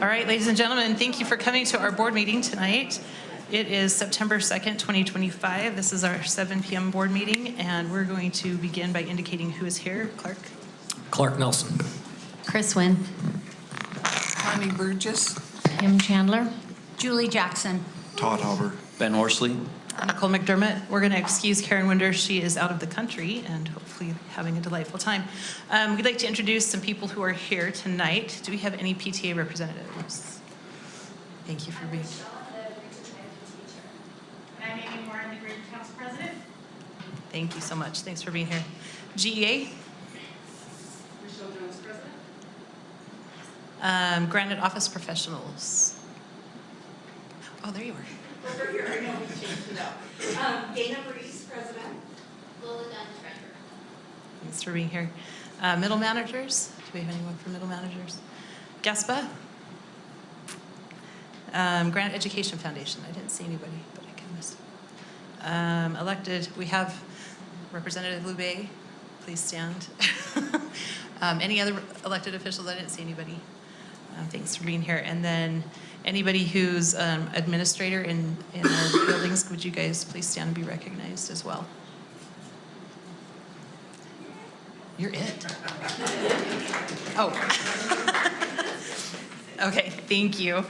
All right, ladies and gentlemen, thank you for coming to our board meeting tonight. It is September 2nd, 2025. This is our 7 p.m. board meeting, and we're going to begin by indicating who is here. Clark Nelson. Chris Wynn. Connie Burgess. Kim Chandler. Julie Jackson. Todd Hauber. Ben Horsley. Nicole McDermott. We're going to excuse Karen Winder. She is out of the country and hopefully having a delightful time. We'd like to introduce some people who are here tonight. Do we have any PTA representatives? Thank you for being here. I'm Amy Moore, I'm the Green Council President. Thank you so much. Thanks for being here. GEA. Michelle Jones, President. Granite Office Professionals. Oh, there you are. Over here, I know we changed it up. Dana Breeze, President. Lola Dunn, Treasurer. Thanks for being here. Middle managers. Do we have anyone from middle managers? GESPA. Granite Education Foundation. I didn't see anybody, but I can miss. Elected, we have Representative Lubay. Please stand. Any other elected officials? I didn't see anybody. Thanks for being here. And then anybody who's administrator in our buildings, would you guys please stand and be recognized as well? You're it. Oh. Okay, thank you.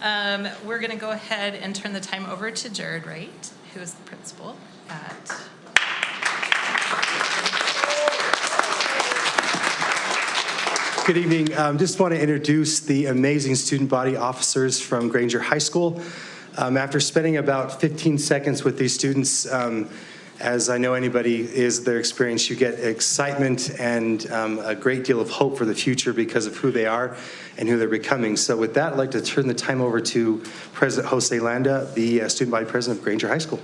We're going to go ahead and turn the time over to Jared Wright, who is the principal at... Good evening. Just want to introduce the amazing student body officers from Granger High School. After spending about 15 seconds with these students, as I know anybody is their experience, you get excitement and a great deal of hope for the future because of who they are and who they're becoming. So with that, I'd like to turn the time over to President Jose Landa, the student body president of Granger High School.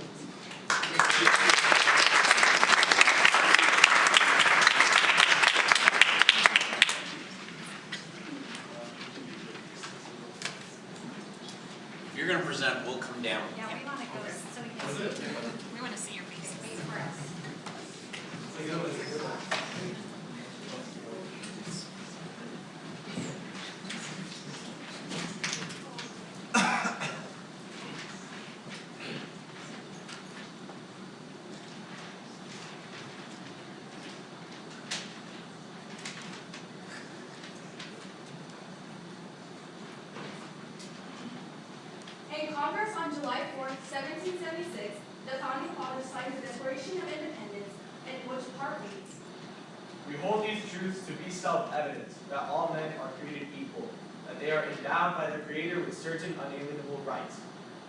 If you're going to present, we'll come down. Yeah, we want to go so we can see. We want to see your face. Face for us. In Congress on July 4, 1776, the founding fathers signed the Declaration of Independence, in which part reads, "We hold these truths to be self-evident, that all men are created equal, that they are endowed by their Creator with certain unalienable rights,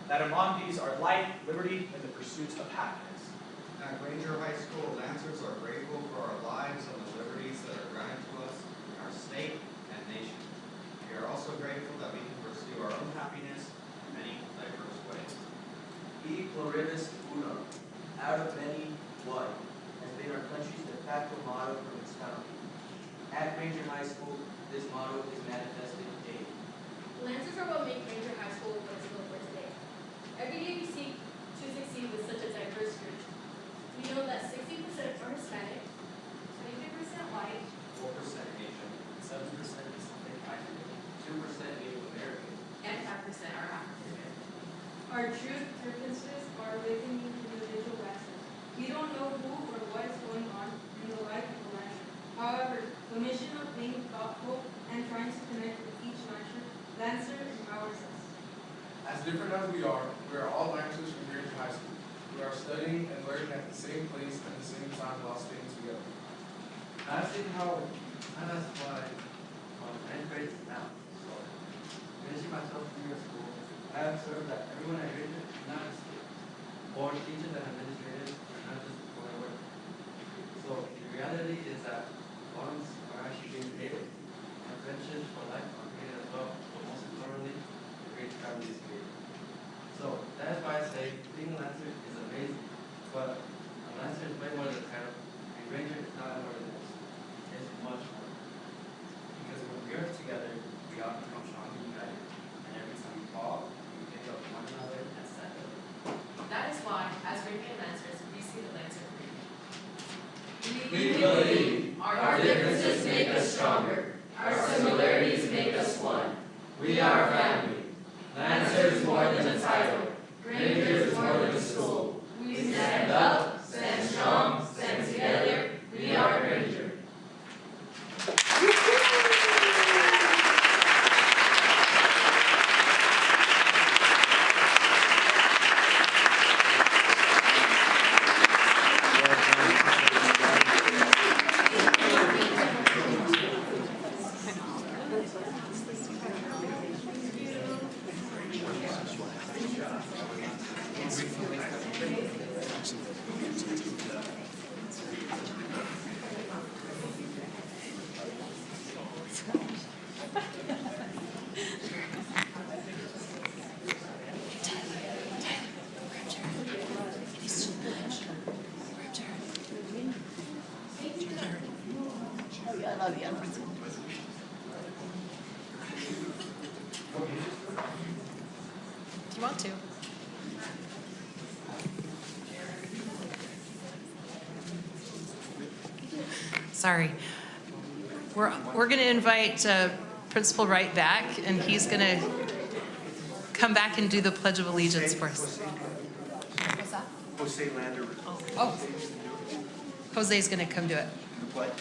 that among these are life, liberty, and the pursuit of happiness." At Granger High School, Lancers are grateful for our lives and the liberties that are granted to us in our state and nation. We are also grateful that we can pursue our own happiness in many diverse ways. E pluribus unum, out of many, one, has been our country's de facto motto from its founding. At Granger High School, this motto is manifested daily. Lancers are what make Granger High School what it's built for today. Every day we seek to succeed with such a diverse group. We know that 60% are Hispanic, 23% white, 4% Asian, 7% Hispanic, 2% Native American, And 5% are African. our true differences are within each individual Lancer. We don't know who or what is going on in the life of a Lancer. However, the mission of being thoughtful and trying to connect with each Lancer empowers us. As different as we are all Lancers from Granger High School. We are studying and learning at the same place at the same time while staying together. I've seen how, and that's why ninth grade is now. So, finishing myself through your school, I have observed that everyone at Granger is not just board teachers and administrators are not just going to work. So, the reality is that bonds are actually being created, and friendships for life are created as well. But most importantly, a great family is created. So, that's why I say being a Lancer is amazing, but a Lancer is way more than a title, and Granger is not more than this. It's much more. Because when we are together, we all become strong and united, and every time we fall, we pick up one another and stand up. That is why, as Green Lancers, we see the Lancer Green. We believe our differences make us stronger. Our similarities make us one. We We are family. Lancer is more than a title. Granger is more than a school. We stand up, stand strong, stand together. We are Granger. If you want to. Sorry. We're going to invite Principal Wright back, and he's going to come back and do the Pledge of Allegiance for us. What's that? Jose Lander. Oh. Jose's going to come do it. Right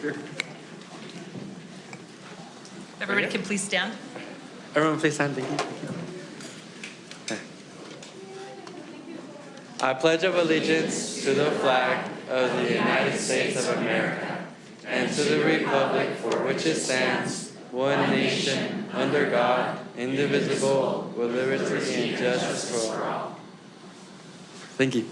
here. Everybody can please stand. Everyone please stand, thank you. I pledge of allegiance to the flag of the United States of America and to the republic for which it stands, one nation, under God, indivisible, with liberty and justice for all. Thank you.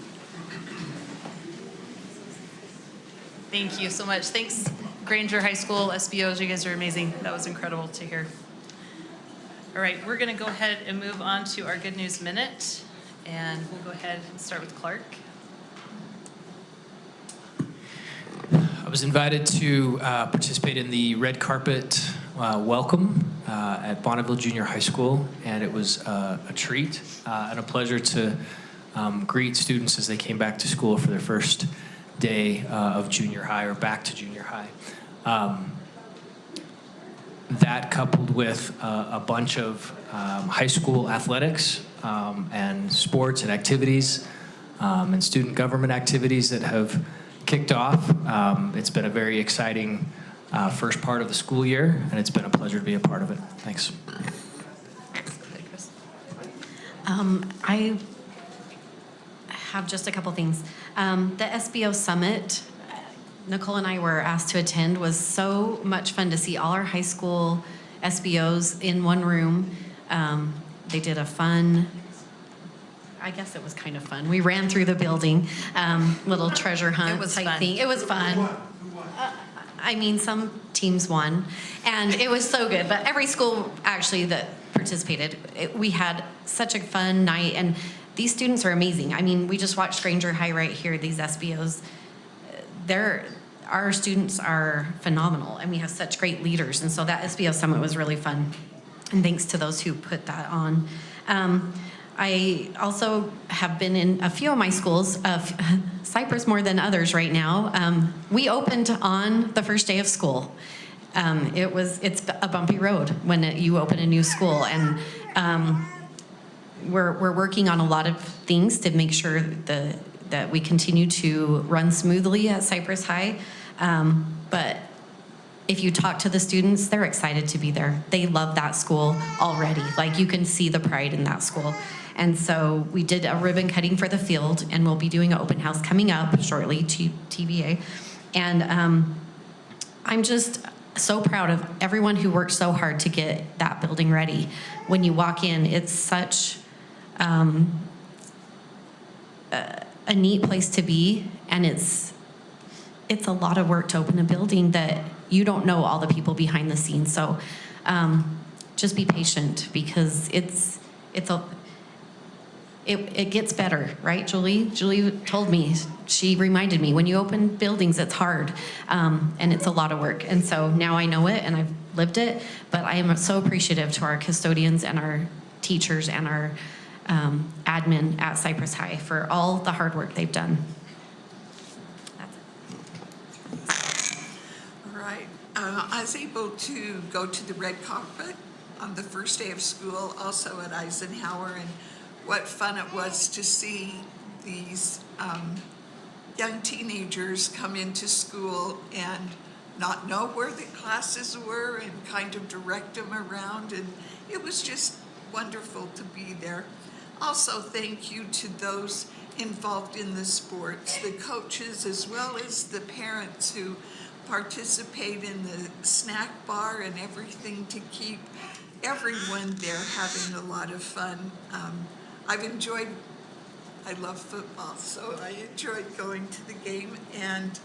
Thank you so much. Thanks, Granger High School, SBOs. You guys are amazing. That was incredible to hear. All right, we're going to go ahead and move on to our Good News Minute. And we'll go ahead and start with Clark. I was invited to participate in the red carpet welcome at Bonneville Junior High School, and it was a treat and a pleasure to greet students as they came back to school for their first day of junior high or back to junior high. That coupled with a bunch of high school athletics and sports and activities and student government activities that have kicked off. It's been a very exciting first part of the school year, and it's been a pleasure to be a part of it. Thanks. I have just a couple things. The SBO Summit, Nicole and I were asked to attend, was so much fun to see all our high school SBOs in one room. They did a fun, I guess it was kind of fun. We ran through the building, little treasure hunt type thing. It was fun. I mean, some teams won, and it was so good. But every school actually that participated, we had such a fun night, and these students are amazing. I mean, we just watched Granger High right here, these SBOs. Our students are phenomenal, and we have such great leaders. And so that SBO Summit was really fun. And thanks to those who put that on. I also have been in a few of my schools, Cypress more than others right now. We opened on the first day of school. It's a bumpy road when you open a new school, and we're working on a lot of things to make sure that we continue to run smoothly at Cypress High. But if you talk to the students, they're excited to be there. They love that school already. Like, you can see the pride in that school. And so we did a ribbon cutting for the field, and we'll be doing an open house coming up shortly, TBA. And I'm just so proud of everyone who worked so hard to get that building ready. When you walk in, it's such a neat place to be, and it's a lot of work to open a building that you don't know all the people behind the scenes. So just be patient, because it gets better, right, Julie? Julie told me, she reminded me, when you open buildings, it's hard, and it's a lot of work. And so now I know it, and I've lived it, but I am so appreciative to our custodians and our teachers and our admin at Cypress High for all the hard work they've done. That's it. right. I was able to go to the red carpet on the first day of school, also at Eisenhower, and what fun it was to see these young teenagers come into school and not know where the classes were and kind of direct them around, and it was just wonderful to be there. Also, thank you to those involved in the sports, the coaches as well as the parents who participate in the snack bar and everything to keep everyone there having a lot of fun. I love football, so I enjoyed going to the game and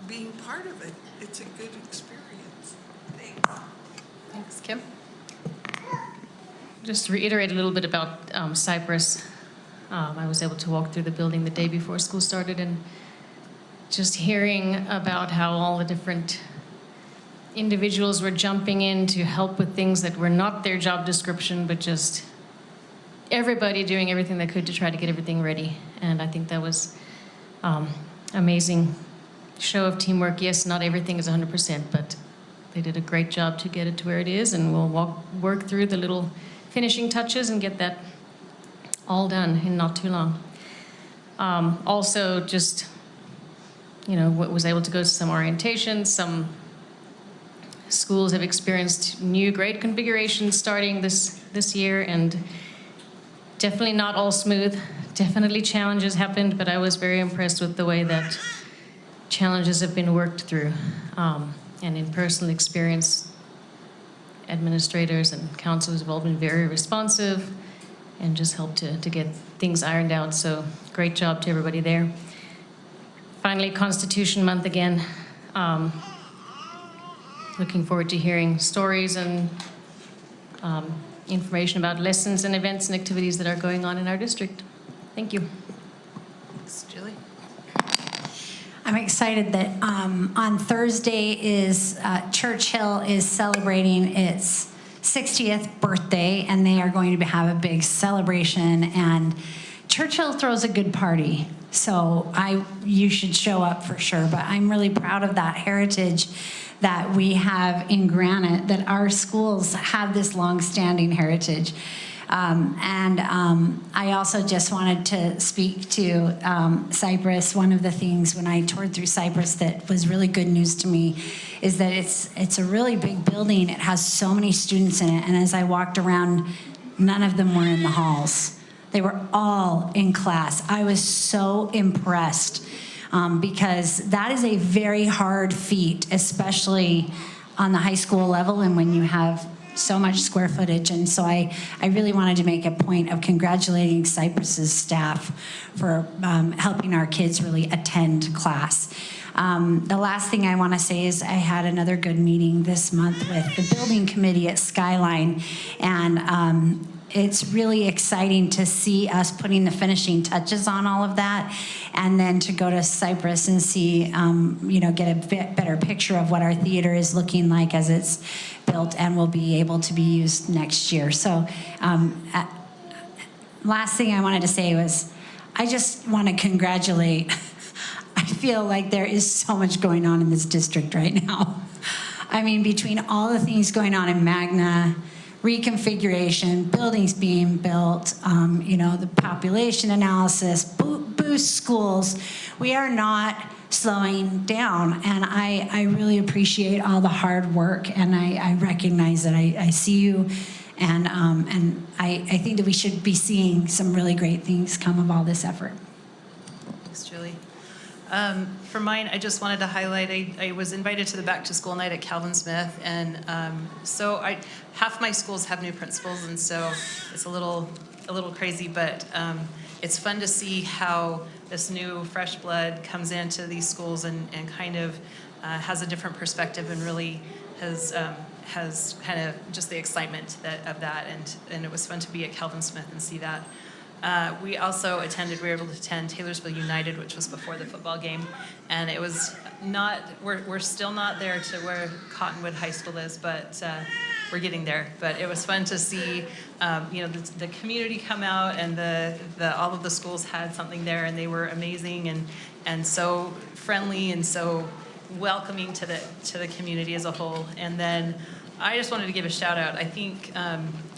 being part of it. It's a good experience. Thanks. Thanks, Kim. Just to reiterate a little bit about Cypress. I was able to walk through the building the day before school started, and just hearing about how all the different individuals were jumping in to help with things that were not their job description, but just everybody doing everything they could to try to get everything ready. And I think that was amazing show of teamwork. Yes, not everything is 100%, but they did a great job to get it to where it is, and we'll work through the little finishing touches and get that all done in not too long. Also, just, was able to go to some orientations. Some schools have experienced new grade configurations starting this year, and definitely not all smooth. Definitely challenges happened, but I was very impressed with the way that challenges have been worked through. And in personal experience, administrators and counselors have all been very responsive and just helped to get things ironed out. So great job to everybody there. Finally, Constitution Month again. Looking forward to hearing stories and information about lessons and events and activities that are going on in our district. Thank you. Thanks, Julie. I'm excited that on Thursday is Churchill is celebrating its 60th birthday, and they are going to have a big celebration, and Churchill throws a good party, so you should show up for sure. But I'm really proud of that heritage that we have in Granite, that our schools have this long-standing heritage. I also just wanted to speak to Cypress. One of the things when I toured through Cypress that was really good news to me is that it's a really big building. It has so many students in it, and as I walked around, none of them were in the halls. They were all in class. I was so impressed because that is a very hard feat, especially on the high school level and when you have so much square footage. And so I really wanted to make a point of congratulating Cypress's staff for helping our kids really attend class. The last thing I want to say is I had another good meeting this month with the building committee at Skyline, and it's really exciting to see us putting the finishing touches on all of that, and then to go to Cypress and see, get a bit better picture of what our theater is looking like as it's built and will be able to be used next year. So last thing I wanted to say was I just want to congratulate. I feel like there is so much going on in this district right now. I mean, between all the things going on in Magna, reconfiguration, buildings being built, the population analysis, boost schools, we are not slowing down. And I really appreciate all the hard work, and I recognize that I see you, and I think that we should be seeing some really great things come of all this effort. Thanks, Julie. For mine, I just wanted to highlight, I was invited to the back to school night at Calvin Smith, and so half my schools have new principals, and so it's a little crazy, but it's fun to see how this new fresh blood comes into these schools and kind of has a different perspective, and really has kind of just the excitement of that, and it was fun to be at Calvin Smith and see that. We were able to attend Taylorsville United, which was before the football game, and it was not, we're still not there to where Cottonwood High School is, but we're getting there. But it was fun to see, the community come out, and all of the schools had something there, and they were amazing and so friendly and so, welcoming to the community as a whole. And then I just wanted to give a shout out. I think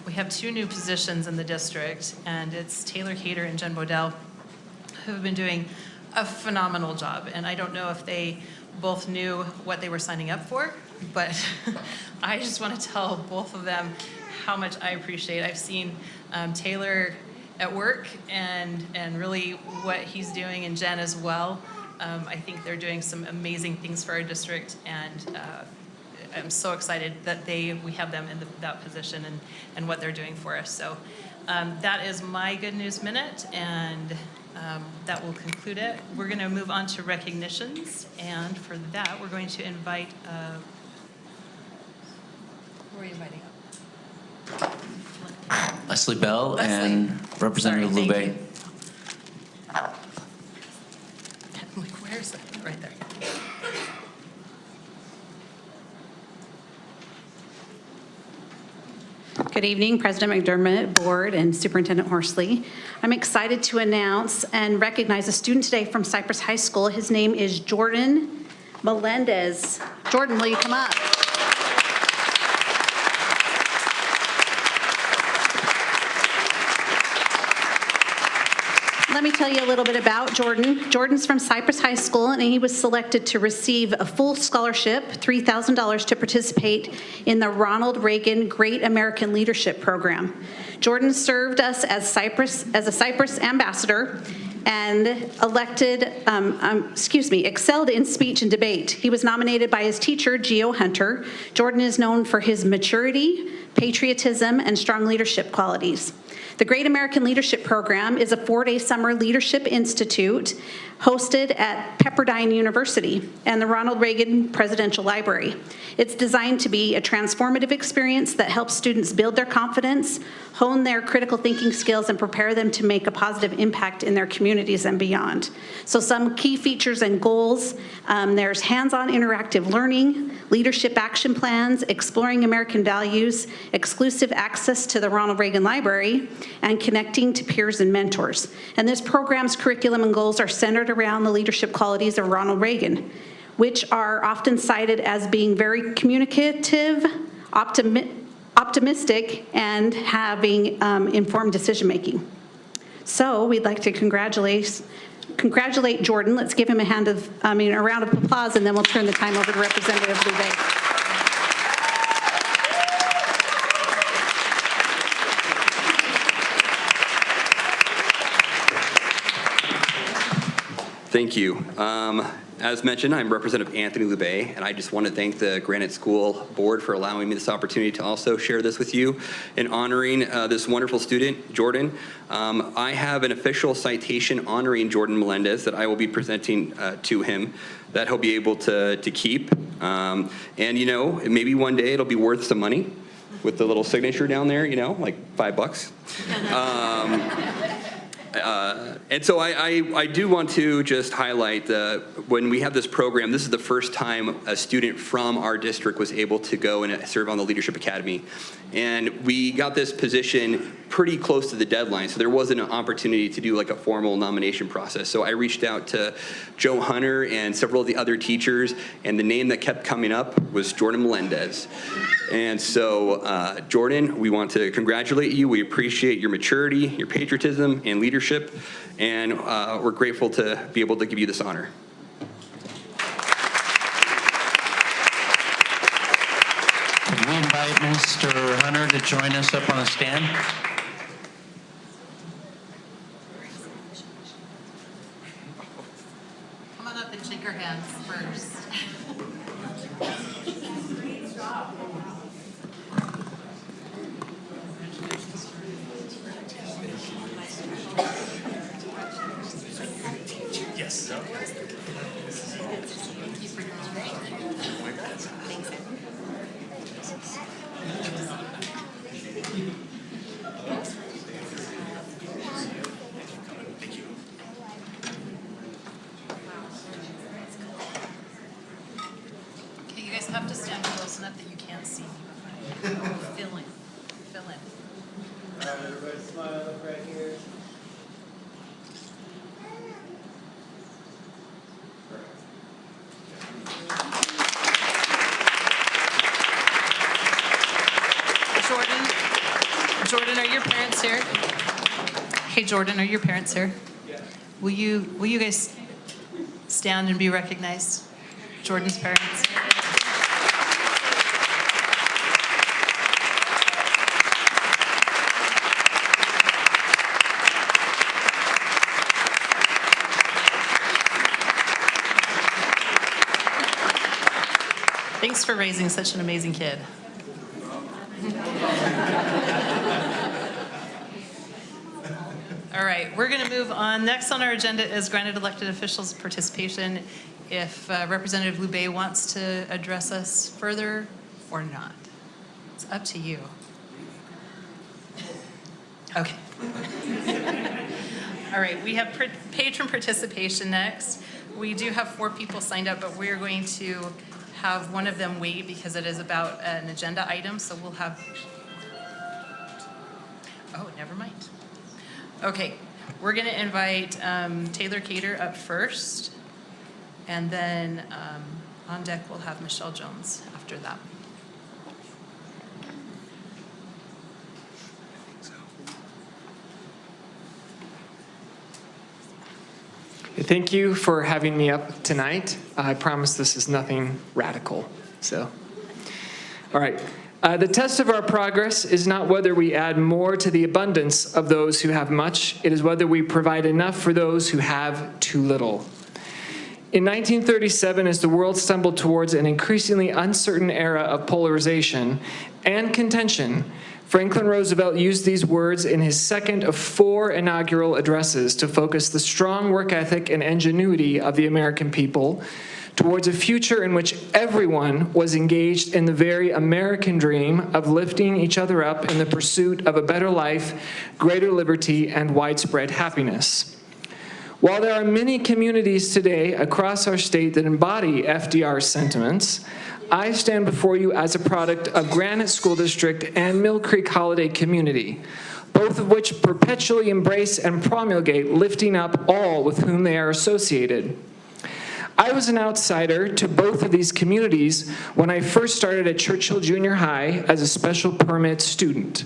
we have 2 new positions in the district, and it's Taylor Cater and Jen Bodell, who have been doing a phenomenal job. And I don't know if they both knew what they were signing up for, but I just want to tell both of them how much I appreciate. I've seen Taylor at work and really what he's doing, and Jen as well. I think they're doing some amazing things for our district, and I'm so excited that we have them in that position and what they're doing for us. So that is my Good News Minute, and that will conclude it. We're going to move on to recognitions, and for that, we're going to invite, who are we inviting up? Leslie Bell Leslie. and Representative Sorry, thank Lube. I'm like, where's it? Right there. Good evening, President McDermott, Board, and Superintendent Horsley. I'm excited to announce and recognize a student today from Cypress High School. His name is Jordan Melendez. Jordan, will you come up? Let me tell you a little bit about Jordan. Jordan's from Cypress High School, and he was selected to receive a full scholarship, $3,000, to participate in the Ronald Reagan Great American Leadership Program. Jordan served us as a Cypress ambassador and excelled in speech and debate. He was nominated by his teacher, Geo Hunter. Jordan is known for his maturity, patriotism, and strong leadership qualities. The Great American Leadership Program is a 4-day summer leadership institute hosted at Pepperdine University and the Ronald Reagan Presidential Library. It's designed to be a transformative experience that helps students build their confidence, hone their critical thinking skills, and prepare them to make a positive impact in their communities and beyond. So some key features and goals, there's hands-on interactive learning, leadership action plans, exploring American values, exclusive access to the Ronald Reagan Library, and connecting to peers and mentors. And this program's curriculum and goals are centered around the leadership qualities of Ronald Reagan, which are often cited as being very communicative, optimistic, and having informed decision-making. So we'd like to congratulate Jordan. Let's give him a round of applause, and then we'll turn the time over to Representative Lube. Thank you. As mentioned, I'm Representative Anthony Lube, and I just want to thank the Granite School Board for allowing me this opportunity to also share this with you in honoring this wonderful student, Jordan. I have an official citation honoring Jordan Melendez that I will be presenting to him that he'll be able to keep. And, you know, maybe one day it'll be worth some money with the little signature down there, you know, like $5. And so I do want to just highlight when we have this program, this is the first time a student from our district was able to go and serve on the Leadership Academy. And we got this position pretty close to the deadline, so there wasn't an opportunity to do like a formal nomination process. So I reached out to Joe Hunter and several of the other teachers, and the name that kept coming up was Jordan Melendez. And so, Jordan, we want to congratulate you. We appreciate your maturity, your patriotism, and leadership, and we're grateful to be able to give you this honor. Can we invite Mr. Hunter to join us up on the stand? Come on up and shake our hands first. Yes. Okay, you guys have to stand close enough that you can't see me. Fill in. Fill in. All right, everybody smile up right here. Jordan, are your parents here? Hey, Jordan, are your parents here? Yes. Will you guys stand and be recognized? Jordan's parents. Thanks for raising such an amazing kid. All right, we're going to move on. Next on our agenda is granted elected officials' participation. If Representative Loubet wants to address us further or not. It's up to you. Okay. All right, we have patron participation next. We do have 4 people signed up, but we're going to have one of them wait because it is about an agenda item, so we'll have... Oh, never mind. Okay, we're going to invite Taylor Cater up first, and then on deck we'll have Michelle Jones after that. Thank you for having me up tonight. I promise this is nothing radical. So, all right. The test of our progress is not whether we add more to the abundance of those who have much. It is whether we provide enough for those who have too little. In 1937, as the world stumbled towards an increasingly uncertain era of polarization and contention, Franklin Roosevelt used these words in his second of 4 inaugural addresses to focus the strong work ethic and ingenuity of the American people towards a future in which everyone was engaged in the very American dream of lifting each other up in the pursuit of a better life, greater liberty, and widespread happiness. While there are many communities today across our state that embody FDR's sentiments, I stand before you as a product of Granite School District and Mill Creek Holiday Community, both of which perpetually embrace and promulgate lifting up all with whom they are associated. I was an outsider to both of these communities when I first started at Churchill Junior High as a special permit student.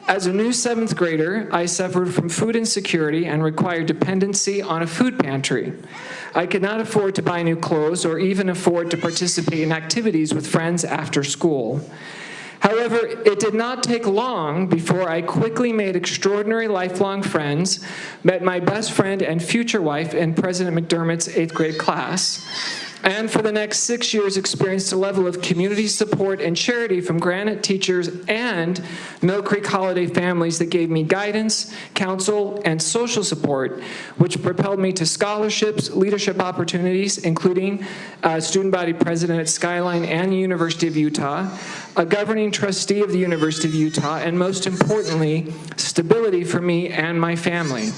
As a new 7th grader, I suffered from food insecurity and required dependency on a food pantry. I could not afford to buy new clothes or even afford to participate in activities with friends after school. However, it did not take long before I quickly made extraordinary lifelong friends, met my best friend and future wife in President McDermott's 8th grade class, and for the next 6 years experienced a level of community support and charity from Granite teachers and Mill Creek Holiday families that gave me guidance, counsel, and social support, which propelled me to scholarships, leadership opportunities, including student body president at Skyline and the University of Utah, a governing trustee of the University of Utah, and most importantly, stability for me and my family.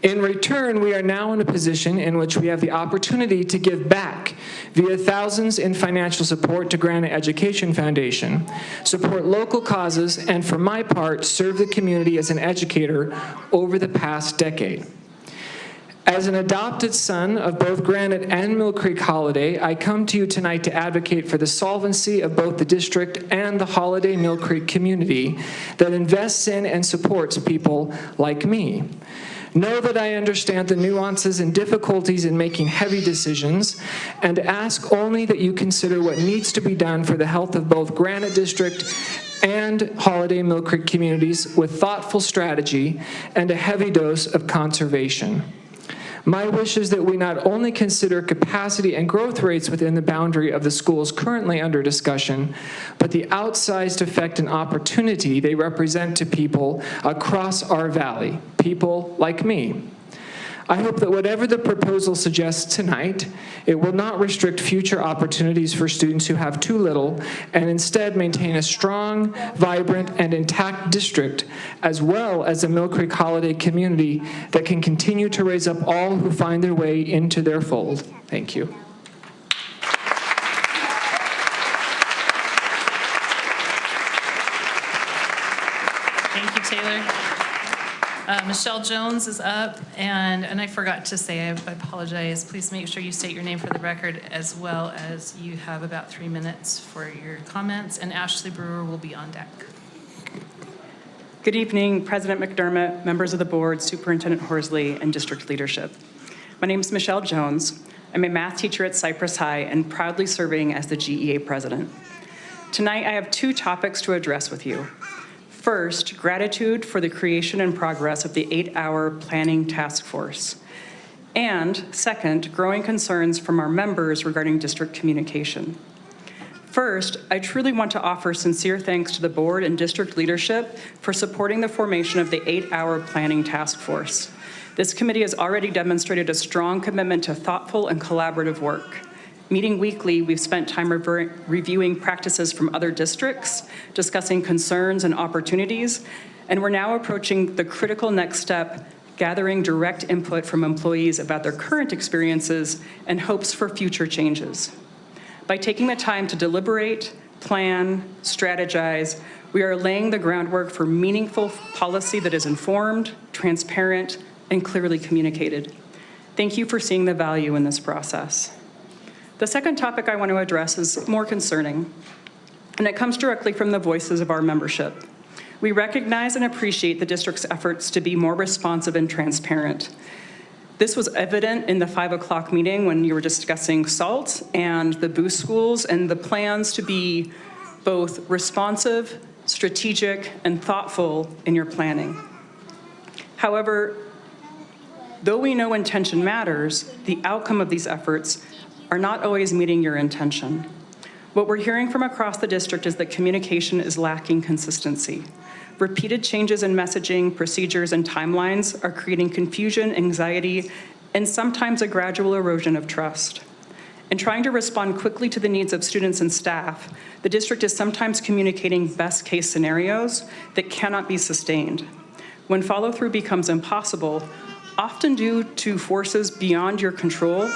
In return, we are now in a position in which we have the opportunity to give back via thousands in financial support to Granite Education Foundation, support local causes, and for my part, serve the community as an educator over the past decade. As an adopted son of both Granite and Mill Creek Holiday, I come to you tonight to advocate for the solvency of both the district and the Holiday Mill Creek community that invests in and supports people like me. Know that I understand the nuances and difficulties in making heavy decisions, and ask only that you consider what needs to be done for the health of both Granite District and Holiday Mill Creek communities with thoughtful strategy and a heavy dose of conservation. My wish is that we not only consider capacity and growth rates within the boundary of the schools currently under discussion, but the outsized effect and opportunity they represent to people across our valley, people like me. I hope that whatever the proposal suggests tonight, it will not restrict future opportunities for students who have too little, and instead maintain a strong, vibrant, and intact district, as well as a Mill Creek Holiday community that can continue to raise up all who find their way into their fold. Thank you. Thank you, Taylor. Michelle Jones is up, and I forgot to say, I apologize. Please make sure you state your name for the record, as well as you have about 3 minutes for your comments, and Ashley Brewer will be on deck. Good evening, President McDermott, members of the board, Superintendent Horsley, and district leadership. My name is Michelle Jones. I'm a math teacher at Cypress High and proudly serving as the GEA president. Tonight, I have two topics to address with you. First, gratitude for the creation and progress of the 8-hour planning task force. And second, growing concerns from our members regarding district communication. First, I truly want to offer sincere thanks to the board and district leadership for supporting the formation of the 8-hour planning task force. This committee has already demonstrated a strong commitment to thoughtful and collaborative work. Meeting weekly, we've spent time reviewing practices from other districts, discussing concerns and opportunities, and we're now approaching the critical next step, gathering direct input from employees about their current experiences and hopes for future changes. By taking the time to deliberate, plan, strategize, we are laying the groundwork for meaningful policy that is informed, transparent, and clearly communicated. Thank you for seeing the value in this process. The second topic I want to address is more concerning, and it comes directly from the voices of our membership. We recognize and appreciate the district's efforts to be more responsive and transparent. This was evident in the 5 o'clock meeting when you were discussing SALT and the boost schools and the plans to be both responsive, strategic, and thoughtful in your planning. However, though we know intention matters, the outcome of these efforts are not always meeting your intention. What we're hearing from across the district is that communication is lacking consistency. Repeated changes in messaging, procedures, and timelines are creating confusion, anxiety, and sometimes a gradual erosion of trust. In trying to respond quickly to the needs of students and staff, the district is sometimes communicating best-case scenarios that cannot be sustained. When follow-through becomes impossible, often due to forces beyond your control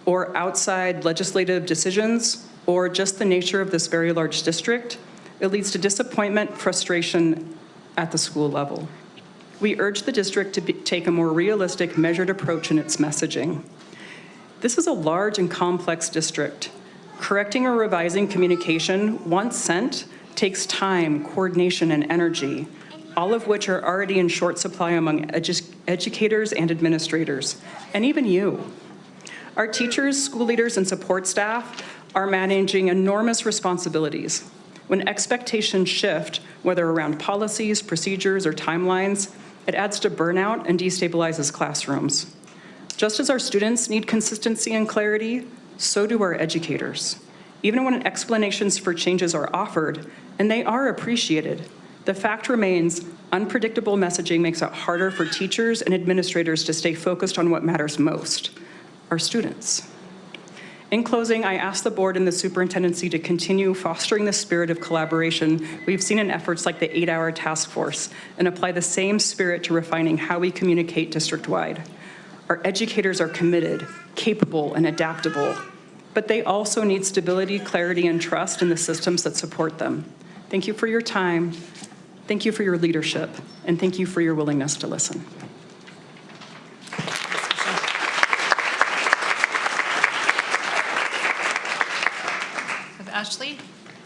or outside legislative decisions or just the nature of this very large district, it leads to disappointment, frustration at the school level. We urge the district to take a more realistic, measured approach in its messaging. This is a large and complex district. Correcting or revising communication, once sent, takes time, coordination, and energy, all of which are already in short supply among educators and administrators, and even you. Our teachers, school leaders, and support staff are managing enormous responsibilities. When expectations shift, whether around policies, procedures, or timelines, it adds to burnout and destabilizes classrooms. Just as our students need consistency and clarity, so do our educators. Even when explanations for changes are offered, and they are appreciated, the fact remains unpredictable messaging makes it harder for teachers and administrators to stay focused on what matters most, our students. In closing, I ask the board and the superintendency to continue fostering the spirit of collaboration we've seen in efforts like the 8-hour task force and apply the same spirit to refining how we communicate district-wide. Our educators are committed, capable, and adaptable, but they also need stability, clarity, and trust in the systems that support them. Thank you for your time. Thank you for your leadership, and thank you for your willingness to listen. Ashley,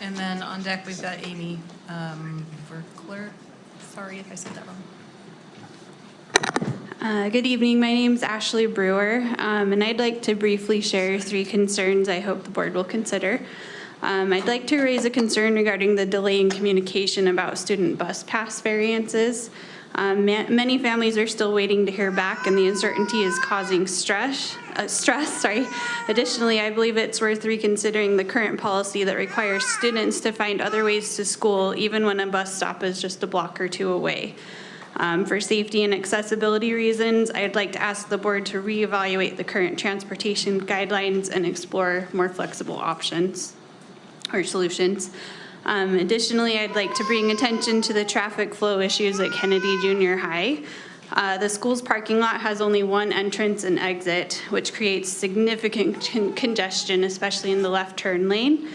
and then on deck we've got Amy Verkler. Sorry if I said that wrong. Good evening. My name is Ashley Brewer, and I'd like to briefly share 3 concerns I hope the board will consider. I'd like to raise a concern regarding the delay in communication about student bus pass variances. Many families are still waiting to hear back, and the uncertainty is causing stress. Additionally, I believe it's worth reconsidering the current policy that requires students to find other ways to school, even when a bus stop is just a block or 2 away. For safety and accessibility reasons, I'd like to ask the board to reevaluate the current transportation guidelines and explore more flexible options or solutions. Additionally, I'd like to bring attention to the traffic flow issues at Kennedy Junior High. The school's parking lot has only one entrance and exit, which creates significant congestion, especially in the left turn lane,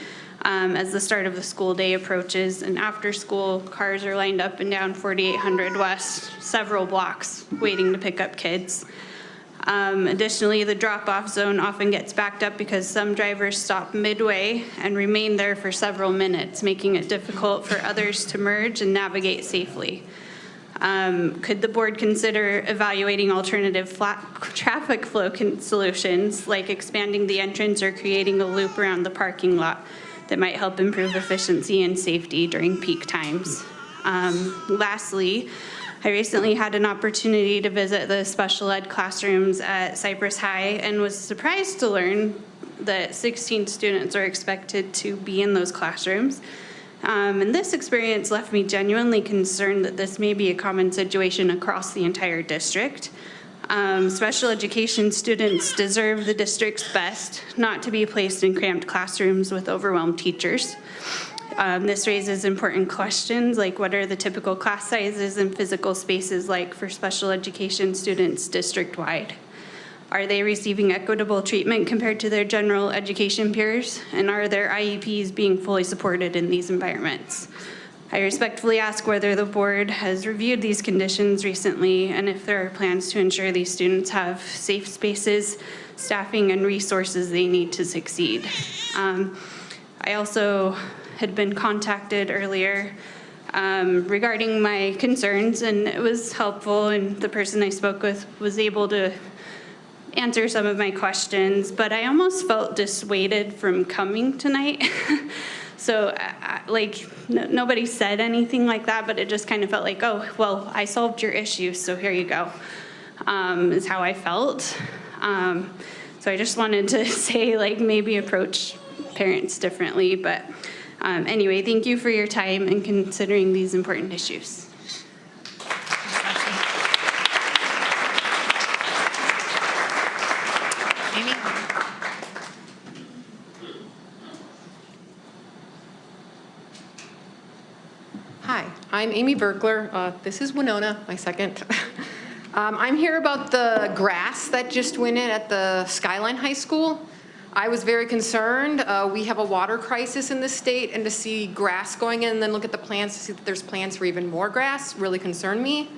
as the start of the school day approaches. And after school, cars are lined up and down 4800 West, several blocks, waiting to pick up kids. Additionally, the drop-off zone often gets backed up because some drivers stop midway and remain there for several minutes, making it difficult for others to merge and navigate safely. Could the board consider evaluating alternative traffic flow solutions, like expanding the entrance or creating a loop around the parking lot that might help improve efficiency and safety during peak times? Lastly, I recently had an opportunity to visit the special ed classrooms at Cypress High and was surprised to learn that 16 students are expected to be in those classrooms. And this experience left me genuinely concerned that this may be a common situation across the entire district. Special education students deserve the district's best, not to be placed in cramped classrooms with overwhelmed teachers. This raises important questions like, what are the typical class sizes and physical spaces like for special education students district-wide? Are they receiving equitable treatment compared to their general education peers? And are their IEPs being fully supported in these environments? I respectfully ask whether the board has reviewed these conditions recently and if there are plans to ensure these students have safe spaces, staffing, and resources they need to succeed. I also had been contacted earlier regarding my concerns, and it was helpful, and the person I spoke with was able to answer some of my questions, but I almost felt dissuaded from coming tonight. So nobody said anything like that, but it just kind of felt like, oh, well, I solved your issue, so here you go, is how I felt. So I just wanted to say, like, maybe approach parents differently, but anyway, thank you for your time and considering these important issues. Hi, I'm Amy Berkler. This is Winona, my second. I'm here about the grass that just went in at the Skyline High School. I was very concerned. We have a water crisis in this state, and to see grass going in and then look at the plans to see that there's plans for even more grass really concerned me.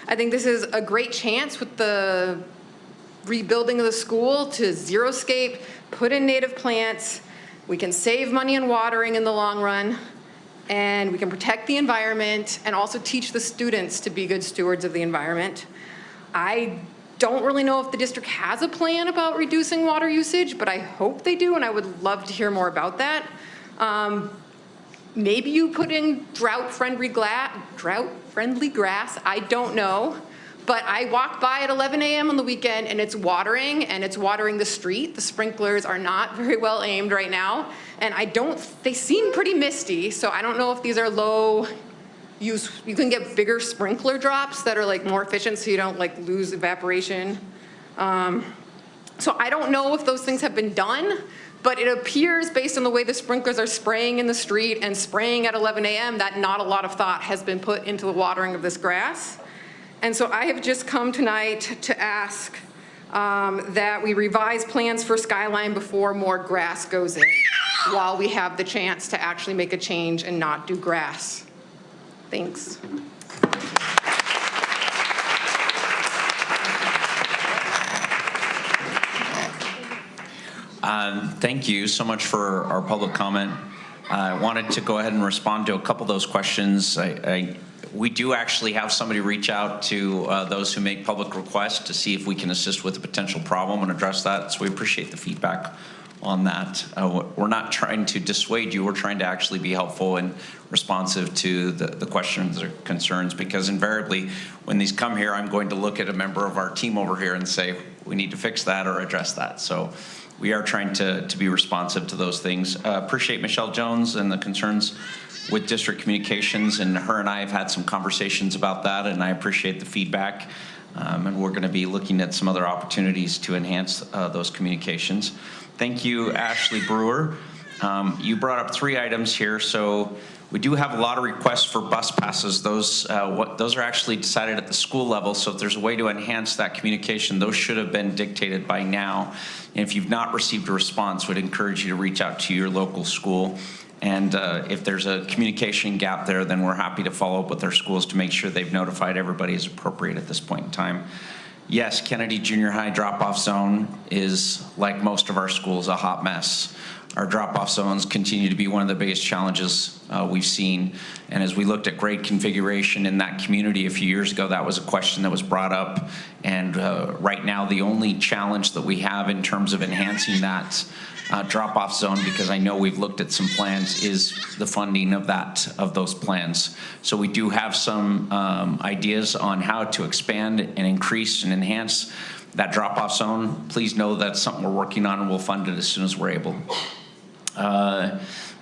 I think this is a great chance with the rebuilding of the school to xeriscape, put in native plants. We can save money on watering in the long run, and we can protect the environment and also teach the students to be good stewards of the environment. I don't really know if the district has a plan about reducing water usage, but I hope they do, and I would love to hear more about that. Maybe you put in drought-friendly grass, I don't know. But I walk by at 11 a.m. on the weekend, and it's watering the street. The sprinklers are not very well aimed right now, and they seem pretty misty, so I don't know if these are low use. You can get bigger sprinkler drops that are like more efficient so you don't like lose evaporation. So I don't know if those things have been done, but it appears based on the way the sprinklers are spraying in the street and spraying at 11 a.m. that not a lot of thought has been put into the watering of this grass. And so I have just come tonight to ask that we revise plans for Skyline before more grass goes in, while we have the chance to actually make a change and not do grass. Thanks. Thank you so much for our public comment. I wanted to go ahead and respond to a couple of those questions. We do actually have somebody reach out to those who make public requests to see if we can assist with a potential problem and address that. So we appreciate the feedback on that. We're not trying to dissuade you. We're trying to actually be helpful and responsive to the questions or concerns, because invariably when these come here, I'm going to look at a member of our team over here and say, we need to fix that or address that. So we are trying to be responsive to those things. Appreciate Michelle Jones and the concerns with district communications, and her and I have had some conversations about that, and I appreciate the feedback. And we're going to be looking at some other opportunities to enhance those communications. Thank you, Ashley Brewer. You brought up 3 items here. So we do have a lot of requests for bus passes. Those are actually decided at the school level. So if there's a way to enhance that communication, those should have been dictated by now. And if you've not received a response, would encourage you to reach out to your local school. And if there's a communication gap there, then we're happy to follow up with our schools to make sure they've notified everybody as appropriate at this point in time. yes, Kennedy Junior High drop-off zone is, like most of our schools, a hot mess. Our drop-off zones continue to be one of the biggest challenges we've seen. And as we looked at grade configuration in that community a few years ago, that was a question that was brought up. And right now, the only challenge that we have in terms of enhancing that drop-off zone, because I know we've looked at some plans, is the funding of those plans. So we do have some ideas on how to expand and increase and enhance that drop-off zone. Please know that's something we're working on, and we'll fund it as soon as we're able.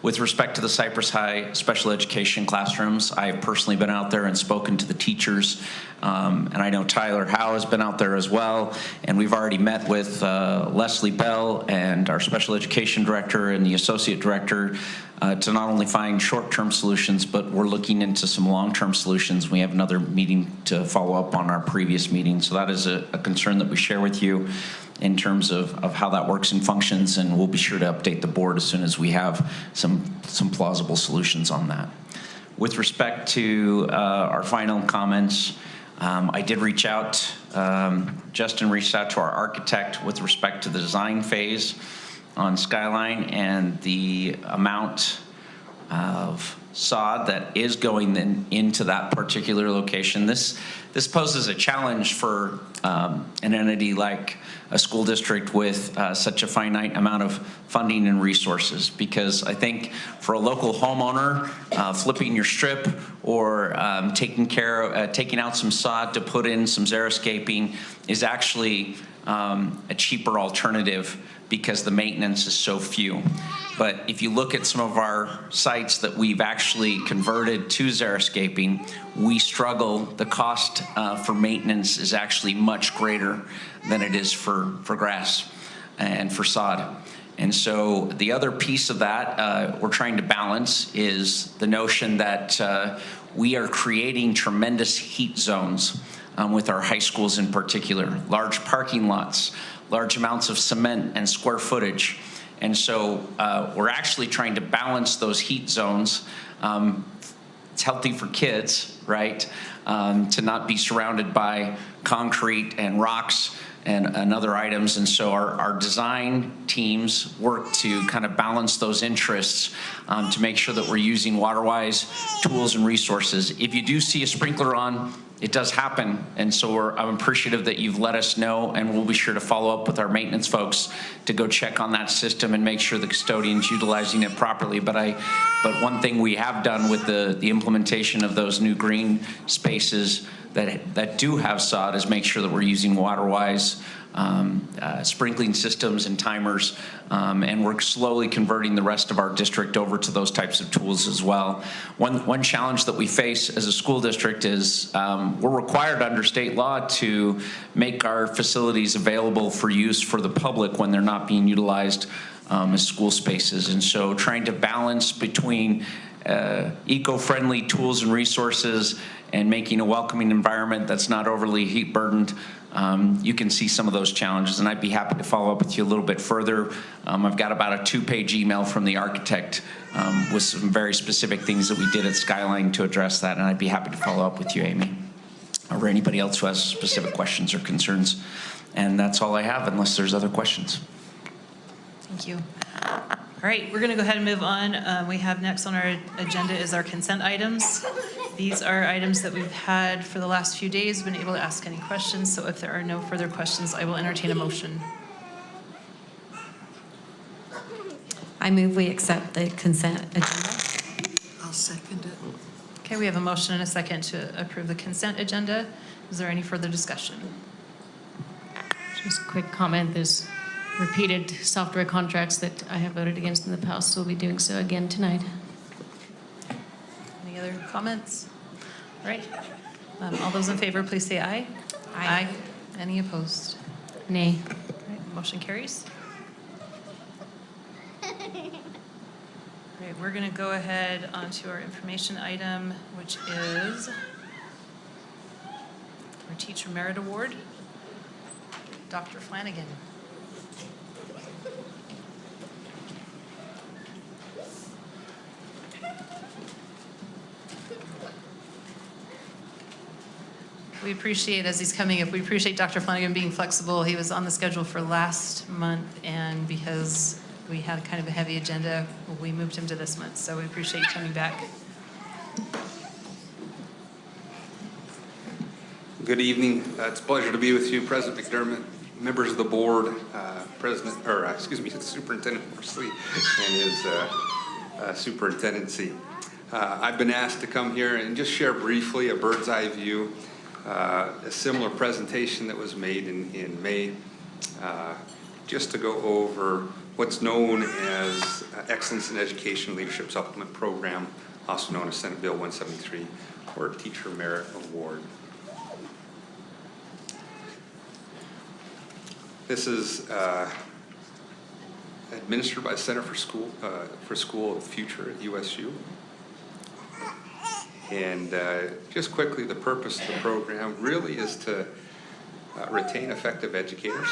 With respect to the Cypress High special education classrooms, I have personally been out there and spoken to the teachers, and I know Tyler Howe has been out there as well, and we've already met with Leslie Bell and our special education director and the associate director to not only find short-term solutions, but we're looking into some long-term solutions. We have another meeting to follow up on our previous meeting, so that is a concern that we share with you in terms of how that works and functions, and we'll be sure to update the board as soon as we have some plausible solutions on that. With respect to our final comments, I did reach out, Justin reached out to our architect with respect to the design phase on Skyline and the amount of sod that is going into that particular location. This poses a challenge for an entity like a school district with such a finite amount of funding and resources, because I think for a local homeowner, flipping your strip or taking out some sod to put in some xeriscaping is actually a cheaper alternative because the maintenance is so few. But if you look at some of our sites that we've actually converted to xeriscaping, we struggle. The cost for maintenance is actually much greater than it is for grass and for sod. And so the other piece of that we're trying to balance is the notion that we are creating tremendous heat zones with our high schools in particular, large parking lots, large amounts of cement and square footage. And so we're actually trying to balance those heat zones. It's healthy for kids, right, to not be surrounded by concrete and rocks and other items. And so our design teams work to kind of balance those interests to make sure that we're using water-wise tools and resources. If you do see a sprinkler on, it does happen, and so I'm appreciative that you've let us know, and we'll be sure to follow up with our maintenance folks to go check on that system and make sure the custodian's utilizing it properly. But one thing we have done with the implementation of those new green spaces that do have sod is make sure that we're using water-wise sprinkling systems and timers, and we're slowly converting the rest of our district over to those types of tools as well. One challenge that we face as a school district is we're required under state law to make our facilities available for use for the public when they're not being utilized as school spaces. And so trying to balance between eco-friendly tools and resources and making a welcoming environment that's not overly heat burdened, you can see some of those challenges, and I'd be happy to follow up with you a little bit further. I've got about a 2-page email from the architect with some very specific things that we did at Skyline to address that, and I'd be happy to follow up with you, Amy, or anybody else who has specific questions or concerns. And that's all I have, unless there's other questions. Thank you. All right, we're going to go ahead and move on. We have next on our agenda is our consent items. These are items that we've had for the last few days, been able to ask any questions. So if there are no further questions, I will entertain a motion. I move we accept the consent agenda. I'll second it. Okay, we have a motion and a second to approve the consent agenda. Is there any further discussion? Just a quick comment. There's repeated software contracts that I have voted against in the past, so we'll be doing so again tonight. Any other comments? All right. All those in favor, please say aye. Aye. Any opposed? Nay. All right, motion carries. All right, we're going to go ahead onto our information item, which is our Teacher Merit Award. Dr. Flanagan. We appreciate, as he's coming up, we appreciate Dr. Flanagan being flexible. He was on the schedule for last month, and because we had kind of a heavy agenda, we moved him to this month. So we appreciate you coming back. Good evening. It's a pleasure to be with you, President McDermott, members of the board, Superintendent Horsley and his superintendency. I've been asked to come here and just share briefly a bird's eye view, a similar presentation that was made in May, just to go over what's known as Excellence in Education Leadership Supplement Program, also known as Senate Bill 173, or Teacher Merit Award. This is administered by the Center for School of the Future at USU. And just quickly, the purpose of the program really is to retain effective educators,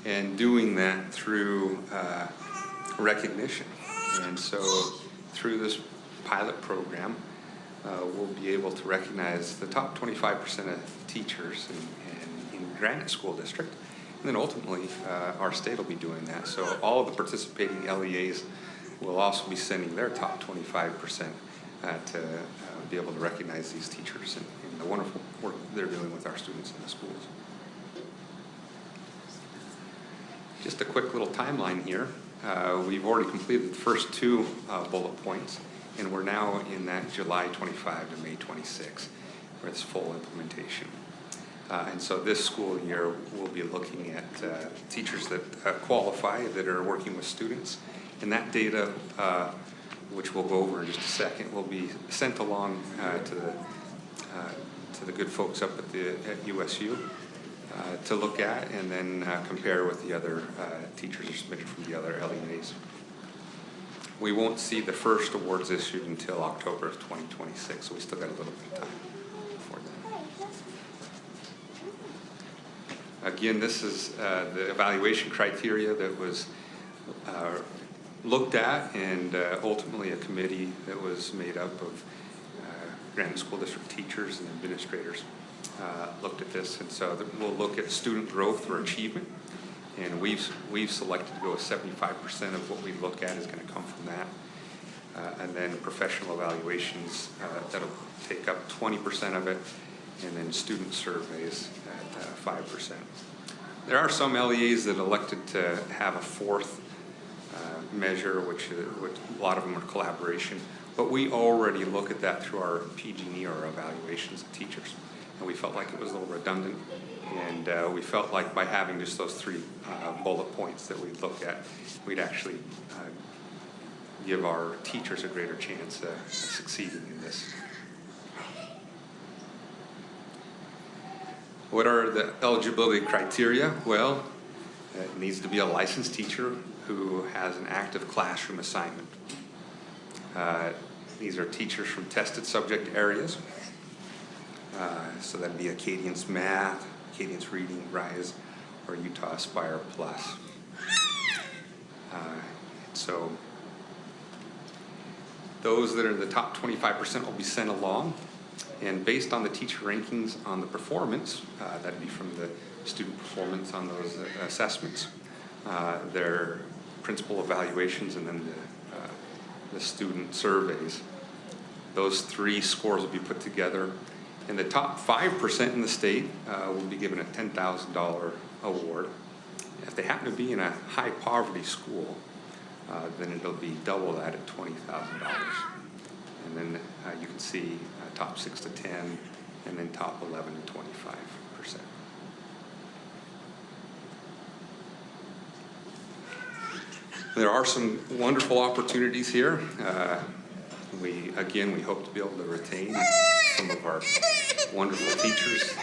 and doing that through recognition. And so through this pilot program, we'll be able to recognize the top 25% of teachers in Granite School District. And then ultimately, our state will be doing that. So all of the participating LEAs will also be sending their top 25% to be able to recognize these teachers and the wonderful work they're doing with our students in the schools. Just a quick little timeline here. We've already completed the first two bullet points, and we're now in that July 25 to May 26 for this full implementation. And so this school year, we'll be looking at teachers that qualify, that are working with students. And that data, which we'll go over in just a second, will be sent along to the good folks up at USU to look at, and then compare with the other teachers who submitted from the other LEAs. We won't see the first awards issued until October of 2026, so we still got a little bit of time before that. Again, this is the evaluation criteria that was looked at, and ultimately a committee that was made up of Granite School District teachers and administrators looked at this. And so we'll look at student growth or achievement, and we've selected to go with 75% of what we look at is going to come from that. And then professional evaluations, that'll take up 20% of it, and then student surveys at 5%. There are some LEAs that elected to have a fourth measure, which a lot of them are collaboration, but we already look at that through our PG&E, or evaluations of teachers, and we felt like it was a little redundant, and we felt like by having just those three bullet points that we look at, we'd actually give our teachers a greater chance of succeeding in this. What are the eligibility criteria? Well, it needs to be a licensed teacher who has an active classroom assignment. These are teachers from tested subject areas. So that'd be Acadians Math, Acadians Reading, RISE, or Utah Aspire Plus. So those that are in the top 25% will be sent along. And based on the teacher rankings on the performance, that'd be from the student performance on those assessments, their principal evaluations, and then the student surveys. Those three scores will be put together. And the top 5% in the state will be given a $10,000 award. If they happen to be in a high poverty school, then it'll be double that at $20,000. And then you can see top 6 to 10, and then top 11 to 25%. There are some wonderful opportunities here. We hope to be able to retain some of our wonderful teachers.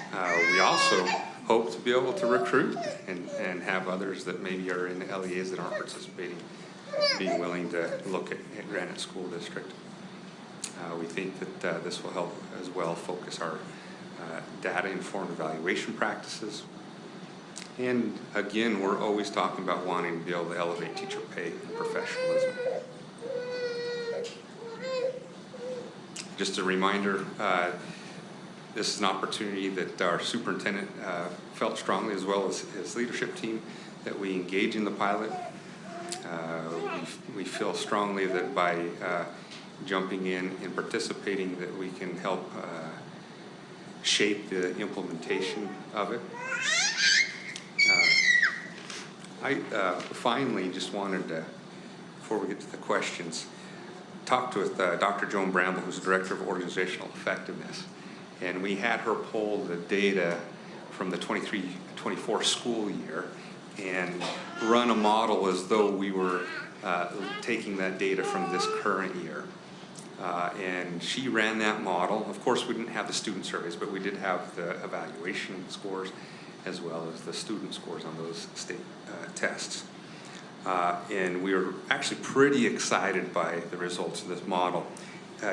We also hope to be able to recruit and have others that maybe are in LEAs that aren't participating, being willing to look at Granite School District. We think that this will help as well focus our data-informed evaluation practices. And again, we're always talking about wanting to be able to elevate teacher pay and professionalism. Just a reminder, This is an opportunity that our superintendent felt strongly, as well as his leadership team, that we engage in the pilot. We feel strongly that by jumping in and participating, that we can help shape the implementation of it. I finally just wanted to, before we get to the questions, talked with Dr. Joan Bramble, who's the Director of Organizational Effectiveness, and we had her pull the data from the 23-24 school year and run a model as though we were taking that data from this current year. And she ran that model. Of course, we didn't have the student surveys, but we did have the evaluation scores as well as the student scores on those state tests. And we were actually pretty excited by the results of this model.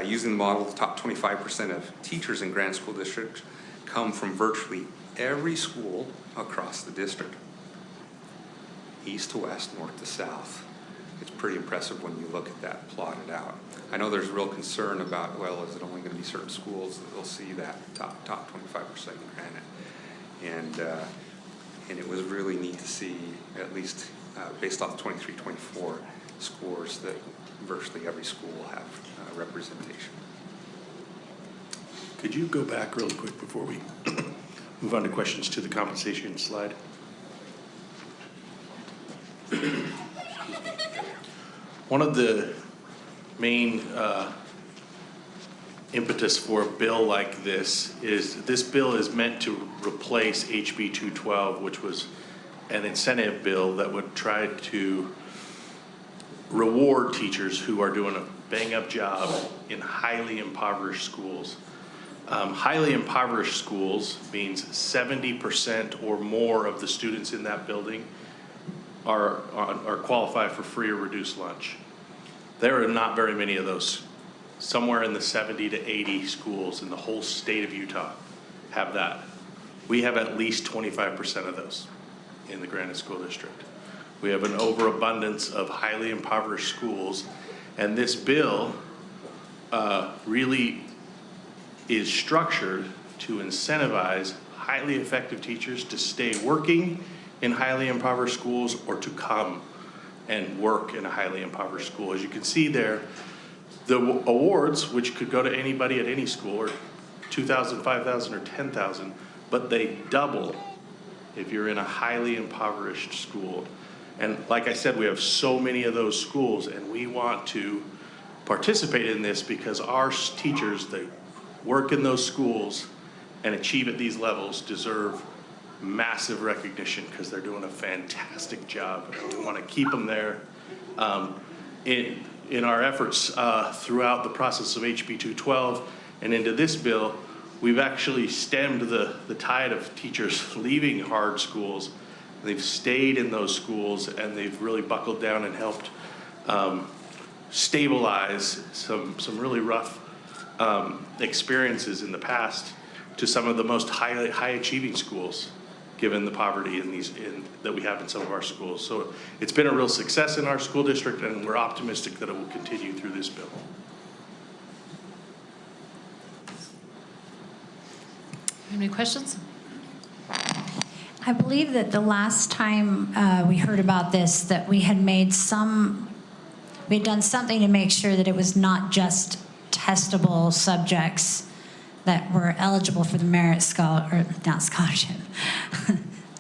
Using the model, the top 25% of teachers in Granite School District come from virtually every school across the district, east to west, north to south. It's pretty impressive when you look at that plotted out. I know there's real concern about, well, is it only going to be certain schools that will see that top 25% in Granite? And it was really neat to see, at least based off the 23-24 scores, that virtually every school will have representation. Could you go back really quick before we move on to questions to the compensation slide? One of the main impetus for a bill like this is this bill is meant to replace HB 212, which was an incentive bill that would try to reward teachers who are doing a bang-up job in highly impoverished schools. Highly impoverished schools means 70% or more of the students in that building are qualified for free or reduced lunch. There are not very many of those. Somewhere in the 70 to 80 schools in the whole state of Utah have that. We have at least 25% of those in the Granite School District. We have an overabundance of highly impoverished schools, and this bill really is structured to incentivize highly effective teachers to stay working in highly impoverished schools or to come and work in a highly impoverished school. As you can see there, the awards, which could go to anybody at any school, are $2,000, $5,000, or $10,000, but they double if you're in a highly impoverished school. And like I said, we have so many of those schools, and we want to participate in this because our teachers that work in those schools and achieve at these levels deserve massive recognition because they're doing a fantastic job. And we want to keep them there. In our efforts throughout the process of HB 212 and into this bill, we've actually stemmed the tide of teachers leaving hard schools. They've stayed in those schools, and they've really buckled down and helped stabilize some really rough experiences in the past to some of the most high achieving schools, given the poverty that we have in some of our schools. So it's been a real success in our school district, and we're optimistic that it will continue through this bill. Any questions? I believe that the last time we heard about this, that we had done something to make sure that it was not just testable subjects that were eligible for the merit scholarship,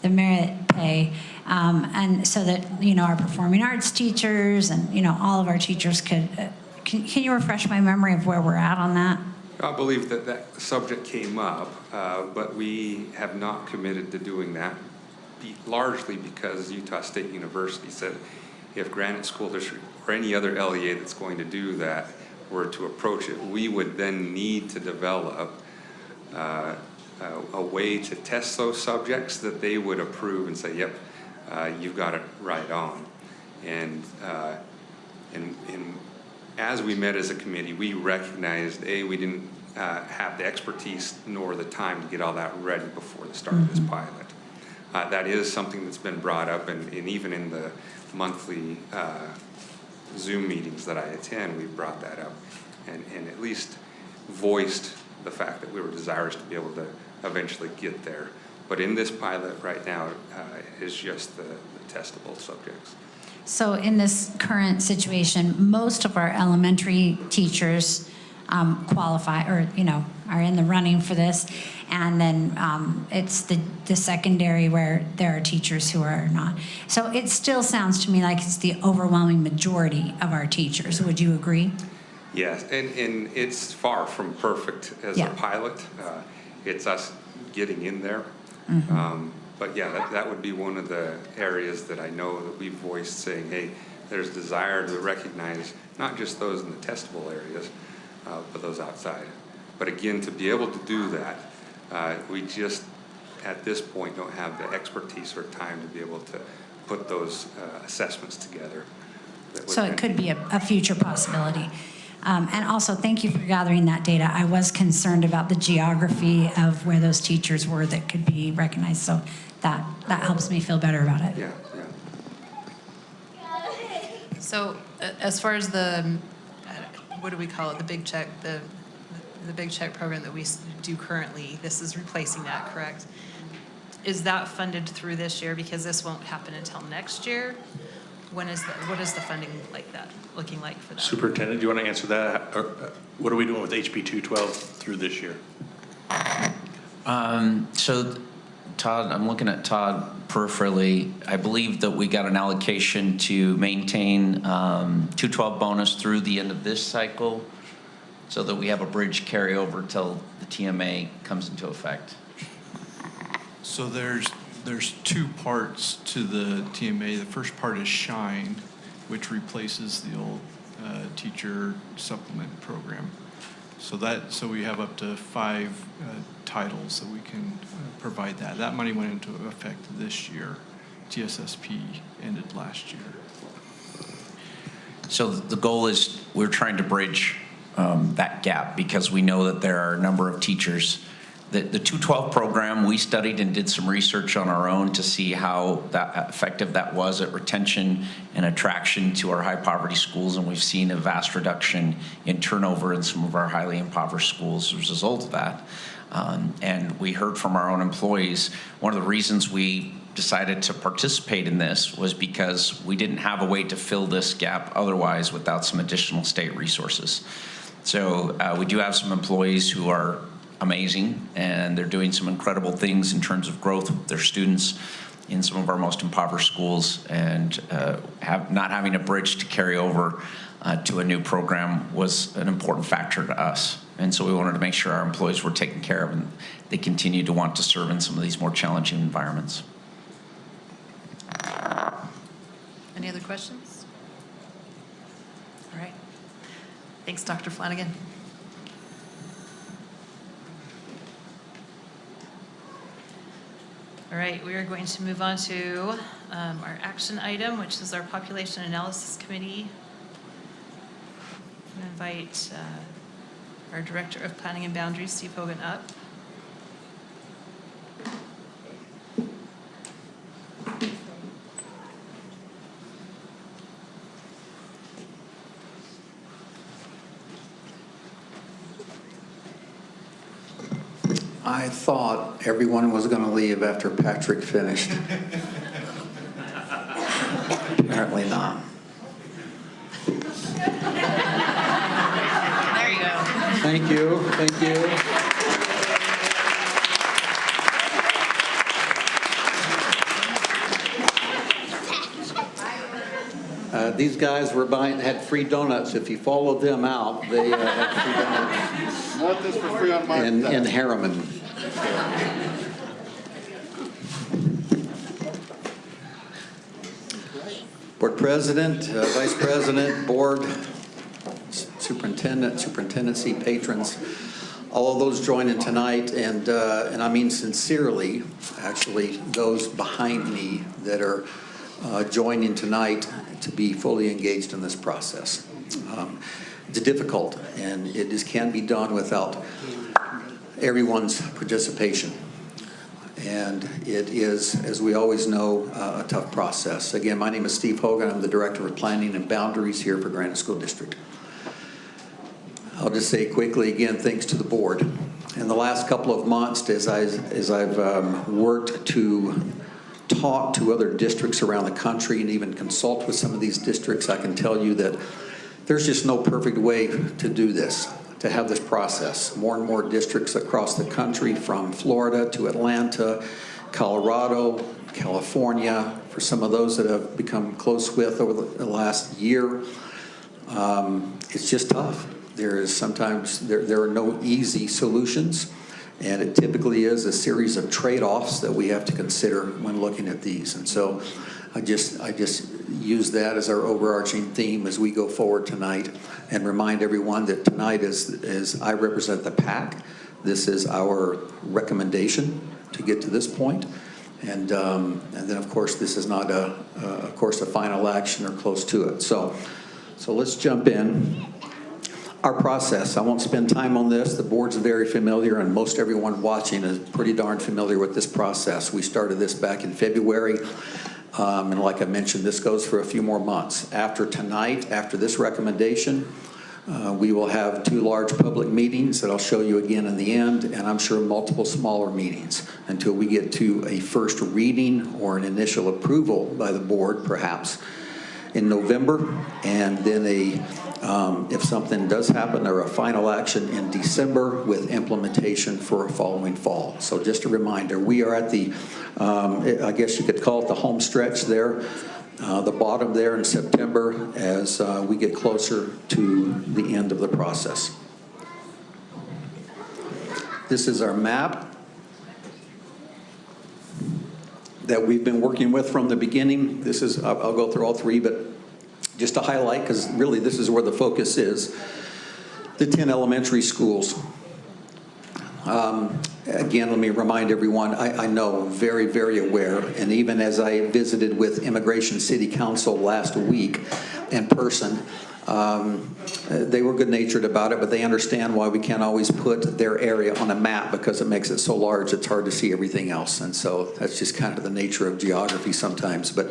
the merit pay, and so that our performing arts teachers and all of our teachers could. Can you refresh my memory of where we're at on that? I believe that subject came up, but we have not committed to doing that, largely because Utah State University said if Granite School District or any other LEA that's going to do that were to approach it, we would then need to develop a way to test those subjects that they would approve and say, yep, you've got it right on. And as we met as a committee, we recognized, we didn't have the expertise nor the time to get all that ready before the start of this pilot. That is something that's been brought up, and even in the monthly Zoom meetings that I attend, we've brought that up and at least voiced the fact that we were desirous to be able to eventually get there. But in this pilot right now is just the testable subjects. So in this current situation, most of our elementary teachers qualify or, are in the running for this. And then it's the secondary where there are teachers who are not. So it still sounds to me like it's the overwhelming majority of our teachers. Would you agree? Yes, and it's far from perfect as a pilot. It's us getting in there. But yeah, that would be one of the areas that I know that we've voiced saying, hey, there's desire to recognize not just those in the testable areas, but those outside. But again, to be able to do that, we just, at this point, don't have the expertise or time to be able to put those assessments together. So it could be a future possibility. And also, thank you for gathering that data. I was concerned about the geography of where those teachers were that could be recognized. So that helps me feel better about it. Yeah. So as far as the, what do we call it, the big check, the big check program that we do currently, this is replacing that, correct? Is that funded through this year? Because this won't happen until next year. What is the funding looking like for that? Superintendent, do you want to answer that? Or, what are we doing with HB 212 through this year? So Todd, I'm looking at Todd peripherally. I believe that we got an allocation to maintain 212 bonus through the end of this cycle so that we have a bridge carryover till the TMA comes into effect. So there's two parts to the TMA. The first part is Shine, which replaces the old teacher supplement program. So we have up to 5 titles that we can provide that. That money went into effect this year. TSSP ended last year. So the goal is we're trying to bridge that gap because we know that there are a number of teachers. The 212 program, we studied and did some research on our own to see how effective that was at retention and attraction to our high poverty schools, and we've seen a vast reduction in turnover in some of our highly impoverished schools as a result of that. And we heard from our own employees, one of the reasons we decided to participate in this was because we didn't have a way to fill this gap otherwise without some additional state resources. So we do have some employees who are amazing, and they're doing some incredible things in terms of growth with their students in some of our most impoverished schools, and not having a bridge to carry over to a new program was an important factor to us. And so we wanted to make sure our employees were taken care of and they continue to want to serve in some of these more challenging environments. Any other questions? All right. Thanks, Dr. Flanagan. All right, we are going to move on to our action item, which is our Population Analysis Committee. I'm going to invite our Director of Planning and Boundaries, Steve Hogan, up. I thought everyone was going to leave after Patrick finished. Apparently not. There you go. Thank you. Thank you. These guys were had free donuts. If you followed them out, they had free donuts. Not this for free on my in Harriman. Board President, Vice President, Board, Superintendent, Superintendency, patrons, all of those joining tonight, and I mean sincerely, actually, those behind me that are joining tonight to be fully engaged in this process. It's difficult, and it just can't be done without everyone's participation. And it is, as we always know, a tough process. Again, my name is Steve Hogan. I'm the Director of Planning and Boundaries here for Granite School District. I'll just say quickly again, thanks to the board in the last couple of months, as I've worked to talk to other districts around the country and even consult with some of these districts, I can tell you that there's just no perfect way to do this, to have this process. More and more districts across the country, from Florida to Atlanta, Colorado, California, for some of those that have become close with over the last year, it's just tough. There are no easy solutions, and it typically is a series of trade-offs that we have to consider when looking at these. And so I just use that as our overarching theme as we go forward tonight, and remind everyone that tonight is I represent the PAC. This is our recommendation to get to this point. And then, of course, this is not a final action or close to it. So let's jump in. Our process, I won't spend time on this. The board's very familiar, and most everyone watching is pretty darn familiar with this process. We started this back in February, and like I mentioned, this goes for a few more months. After tonight, after this recommendation, we will have 2 large public meetings that I'll show you again in the end, and I'm sure multiple smaller meetings until we get to a first reading or an initial approval by the board, perhaps in November, and then if something does happen, or a final action in December with implementation for a following fall. So just a reminder, we are at the, I guess you could call it the home stretch there, the bottom there in September, as we get closer to the end of the process. This is our map that we've been working with from the beginning. This is, I'll go through all 3, but just to highlight, because really this is where the focus is, the 10 elementary schools. Again, let me remind everyone, I know, very, very aware, and even as I visited with Immigration City Council last week in person, they were good-natured about it, but they understand why we can't always put their area on a map, because it makes it so large it's hard to see everything else. And so that's just kind of the nature of geography sometimes. But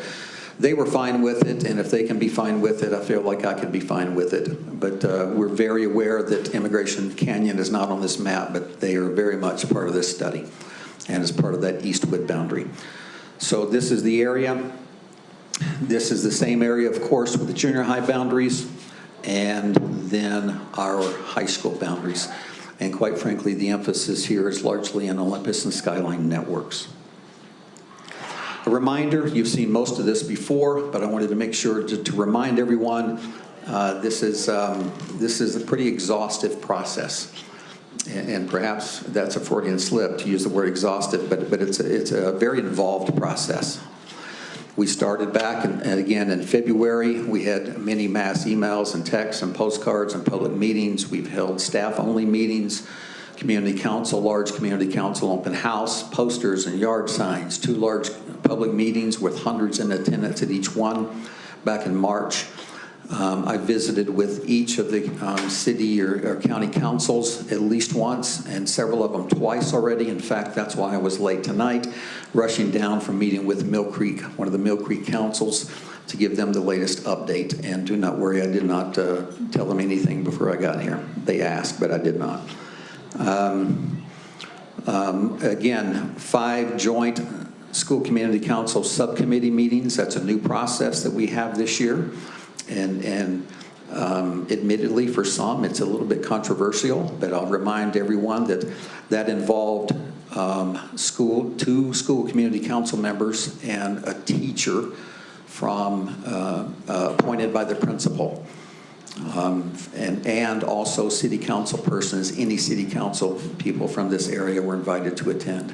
they were fine with it, and if they can be fine with it, I feel like I could be fine with it. But we're very aware that Immigration Canyon is not on this map, but they are very much part of this study and is part of that Eastwood boundary. So this is the area. This is the same area, of course, with the junior high boundaries, and then our high school boundaries. And quite frankly, the emphasis here is largely in Olympus and Skyline networks. A reminder, you've seen most of this before, but I wanted to make sure to remind everyone, this is a pretty exhaustive process. And perhaps that's a Freudian slip to use the word exhaustive, but it's a very involved process. We started back, and again in February, we had many mass emails and texts and postcards and public meetings. We've held staff-only meetings, community council, large community council open house, posters and yard signs, 2 large public meetings with hundreds in attendance at each one back in March. I visited with each of the city or county councils at least once, and several of them twice already. In fact, that's why I was late tonight, rushing down from meeting with Mill Creek, one of the Mill Creek councils, to give them the latest update. And do not worry, I did not tell them anything before I got here. They asked, but I did not. Again, 5 joint school community council subcommittee meetings. That's a new process that we have this year. And admittedly, for some, it's a little bit controversial, but I'll remind everyone that involved 2 school community council members and a teacher appointed by the principal. And also city council persons. Any city council people from this area were invited to attend.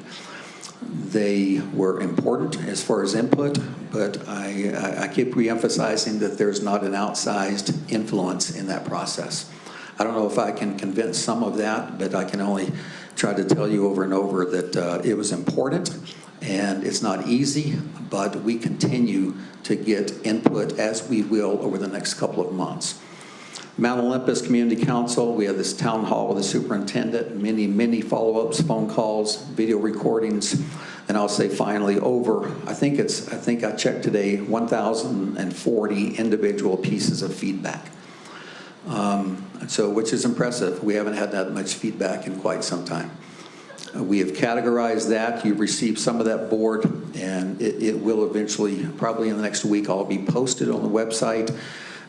They were important as far as input, but I keep re-emphasizing that there's not an outsized influence in that process. I don't know if I can convince some of that, but I can only try to tell you over and over that it was important, and it's not easy, but we continue to get input, as we will over the next couple of months. Mount Olympus Community Council, we had this town hall with the superintendent, many follow-ups, phone calls, video recordings, and I'll say finally over, I think I checked today, 1,040 individual pieces of feedback. So, which is impressive. We haven't had that much feedback in quite some time. We have categorized that. You've received some of that board, and it will eventually, probably in the next week, all be posted on the website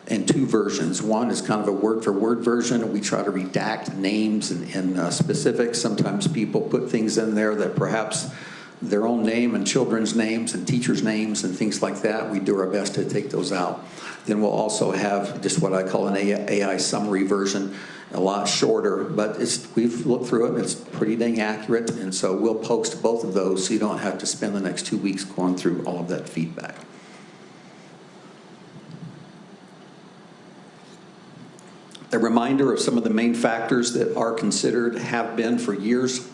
in 2 versions. One is kind of a word-for-word version. We try to redact names and specifics. Sometimes people put things in there that perhaps their own name and children's names and teachers' names and things like that. We do our best to take those out. Then we'll also have just what I call an AI summary version, a lot shorter, but we've looked through it and it's pretty dang accurate, and so we'll post both of those so you don't have to spend the next 2 weeks going through all of that feedback. A reminder of some of the main factors that are considered, have been for years: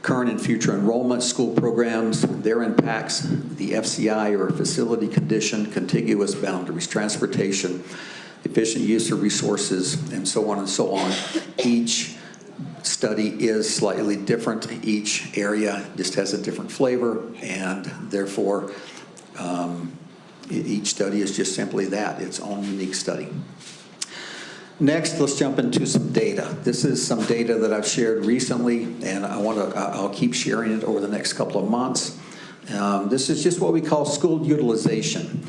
current and future enrollment, school programs, their impacts, the FCI or facility condition, contiguous boundaries, transportation, efficient use of resources, and so on and so on. Each study is slightly different. Each area just has a different flavor, and therefore each study is just simply that, its own unique study. Next, let's jump into some data. This is some data that I've shared recently, and I'll keep sharing it over the next couple of months. This is just what we call school utilization.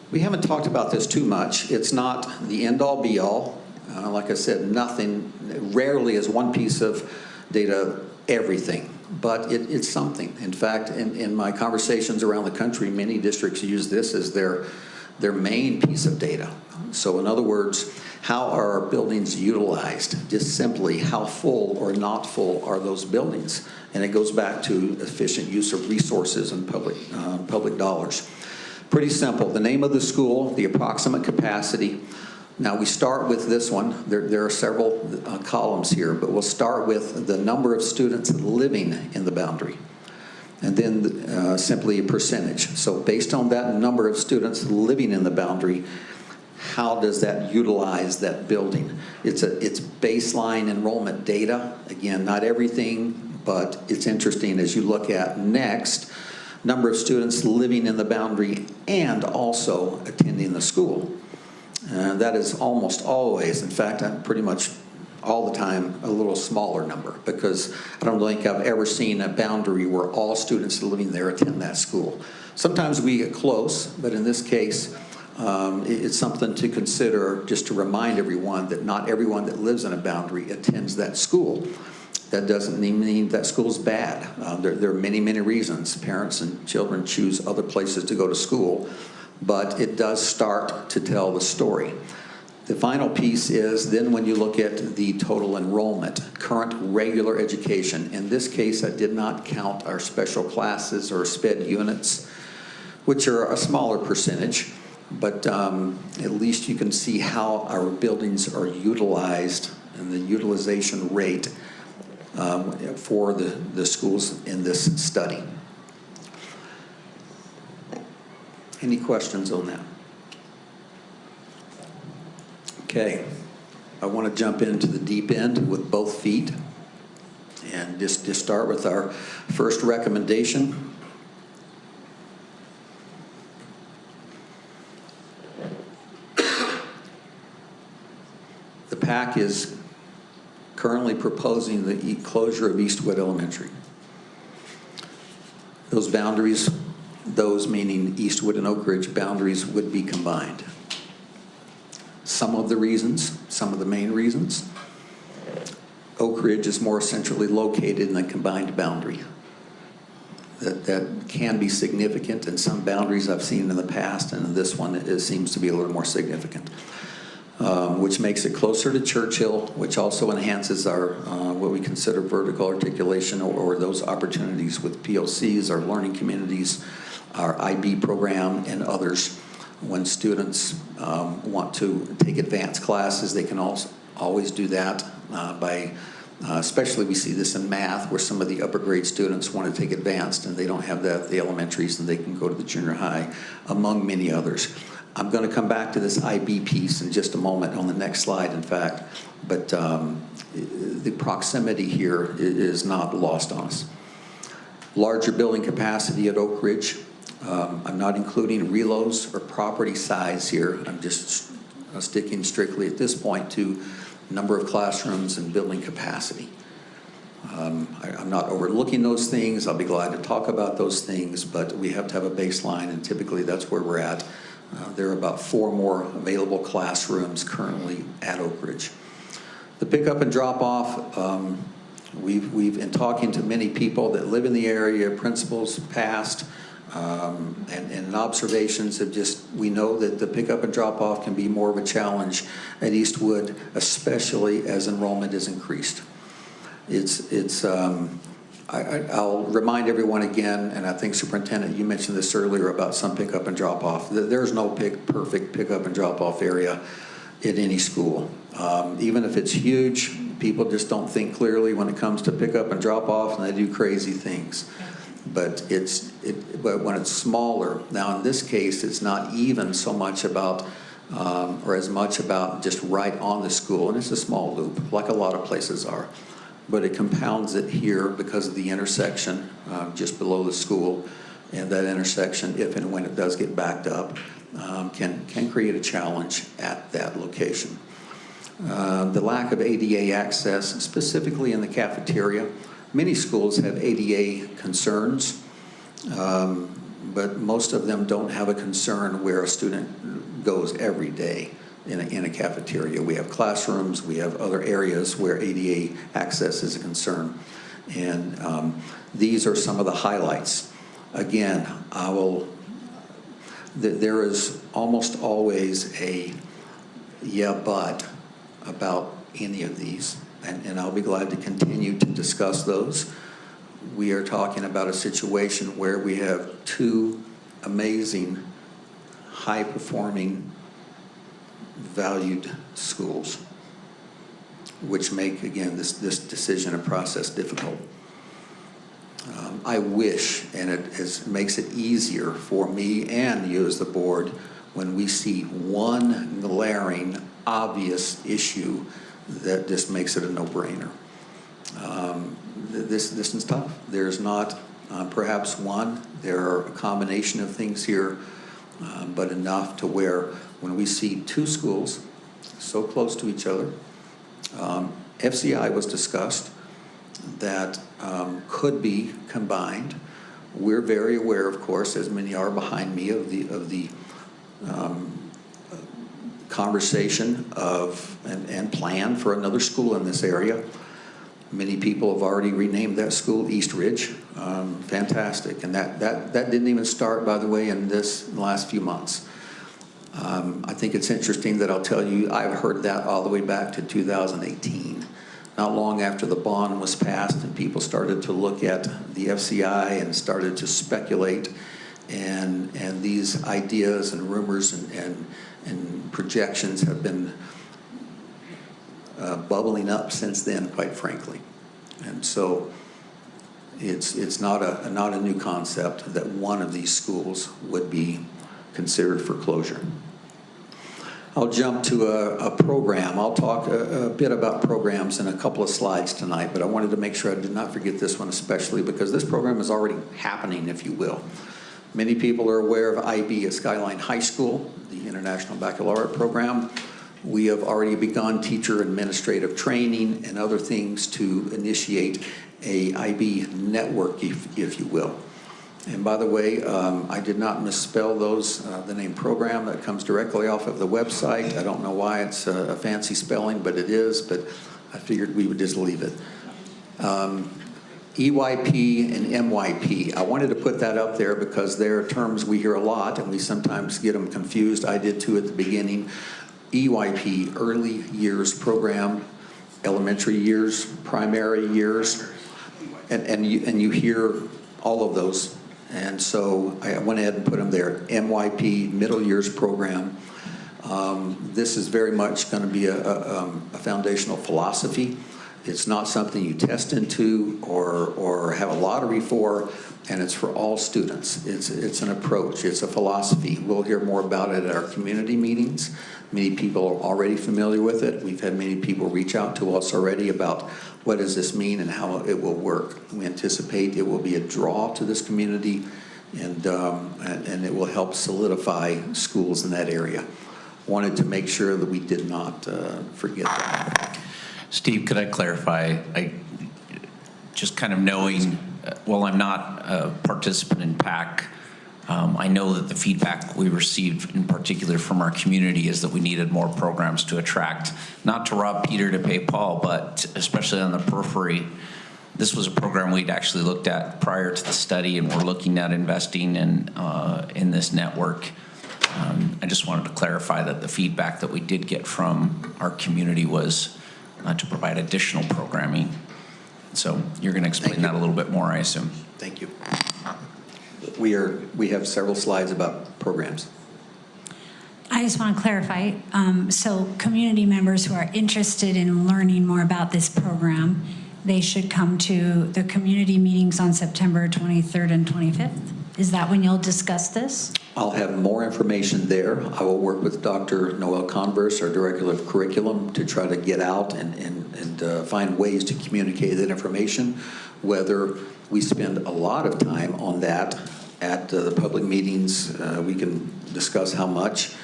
We haven't talked about this too much. It's not the end-all, be-all. Like I said, rarely is one piece of data everything, but it's something. In fact, in my conversations around the country, many districts use this as their main piece of data. So in other words, how are our buildings utilized? Just simply, how full or not full are those buildings? And it goes back to efficient use of resources and public dollars. Pretty simple. The name of the school, the approximate capacity. Now we start with this one. There are several columns here, but we'll start with the number of students living in the boundary, and then simply a percentage. So based on that number of students living in the boundary, how does that utilize that building? It's baseline enrollment data. Again, not everything, but it's interesting as you look at next, number of students living in the boundary and also attending the school. And that is almost always, in fact, I'm pretty much all the time, a little smaller number, because I don't think I've ever seen a boundary where all students living there attend that school. Sometimes we get close, but in this case, it's something to consider, just to remind everyone that not everyone that lives in a boundary attends that school. That doesn't mean that school's bad. There are many, many reasons. Parents and children choose other places to go to school, but it does start to tell the story. The final piece is then when you look at the total enrollment, current regular education. In this case, I did not count our special classes or SPED units, which are a smaller percentage, but at least you can see how our buildings are utilized and the utilization rate for the schools in this study. Any questions on that? Okay, I want to jump into the deep end with both feet and just start with our first recommendation. The PAC is currently proposing the closure of Eastwood Elementary. Those boundaries, those meaning Eastwood and Oak Ridge boundaries, would be combined. Some of the reasons, some of the main reasons, Oak Ridge is more centrally located in a combined boundary. That can be significant in some boundaries I've seen in the past, and in this one it seems to be a little more significant. Which makes it closer to Churchill, which also enhances our what we consider vertical articulation or those opportunities with POCs, our learning communities, our IB program, and others. When students want to take advanced classes, they can also always do that by, especially we see this in math, where some of the upper grade students want to take advanced and they don't have the elementaries, and they can go to the junior high, among many others. I'm going to come back to this IB piece in just a moment on the next slide, in fact, but the proximity here is not lost on us. Larger building capacity at Oak Ridge. I'm not including relos or property size here. I'm just sticking strictly at this point to number of classrooms and building capacity. I'm not overlooking those things. I'll be glad to talk about those things, but we have to have a baseline, and typically that's where we're at. There are about 4 more available classrooms currently at Oak Ridge. The pickup and drop off, we've in talking to many people that live in the area, principals past, and observations have we know that the pickup and drop off can be more of a challenge at Eastwood, especially as enrollment is increased. I'll remind everyone again, and I think Superintendent, you mentioned this earlier about some pickup and drop off. There's no perfect pickup and drop off area at any school. Even if it's huge, people just don't think clearly when it comes to pickup and drop off, and they do crazy things. But when it's smaller, now in this case, it's not even so much about or as much about just right on the school, and it's a small loop, like a lot of places are. But it compounds it here because of the intersection just below the school, and that intersection, if and when it does get backed up, can create a challenge at that location. The lack of ADA access, specifically in the cafeteria. Many schools have ADA concerns, but most of them don't have a concern where a student goes every day in a cafeteria. We have classrooms, we have other areas where ADA access is a concern. And these are some of the highlights. Again, there is almost always a yeah, but about any of these. And I'll be glad to continue to discuss those. We are talking about a situation where we have 2 amazing, high-performing, valued schools, which make, again, this decision and process difficult. I wish, and it makes it easier for me and you as the board, when we see one glaring, obvious issue that just makes it a no-brainer. This is tough. There's not perhaps one. There are a combination of things here, but enough to where when we see 2 schools so close to each other, FCI was discussed that could be combined. We're very aware, of course, as many are behind me, of the conversation and plan for another school in this area. Many people have already renamed that school East Ridge. Fantastic. And that didn't even start, by the way, in this last few months. I think it's interesting that I'll tell you, I've heard that all the way back to 2018. Not long after the bond was passed and people started to look at the FCI and started to speculate, and these ideas and rumors and projections have been bubbling up since then, quite frankly. And so it's not a new concept that one of these schools would be considered for closure. I'll jump to a program. I'll talk a bit about programs in a couple of slides tonight, but I wanted to make sure I did not forget this one especially because this program is already happening, if you will. Many people are aware of IB at Skyline High School, the International Baccalaureate program. We have already begun teacher administrative training and other things to initiate a IB network, if you will. And by the way, I did not misspell the name program. That comes directly off of the website. I don't know why it's a fancy spelling, but it is, but I figured we would just leave it. EYP and MYP. I wanted to put that up there because they're terms we hear a lot and we sometimes get them confused. I did too at the beginning. EYP, Early Years Program, elementary years, primary years, and you hear all of those. And so I went ahead and put them there. MYP, Middle Years Program. This is very much going to be a foundational philosophy. It's not something you test into or have a lottery for, and it's for all students. It's an approach. It's a philosophy. We'll hear more about it at our community meetings. Many people are already familiar with it. We've had many people reach out to us already about what does this mean and how it will work. We anticipate it will be a draw to this community, and it will help solidify schools in that area. wanted to make sure that we did not forget that. Steve, could I clarify? Just kind of knowing, while I'm not a participant in PAC, I know that the feedback we received in particular from our community is that we needed more programs to attract, not to rob Peter to pay Paul, but especially on the periphery. This was a program we'd actually looked at prior to the study, and we're looking at investing in this network. I just wanted to clarify that the feedback that we did get from our community was to provide additional programming. So you're going to explain that a little bit more, I assume. Thank you. We have several slides about programs. I just want to clarify. So community members who are interested in learning more about this program, they should come to the community meetings on September 23rd and 25th. Is that when you'll discuss this? I'll have more information there. I will work with Dr. Noel Converse, our Director of Curriculum, to try to get out and find ways to communicate that information. Whether we spend a lot of time on that at the public meetings, we can discuss how much.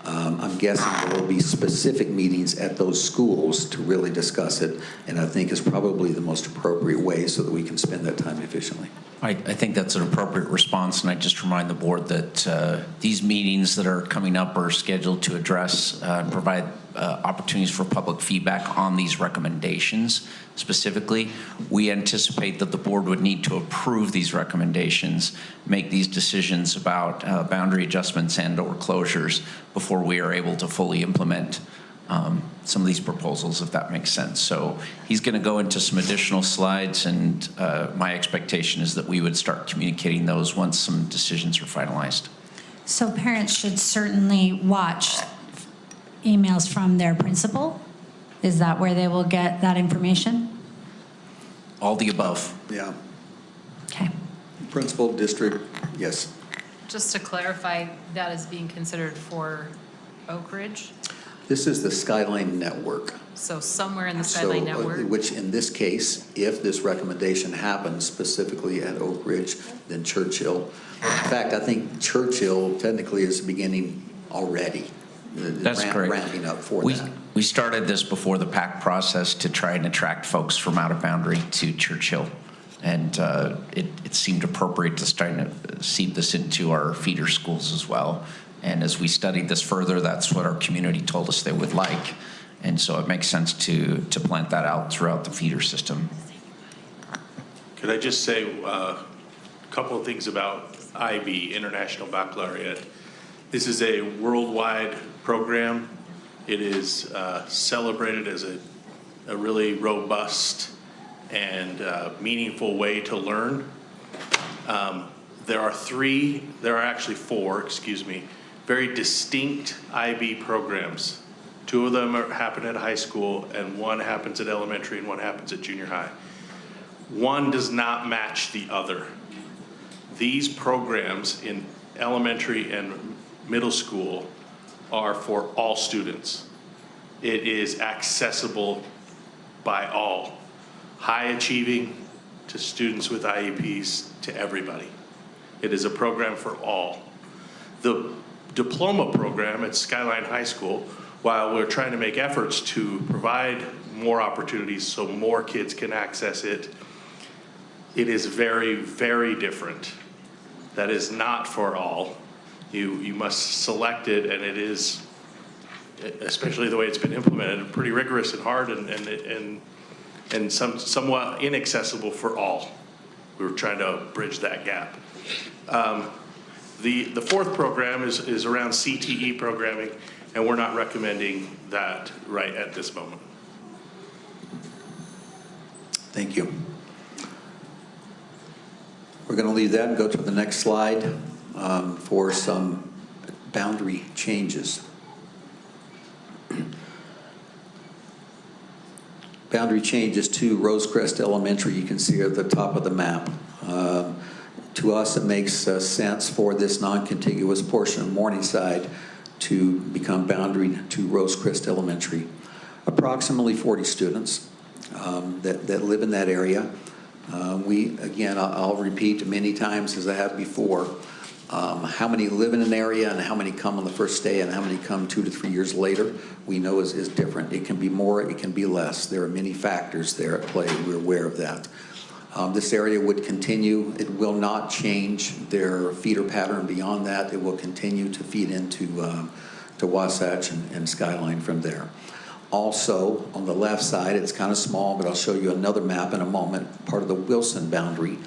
I'm guessing there will be specific meetings at those schools to really discuss it, and I think is probably the most appropriate way so that we can spend that time efficiently. I think that's an appropriate response, and I just remind the board that these meetings that are coming up are scheduled to address and provide opportunities for public feedback on these recommendations. Specifically, we anticipate that the board would need to approve these recommendations, make these decisions about boundary adjustments and/or closures before we are able to fully implement some of these proposals, if that makes sense. So he's going to go into some additional slides, and my expectation is that we would start communicating those once some decisions are finalized. So parents should certainly watch emails from their principal. Is that where they will get that information? All the above. Yeah. Okay. Principal, district, yes. Just to clarify, that is being considered for Oak Ridge? This is the Skyline Network. So somewhere in the Skyline Network? Which in this case, if this recommendation happens specifically at Oak Ridge, then Churchill. In fact, I think Churchill technically is beginning already. That's correct. Ramping up for that. We started this before the PAC process to try and attract folks from out of boundary to Churchill. And it seemed appropriate to start to seed this into our feeder schools as well. And as we studied this further, that's what our community told us they would like. And so it makes sense to plant that out throughout the feeder system. Could I just say a couple of things about IB, International Baccalaureate? This is a worldwide program. It is celebrated as a really robust and meaningful way to learn. There are actually four, very distinct IB programs. Two of them happen at high school, and one happens at elementary, and one happens at junior high. One does not match the other. These programs in elementary and middle school are for all students. It is accessible by all, high achieving to students with IEPs, to everybody. It is a program for all. The diploma program at Skyline High School, while we're trying to make efforts to provide more opportunities so more kids can access it, it is very, very different. That is not for all. You must select it, and it is, especially the way it's been implemented, pretty rigorous and hard and somewhat inaccessible for all. We were trying to bridge that gap. The fourth program is around CTE programming, and we're not recommending that right at this moment. Thank you. We're going to leave that and go to the next slide for some boundary changes. Boundary changes to Rosecrest Elementary, you can see at the top of the map. To us, it makes sense for this non-contiguous portion of Morningside to become boundary to Rosecrest Elementary. Approximately 40 students that live in that area. Again, I'll repeat many times as I have before, How many live in an area and how many come on the first day and how many come 2 to 3 years later, we know is different. It can be more, it can be less. There are many factors there at play. We're aware of that. This area would continue. It will not change their feeder pattern beyond that. It will continue to feed into to Wasatch and Skyline from there. Also, on the left side, it's kind of small, but I'll show you another map in a moment, part of the Wilson boundary.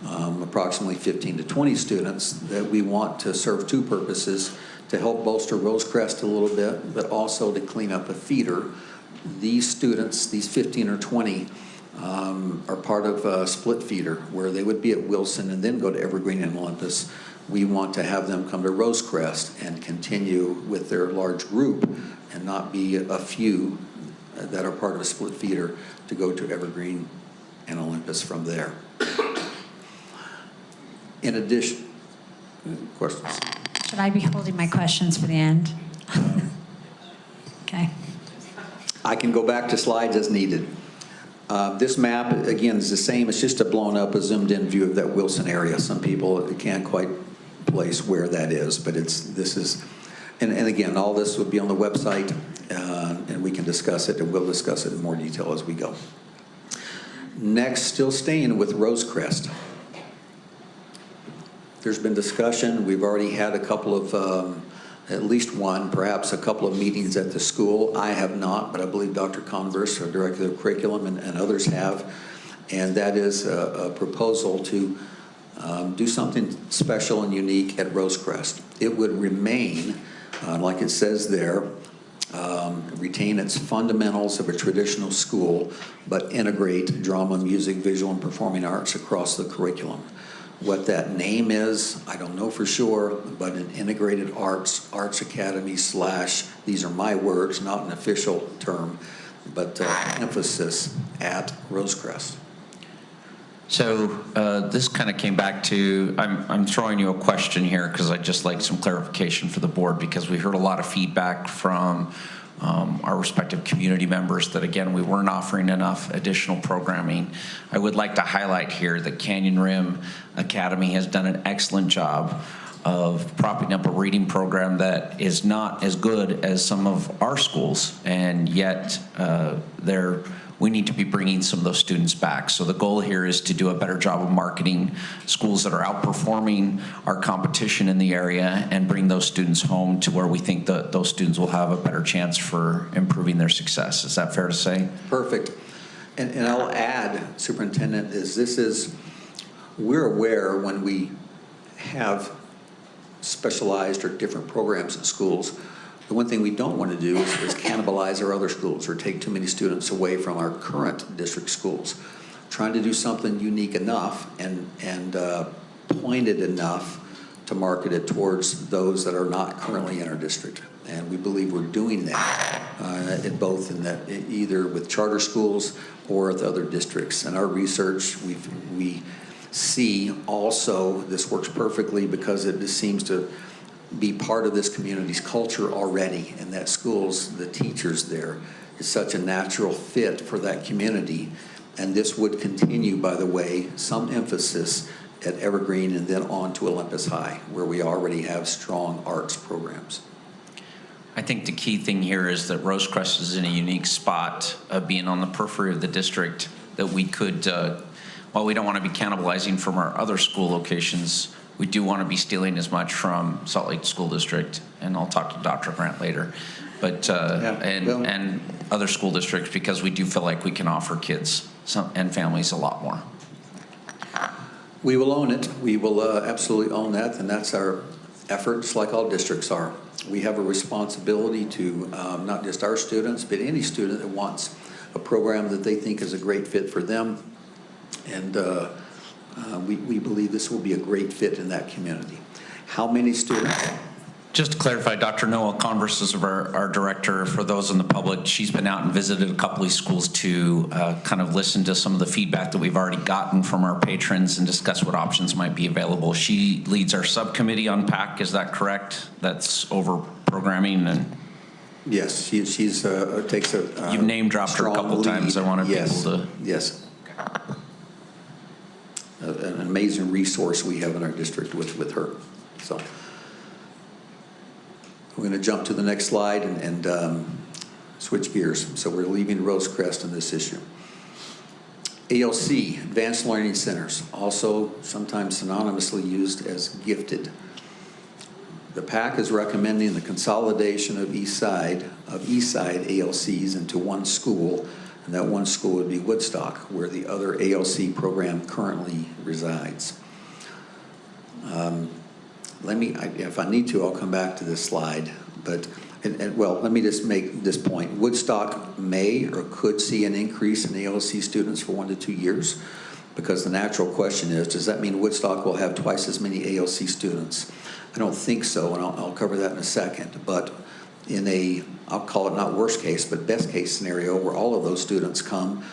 Approximately 15 to 20 students that we want to serve two purposes: to help bolster Rosecrest a little bit, but also to clean up a feeder. These students, these 15 or 20, are part of a split feeder where they would be at Wilson and then go to Evergreen and Olympus. We want to have them come to Rosecrest and continue with their large group and not be a few that are part of a split feeder to go to Evergreen and Olympus from there. In addition, questions? Should I be holding my questions for the end? Okay. I can go back to slides as needed. This map, again, is the same. It's just a blown up, a zoomed in view of that Wilson area. Some people can't quite place where that is, but this is, and again, all this would be on the website, and we can discuss it, and we'll discuss it in more detail as we go. Next, still staying with Rosecrest. There's been discussion. We've already had a couple of, at least one, perhaps a couple of meetings at the school. I have not, but I believe Dr. Converse, our Director of Curriculum, and others have. And that is a proposal to do something special and unique at Rosecrest. It would remain, like it says there, retain its fundamentals of a traditional school, but integrate drama, music, visual, and performing arts across the curriculum. What that name is, I don't know for sure, but an integrated arts academy / these are my words, not an official term, but emphasis at Rosecrest. So this kind of came back to, I'm throwing you a question here because I'd just like some clarification for the board, because we heard a lot of feedback from our respective community members that, again, we weren't offering enough additional programming. I would like to highlight here that Canyon Rim Academy has done an excellent job of propping up a reading program that is not as good as some of our schools, and yet we need to be bringing some of those students back. So the goal here is to do a better job of marketing schools that are outperforming our competition in the area and bring those students home to where we think that those students will have a better chance for improving their success. Is that fair to say? Perfect. And I'll add, Superintendent, we're aware when we have specialized or different programs in schools, the one thing we don't want to do is cannibalize our other schools or take too many students away from our current district schools. Trying to do something unique enough and pointed enough to market it towards those that are not currently in our district. And we believe we're doing that in both in that either with charter schools or with other districts. In our research, we see also this works perfectly because it just seems to be part of this community's culture already, and that schools, the teachers there, is such a natural fit for that community. And this would continue, by the way, some emphasis at Evergreen and then on to Olympus High, where we already have strong arts programs. I think the key thing here is that Rosecrest is in a unique spot of being on the periphery of the district, that we could, while we don't want to be cannibalizing from our other school locations, we do want to be stealing as much from Salt Lake School District, and I'll talk to Dr. Grant later, but and other school districts, because we do feel like we can offer kids and families a lot more. We will own it. We will absolutely own that, and that's our efforts, like all districts are. We have a responsibility to not just our students, but any student that wants a program that they think is a great fit for them, and we believe this will be a great fit in that community. How many students? Just to clarify, Dr. Noah Converse is our director. For those in the public, she's been out and visited a couple of schools to kind of listen to some of the feedback that we've already gotten from our patrons and discuss what options might be available. She leads our subcommittee on PAC, is that correct? That's over programming and... Yes, she's takes a You've name dropped her a couple times. I wanted people to... Yes. An amazing resource we have in our district with her. So we're going to jump to the next slide and switch gears. So we're leaving Rosecrest in this issue. ALC, Advanced Learning Centers, also sometimes synonymously used as gifted. The PAC is recommending the consolidation of Eastside ALCs into one school, and that one school would be Woodstock, where the other ALC program currently resides. If I need to, I'll come back to this slide, but well, let me just make this point. Woodstock may or could see an increase in ALC students for 1 to 2 years, because the natural question is, does that mean Woodstock will have twice as many ALC students? I don't think so, and I'll cover that in a second. But in a, I'll call it not worst case, but best case scenario, where all of those students come,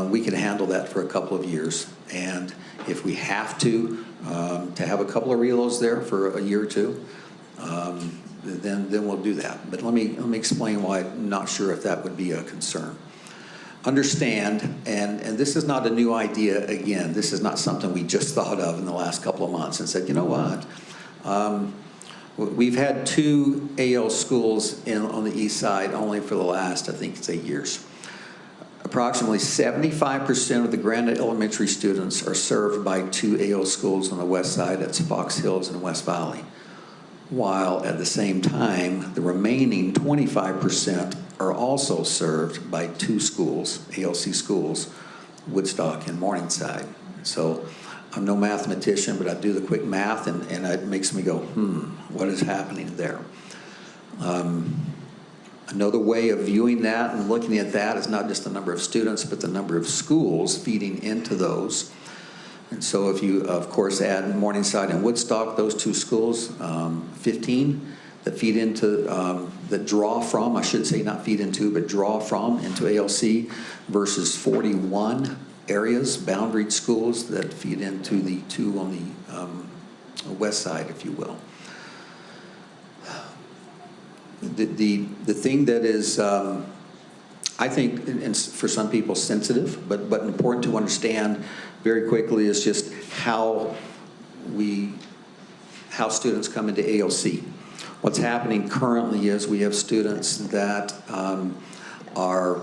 we can handle that for a couple of years. And if we have to have a couple of reloads there for a year or two, then we'll do that. But let me explain why I'm not sure if that would be a concern. Understand, and this is not a new idea again, this is not something we just thought of in the last couple of months and said, you know what, we've had 2 AL schools on the east side only for the last, I think it's 8 years. Approximately 75% of the Granite Elementary students are served by 2 AL schools on the west side, that's Fox Hills and West Valley. While at the same time, the remaining 25% are also served by 2 schools, ALC schools, Woodstock and Morningside. So I'm no mathematician, but I do the quick math, and it makes me go, what is happening there? Another way of viewing that and looking at that is not just the number of students, but the number of schools feeding into those. And so if you, of course, add Morningside and Woodstock, those 2 schools, 15 that feed into, that draw from, I should say not feed into, but draw from into ALC versus 41 areas, boundaried schools that feed into the 2 on the west side, if you will. The thing that is, I think, and for some people sensitive, but important to understand very quickly is just how students come into ALC. What's happening currently is we have students that are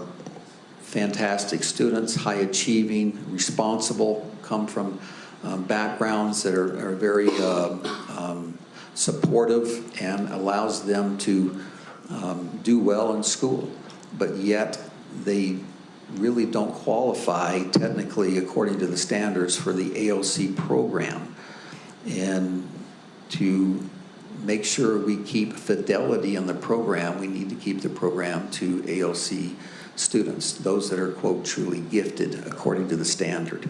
fantastic students, high achieving, responsible, come from backgrounds that are very supportive and allows them to do well in school, but yet they really don't qualify technically according to the standards for the ALC program. And to make sure we keep fidelity in the program, we need to keep the program to ALC students, those that are, quote, truly gifted according to the standard.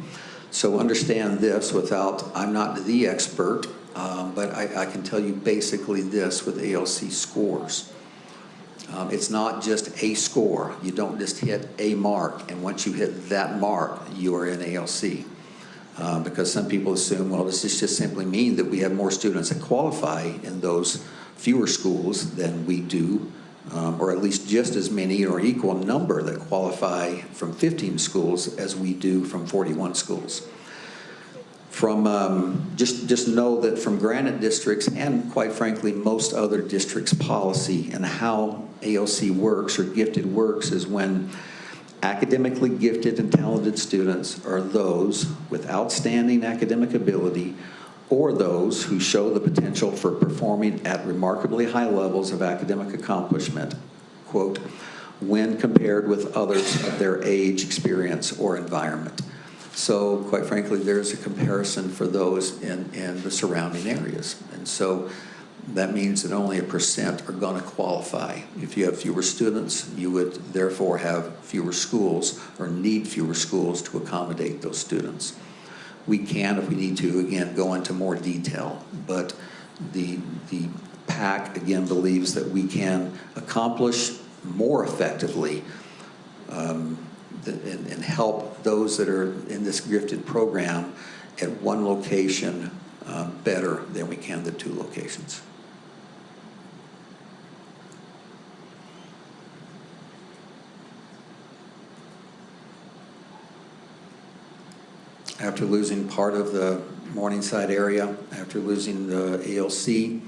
So understand this without, I'm not the expert, but I can tell you basically this with ALC scores. It's not just a score. You don't just hit a mark, and once you hit that mark, you are in ALC. Because some people assume, well, does this just simply mean that we have more students that qualify in those fewer schools than we do, or at least just as many or equal number that qualify from 15 schools as we do from 41 schools. From just know that from Granite districts and quite frankly most other districts' policy and how ALC works or gifted works is when academically gifted and talented students are those with outstanding academic ability or those who show the potential for performing at remarkably high levels of academic accomplishment, quote, when compared with others of their age, experience, or environment. So, quite frankly, there's a comparison for those in the surrounding areas. And so that means that only 1% are going to qualify. If you have fewer students, you would therefore have fewer schools or need fewer schools to accommodate those students. We can, if we need to, again, go into more detail, but the PAC, again, believes that we can accomplish more effectively and help those that are in this gifted program at one location better than we can the 2 locations. After losing part of Morningside area after losing the ALC.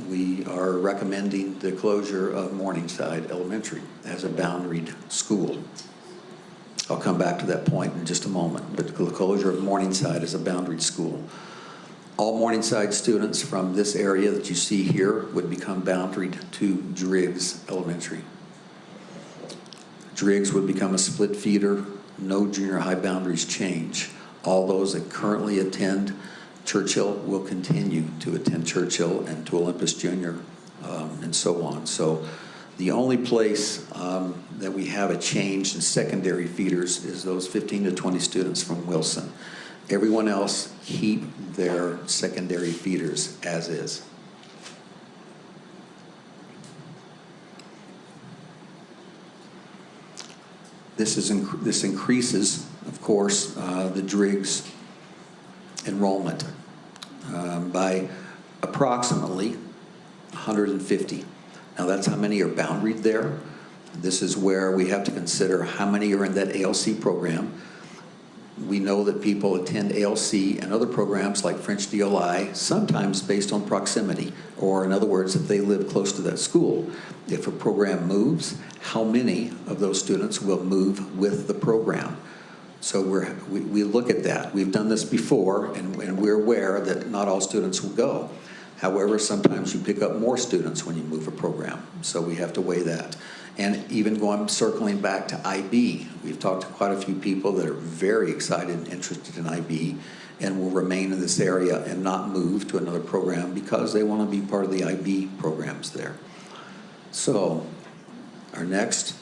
We are recommending the closure of Morningside Elementary as a boundaried school. I'll come back to that point in just a moment, but the closure of Morningside as a boundaried school. All Morningside students from this area that you see here would become boundaried to Driggs Elementary. Driggs would become a split feeder. No junior high boundaries change. All those that currently attend Churchill will continue to attend Churchill and to Olympus Junior and so on. So the only place that we have a change in secondary feeders is those 15 to 20 students from Wilson. Everyone else keep their secondary feeders as is. This increases, of course, the Driggs enrollment by approximately 150. Now that's how many are boundaried there. This is where we have to consider how many are in that ALC program. We know that people attend ALC and other programs like French DLI, sometimes based on proximity, or in other words, if they live close to that school. If a program moves, how many of those students will move with the program? So we look at that. We've done this before, and we're aware that not all students will go. However, sometimes you pick up more students when you move a program, so we have to weigh that. And even circling back to IB, we've talked to quite a few people that are very excited and interested in IB and will remain in this area and not move to another program because they want to be part of the IB programs there. So, our next.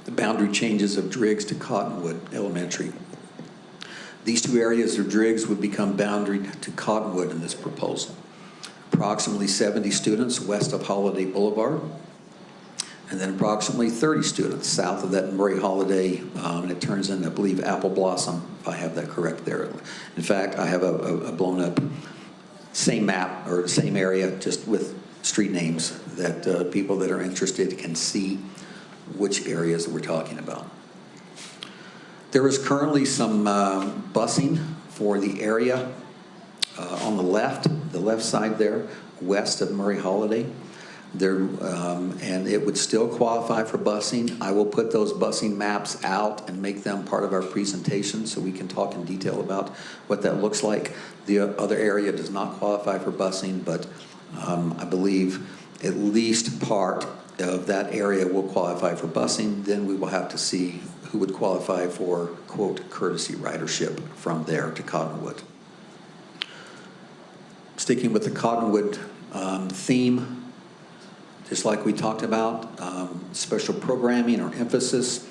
The boundary changes of Driggs to Cottonwood Elementary. These two areas of Driggs would become boundaried to Cottonwood in this proposal. Approximately 70 students west of Holiday Boulevard, and then approximately 30 students south of that Murray Holiday, and it turns in, I believe, Apple Blossom, if I have that correct there. In fact, I have a blown up same map, or the same area, just with street names that people that are interested can see which areas that we're talking about. There is currently some busing for the area on the left side there, west of Murray Holiday. And it would still qualify for busing. I will put those busing maps out and make them part of our presentation so we can talk in detail about what that looks like. The other area does not qualify for busing, but I believe at least part of that area will qualify for busing. Then we will have to see who would qualify for, quote, courtesy ridership from there to Cottonwood. Sticking with the Cottonwood theme, just like we talked about, special programming or emphasis.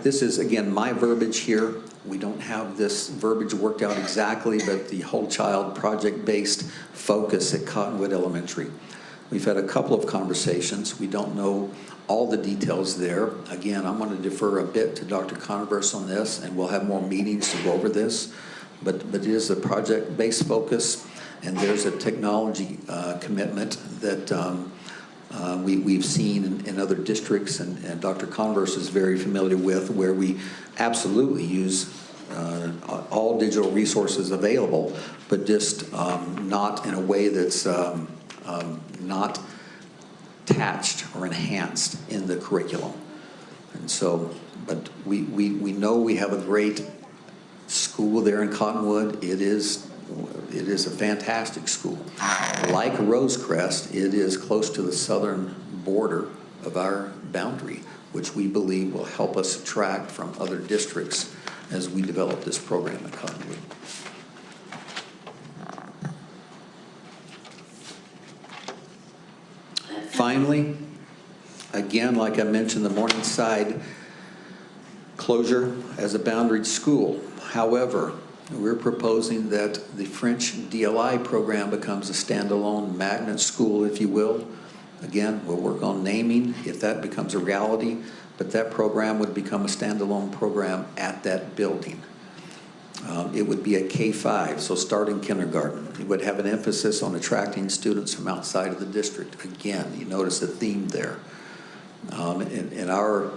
This is, again, my verbiage here. We don't have this verbiage worked out exactly, but the whole child project-based focus at Cottonwood Elementary. We've had a couple of conversations. We don't know all the details there. Again, I'm going to defer a bit to Dr. Converse on this, and we'll have more meetings to go over this. But it is a project-based focus, and there's a technology commitment that we've seen in other districts, and Dr. Converse is very familiar with, where we absolutely use all digital resources available, but just not in a way that's not attached or enhanced in the curriculum. And so, but we know we have a great school there in Cottonwood. It is a fantastic school. Like Rosecrest, it is close to the southern border of our boundary, which we believe will help us attract from other districts as we develop this program at Cottonwood. Finally, again, like I mentioned, the Morningside closure as a boundaried school. However, we're proposing that the French DLI program becomes a standalone magnet school, if you will. Again, we'll work on naming if that becomes a reality, but that program would become a standalone program at that building. It would be a K-5, so starting kindergarten. It would have an emphasis on attracting students from outside of the district. Again, you notice the theme there. In our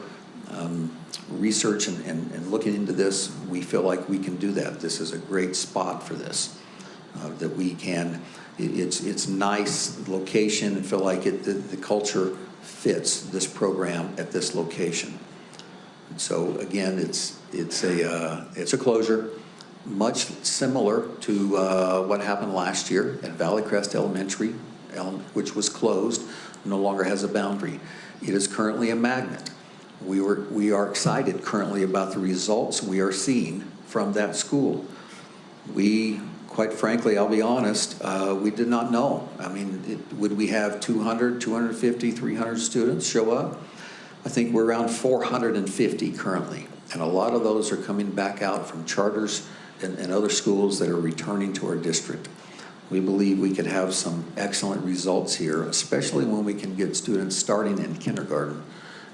research and looking into this, we feel like we can do that. This is a great spot for this, that we can, it's nice location and feel like the culture fits this program at this location. And so again, it's a closure, much similar to what happened last year at Valley Crest Elementary, which was closed, no longer has a boundary. It is currently a magnet. We are excited currently about the results we are seeing from that school. We, quite frankly, I'll be honest, we did not know. I mean, would we have 200, 250, 300 students show up? I think we're around 450 currently. And a lot of those are coming back out from charters and other schools that are returning to our district. We believe we could have some excellent results here, especially when we can get students starting in kindergarten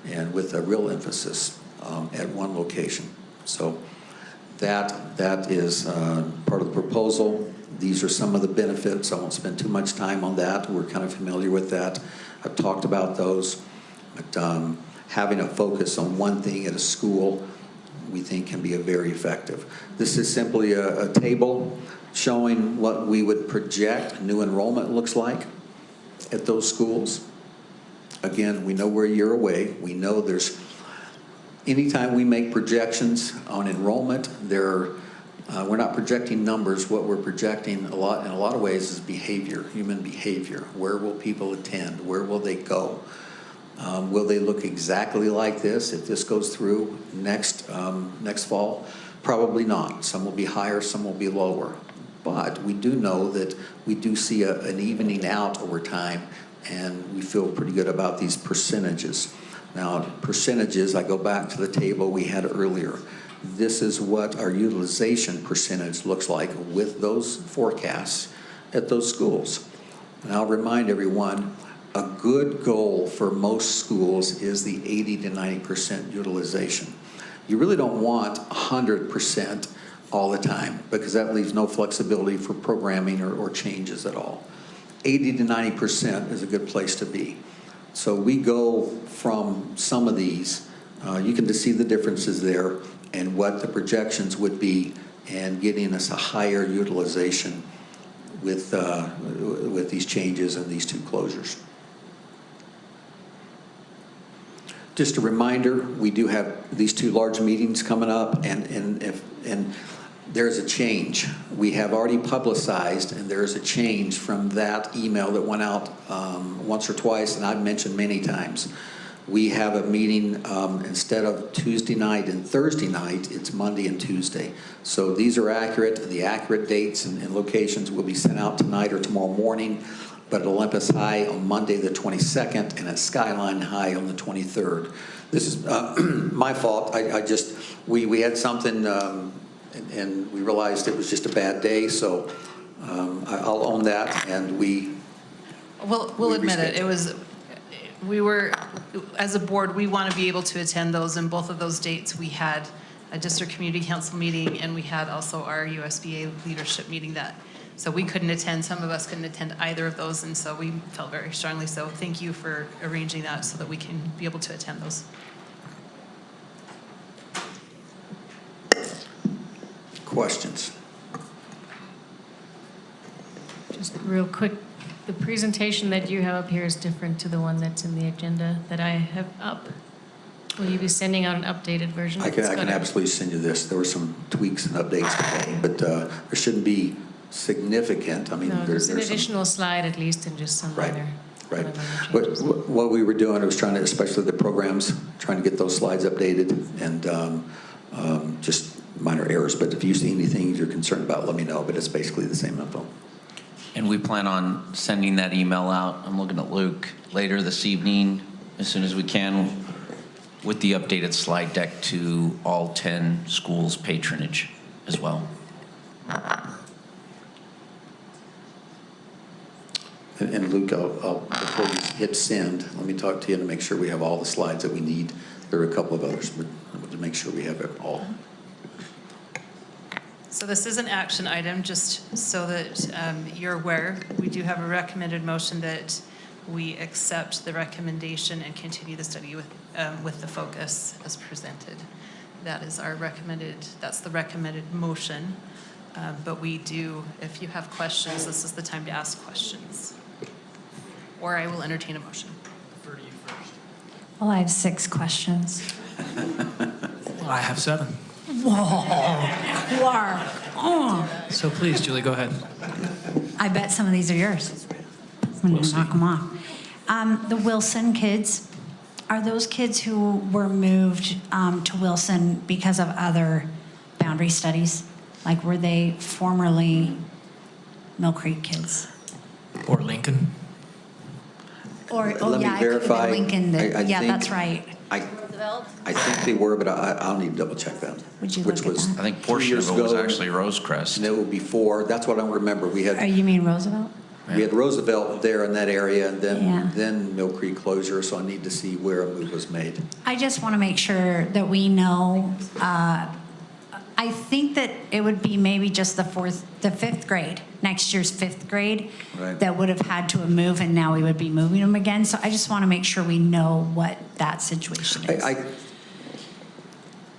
and with a real emphasis at one location. So that is part of the proposal. These are some of the benefits. I won't spend too much time on that. We're kind of familiar with that. I've talked about those. But having a focus on one thing at a school, we think can be very effective. This is simply a table showing what we would project new enrollment looks like at those schools. Again, we know we're a year away. We know there's, anytime we make projections on enrollment, we're not projecting numbers. What we're projecting in a lot of ways is behavior, human behavior. Where will people attend? Where will they go? Will they look exactly like this if this goes through next fall? Probably not. Some will be higher, some will be lower. But we do know that we do see an evening out over time, and we feel pretty good about these percentages. Now, percentages, I go back to the table we had earlier. This is what our utilization percentage looks like with those forecasts at those schools. And I'll remind everyone, a good goal for most schools is the 80 to 90% utilization. You really don't want 100% all the time, because that leaves no flexibility for programming or changes at all. 80 to 90% is a good place to be. So we go from some of these, you can just see the differences there and what the projections would be, and getting us a higher utilization with these changes and these two closures. Just a reminder, we do have these two large meetings coming up, and there's a change. We have already publicized, and there's a change from that email that went out once or twice, and I've mentioned many times. We have a meeting instead of Tuesday night and Thursday night, it's Monday and Tuesday. So these are accurate. The accurate dates and locations will be sent out tonight or tomorrow morning, but at Olympus High on Monday the 22nd and at Skyline High on the 23rd. This is my fault. We had something and we realized it was just a bad day, so I'll own that, and We'll admit it. We were, as a board, we want to be able to attend those, and both of those dates we had a district community council meeting, and we had also our USBA leadership meeting so we couldn't attend. Some of us couldn't attend either of those, and so we felt very strongly. So thank you for arranging that so that we can be able to attend those. Questions? Just real quick, the presentation that you have up here is different to the one that's in the agenda that I have up. Will you be sending out an updated version? I can absolutely send you this. There were some tweaks and updates today, but there shouldn't be significant. I mean, no, there's an additional slide at least, and just some minor. Right. What we were doing was trying to, especially the programs, trying to get those slides updated, and just minor errors. But if you see anything you're concerned about, let me know. But it's basically the same info. And we plan on sending that email out, I'm looking at Luke, later this evening, as soon as we can, with the updated slide deck to all 10 schools' patronage as well. And Luke, before we hit send, let me talk to you to make sure we have all the slides that we need. There are a couple of others, but to make sure we have it all. So this is an action item, just so that you're aware. We do have a recommended motion that we accept the recommendation and continue the study with the focus as presented. That is our recommended, that's the recommended motion. But we do, if you have questions, this is the time to ask questions. Or I will entertain a motion. Defer to you first. Well, I have 6 questions. Well, I have 7. Whoa, Clark. Oh. So please, Julie, go ahead. I bet some of these are yours. I'm going to knock them off. The Wilson kids, are those kids who were moved to Wilson because of other boundary studies? Like, were they formerly Mill Creek kids? Or Lincoln. Or, Let oh me yeah, verify. it could have been Lincoln. I Yeah, think- that's right. I think they were, but I'll need to double check that. Would you Which look at was that? I think 3 portion years of it was ago, actually Rosecrest. And it was before, that's what I remember. We Oh, had, you mean Roosevelt? we had Roosevelt there in that area, and Yeah. then Mill Creek closure, so I need to see where a move was made. I just want to make sure that we know. I think that it would be maybe just the 5th grade, next year's 5th grade, Right. that would have had to have moved, and now we would be moving them again. So I just want to make sure we know what that situation is.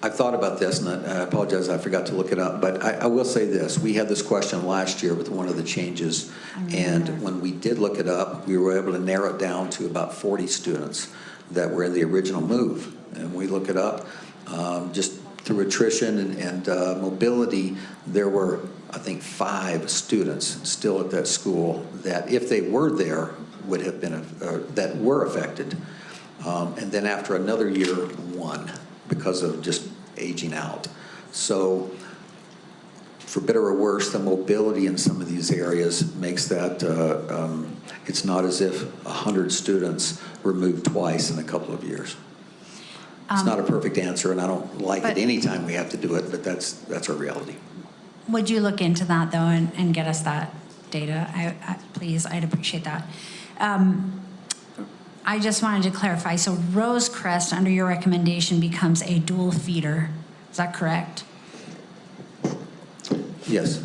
I've thought about this, and I apologize, I forgot to look it up, but I will say this. We had this question last year with one of the changes, and when we did look it up, we were able to narrow it down to about 40 students that were in the original move. And we look it up, just through attrition and mobility, there were, I think, 5 students still at that school that, if they were there, would have been, that were affected. And then after another year, 1, because of just aging out. So for better or worse, the mobility in some of these areas makes that, it's not as if 100 students were moved twice in a couple of years. It's not a perfect answer, and I don't like it any time we have to do it, but that's our reality. Would you look into that, though, and get us that data? Please, I'd appreciate that. I just wanted to clarify. So Rosecrest, under your recommendation, becomes a dual feeder. Is that correct? Yes.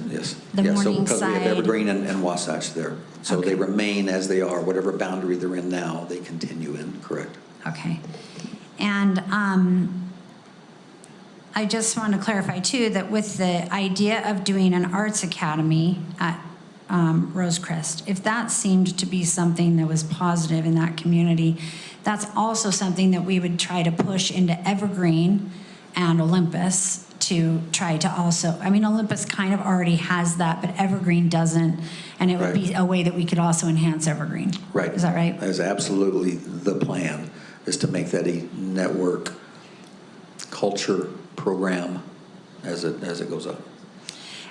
The Yeah, so Morningside- because we have Evergreen and Wasatch there. So Okay. they remain as they are. Whatever boundary they're in now, they continue in, correct? Okay. And I just want to clarify, too, that with the idea of doing an arts academy at Rosecrest, if that seemed to be something that was positive in that community, that's also something that we would try to push into Evergreen and Olympus to try to also, I mean, Olympus kind of already has that, but Evergreen doesn't, and it would be a way that we could also enhance Evergreen. Right. Is that right? That is absolutely the plan, is to make that a network culture program as it goes up.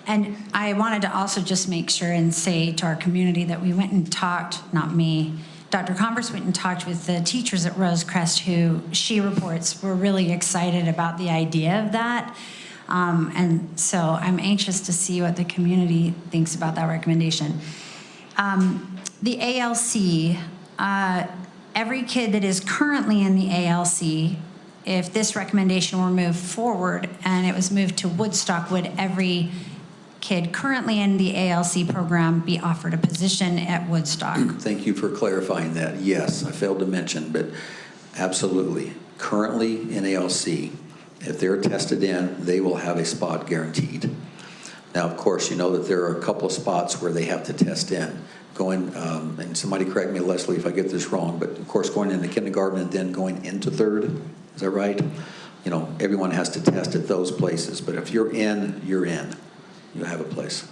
And I wanted to also just make sure and say to our community that we went and talked, not me, Dr. Converse went and talked with the teachers at Rosecrest who, she reports, were really excited about the idea of that. And so I'm anxious to see what the community thinks about that recommendation. The ALC, every kid that is currently in the ALC, if this recommendation were moved forward and it was moved to Woodstock, would every kid currently in the ALC program be offered a position at Woodstock? Thank you for clarifying that. Yes, I failed to mention, but absolutely. Currently in ALC, if they're tested in, they will have a spot guaranteed. Now, of course, you know that there are a couple of spots where they have to test in. Going, and somebody correct me, Leslie, if I get this wrong, but of course going into kindergarten and then going into 3rd, is that right? You know, everyone has to test at those places, but if you're in, you're in. You have a place.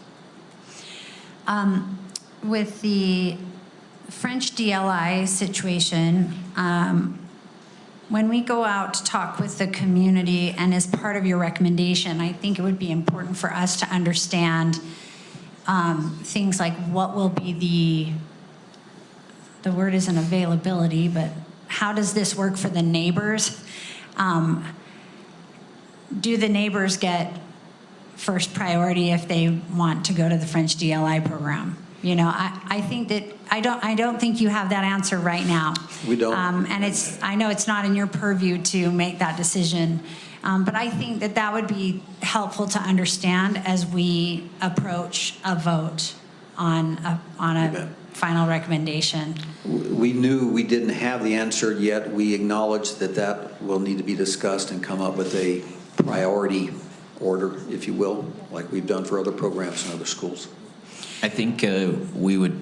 With the French DLI situation, when we go out to talk with the community and as part of your recommendation, I think it would be important for us to understand things like what will be the word isn't availability, but how does this work for the neighbors? Do the neighbors get first priority if they want to go to the French DLI program? You know, I think that I don't think you have that answer right now. We don't. And I know it's not in your purview to make that decision, but I think that would be helpful to understand as we approach a vote on a final recommendation? We knew we didn't have the answer yet. We acknowledge that that will need to be discussed and come up with a priority order, if you will, like we've done for other programs in other schools. I think we would,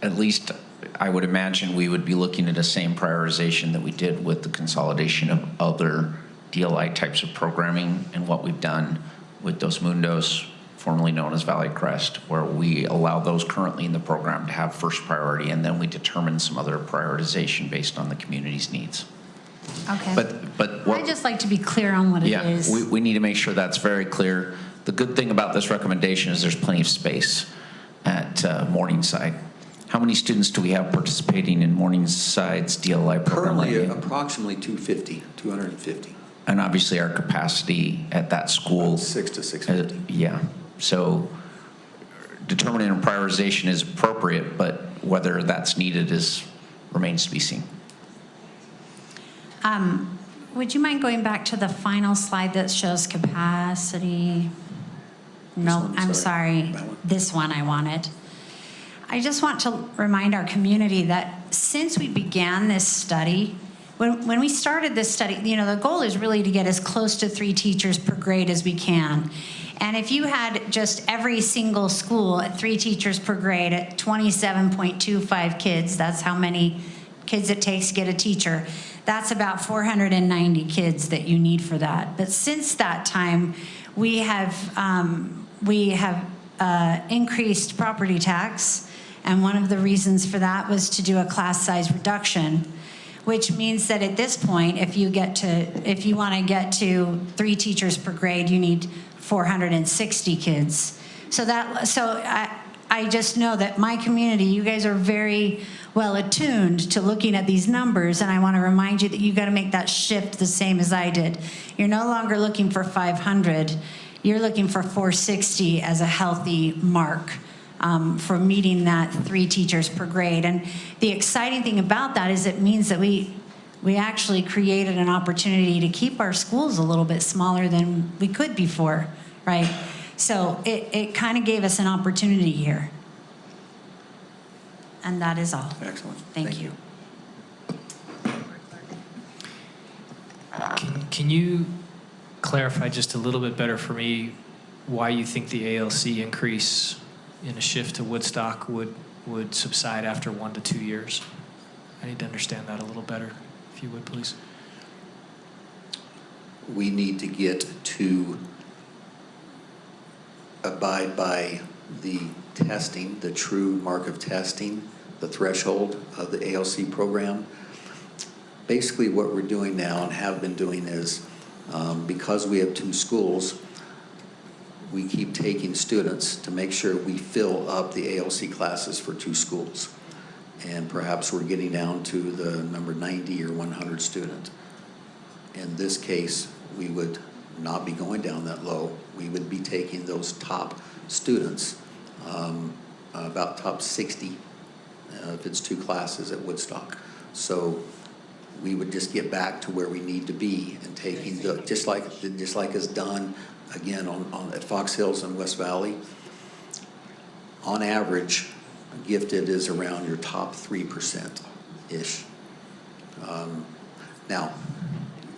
at least I would imagine we would be looking at the same prioritization that we did with the consolidation of other DLI types of programming and what we've done with Dos Mundos, formerly known as Valley Crest, where we allow those currently in the program to have first priority, and then we determine some other prioritization based on the community's needs. Okay. But what, I'd just like to be clear on what it is. we need to make sure that's very clear. The good thing about this recommendation is there's plenty of space at Morningside. How many students do we have participating in Morningside's DLI program? Currently, approximately 250. And obviously our capacity at that school. 6 to 650. Yeah. So determining a prioritization is appropriate, but whether that's needed remains to be seen. Would you mind going back to the final slide that shows capacity? No, I'm sorry. This one I wanted. I just want to remind our community that since we began this study, when we started this study, the goal is really to get as close to 3 teachers per grade as we can. And if you had just every single school at 3 teachers per grade at 27.25 kids, that's how many kids it takes to get a teacher. That's about 490 kids that you need for that. But since that time, we have increased property tax, and one of the reasons for that was to do a class size reduction, which means that at this point, if you want to get to 3 teachers per grade, you need 460 kids. So I just know that my community, you guys are very well attuned to looking at these numbers, and I want to remind you that you got to make that shift the same as I did. You're no longer looking for 500. You're looking for 460 as a healthy mark for meeting that 3 teachers per grade. And the exciting thing about that is it means that we actually created an opportunity to keep our schools a little bit smaller than we could before, right? So it kind of gave us an opportunity here. And that is all. Excellent. Thank you. Can you clarify just a little bit better for me why you think the ALC increase in a shift to Woodstock would subside after 1 to 2 years? I need to understand that a little better, if you would, please. We need to get to abide by the testing, the true mark of testing, the threshold of the ALC program. Basically what we're doing now and have been doing is because we have 2 schools, we keep taking students to make sure we fill up the ALC classes for 2 schools. And perhaps we're getting down to the number 90 or 100 student. In this case, we would not be going down that low. We would be taking those top students, about top 60, if it's 2 classes at Woodstock. So we would just get back to where we need to be and taking the, just like is done again at Fox Hills and West Valley. On average, gifted is around your top 3%-ish. Now,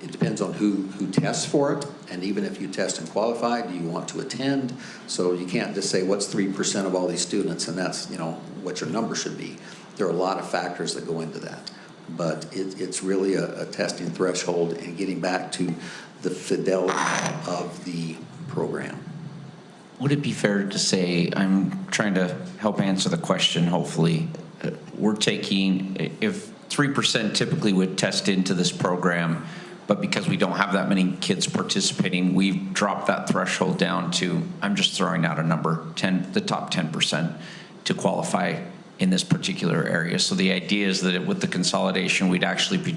it depends on who tests for it, and even if you test and qualify, do you want to attend? So you can't just say what's 3% of all these students, and that's what your number should be. There are a lot of factors that go into that, but it's really a testing threshold and getting back to the fidelity of the program. Would it be fair to say, I'm trying to help answer the question, hopefully, we're taking, if 3% typically would test into this program, but because we don't have that many kids participating, we've dropped that threshold down to, I'm just throwing out a number, the top 10% to qualify in this particular area. So the idea is that with the consolidation, we'd actually be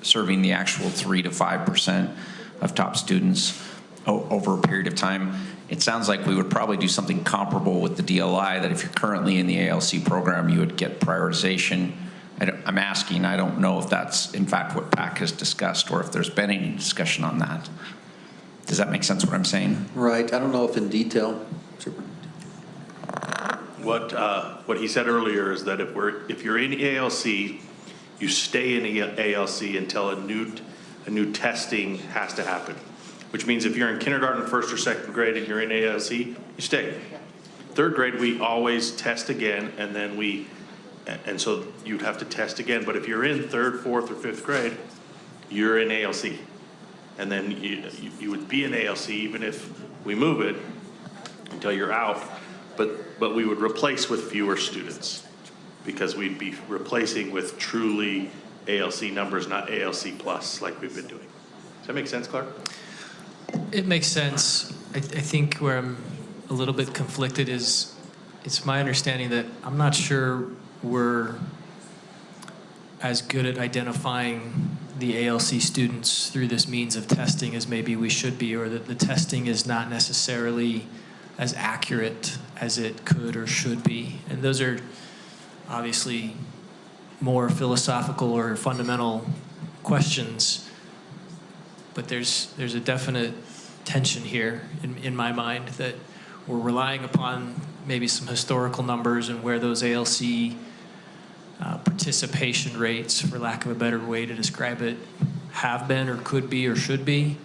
serving the actual 3 to 5% of top students over a period of time. It sounds like we would probably do something comparable with the DLI, that if you're currently in the ALC program, you would get prioritization. I'm asking, I don't know if that's in fact what PAC has discussed or if there's been any discussion on that. Does that make sense what I'm saying? Right, I don't know if in detail. what he said earlier is that if you're in ALC, you stay in ALC until a new testing has to happen. Which means if you're in kindergarten, first or second grade, and you're in ALC, you stay. Third grade, we always test again, and so you'd have to test again. But if you're in third, fourth, or fifth grade, you're in ALC. And then you would be in ALC even if we move it until you're out. But we would replace with fewer students because we'd be replacing with truly ALC numbers, not ALC plus like we've been doing. Does that make sense, Clark? It makes sense. I think where I'm a little bit conflicted is it's my understanding that I'm not sure we're as good at identifying the ALC students through this means of testing as maybe we should be, or that the testing is not necessarily as accurate as it could or should be. And those are obviously more philosophical or fundamental questions, but there's a definite tension here in my mind that we're relying upon maybe some historical numbers and where those ALC participation rates, for lack of a better way to describe it, have been or could be or should be.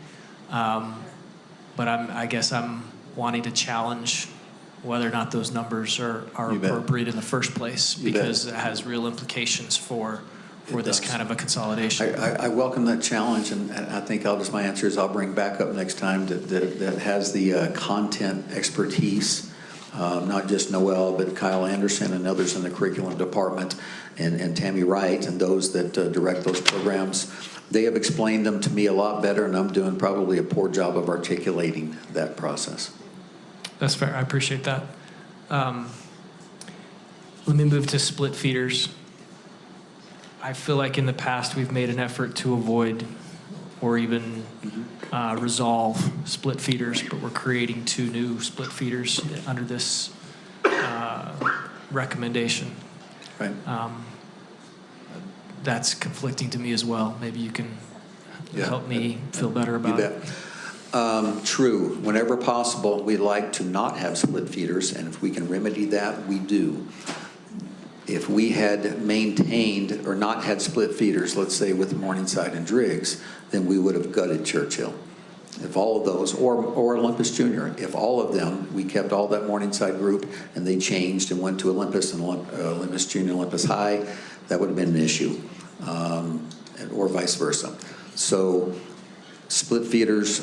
But I guess I'm wanting to challenge whether or not those numbers are appropriate in the first place, because it has real implications for this kind of a consolidation. I welcome that challenge, and I think my answer is I'll bring back up next time that has the content expertise, not just Noel, but Kyle Anderson and others in the curriculum department, and Tammy Wright and those that direct those programs. They have explained them to me a lot better, and I'm doing probably a poor job of articulating that process. That's fair. I appreciate that. Let me move to split feeders. I feel like in the past we've made an effort to avoid or even resolve split feeders, but we're creating 2 new split feeders under this recommendation. Right. That's conflicting to me as well. Maybe you can help me feel better about it. True. Whenever possible, we like to not have split feeders, and if we can remedy that, we do. If we had maintained or not had split feeders, let's say with Morningside and Driggs, then we would have gutted Churchill. If all of those, or Olympus Junior, if all of them, we kept all that Morningside group and they changed and went to Olympus and Olympus Junior, Olympus High, that would have been an issue, or vice versa. So split feeders,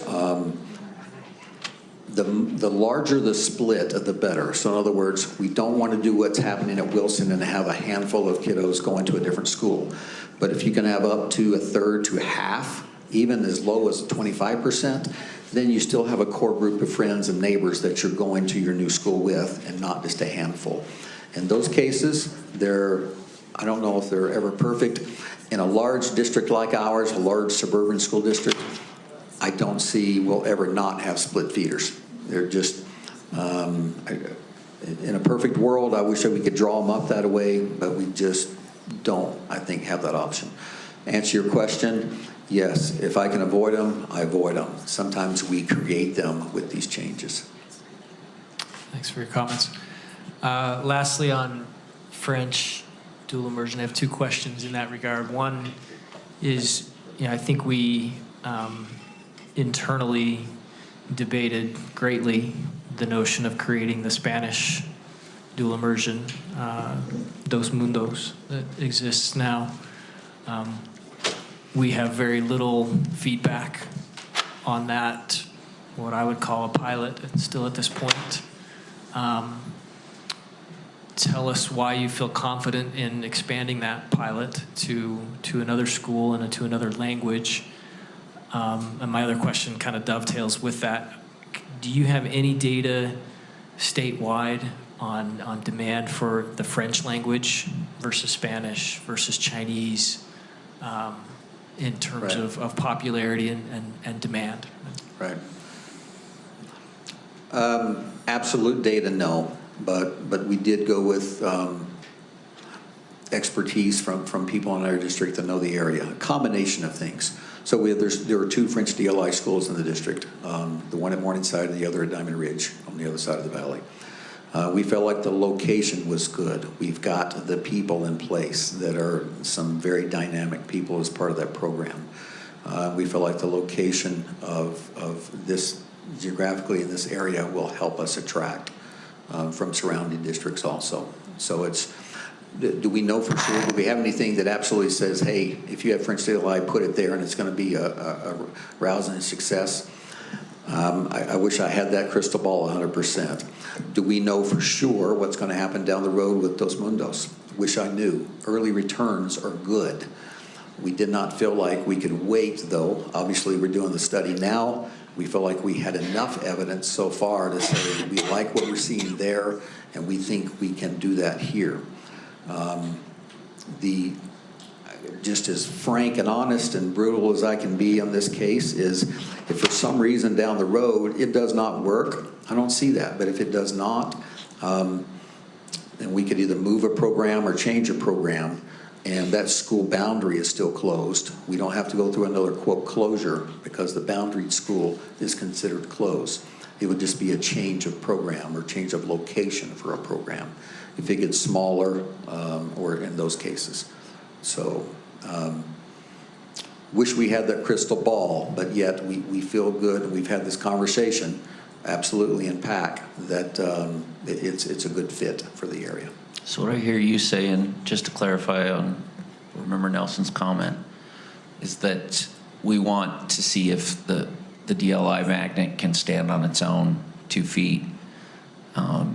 the larger the split, the better. So in other words, we don't want to do what's happening at Wilson and have a handful of kiddos going to a different school. But if you can have up to a third to half, even as low as 25%, then you still have a core group of friends and neighbors that you're going to your new school with, and not just a handful. In those cases, I don't know if they're ever perfect. In a large district like ours, a large suburban school district, I don't see we'll ever not have split feeders. They're just, in a perfect world, I wish that we could draw them up that way, but we just don't, I think, have that option. Answer your question, yes, if I can avoid them, I avoid them. Sometimes we create them with these changes. Thanks for your comments. Lastly, on French dual immersion, I have 2 questions in that regard. One is, I think we internally debated greatly the notion of creating the Spanish dual immersion, Dos Mundos, that exists now. We have very little feedback on that, what I would call a pilot, still at this point. Tell us why you feel confident in expanding that pilot to another school and to another language. And my other question kind of dovetails with that. Do you have any data statewide on demand for the French language versus Spanish versus Chinese in terms of popularity and demand? Right. Absolute data, no. But we did go with expertise from people in our district that know the area, a combination of things. So there are 2 French DLI schools in the district, the one at Morningside and the other at Diamond Ridge on the other side of the valley. We felt like the location was good. We've got the people in place that are some very dynamic people as part of that program. We feel like the location of this geographically in this area will help us attract from surrounding districts also. So it's, do we know for sure? Do we have anything that absolutely says, hey, if you have French DLI, put it there and it's going to be a rousing success? I wish I had that crystal ball 100%. Do we know for sure what's going to happen down the road with Dos Mundos? Wish I knew. Early returns are good. We did not feel like we could wait, though. Obviously, we're doing the study now. We feel like we had enough evidence so far to say we like what we're seeing there, and we think we can do that here. Just as frank and honest and brutal as I can be on this case is, if for some reason down the road it does not work, I don't see that. But if it does not, then we could either move a program or change a program, and that school boundary is still closed. We don't have to go through another, quote, closure, because the boundaried school is considered closed. It would just be a change of program or change of location for a program if it gets smaller, or in those cases. So wish we had that crystal ball, but yet we feel good, and we've had this conversation absolutely in PAC that it's a good fit for the area. So what I hear you saying, just to clarify on, remember Nelson's comment, is that we want to see if the DLI magnet can stand on its own 2 feet.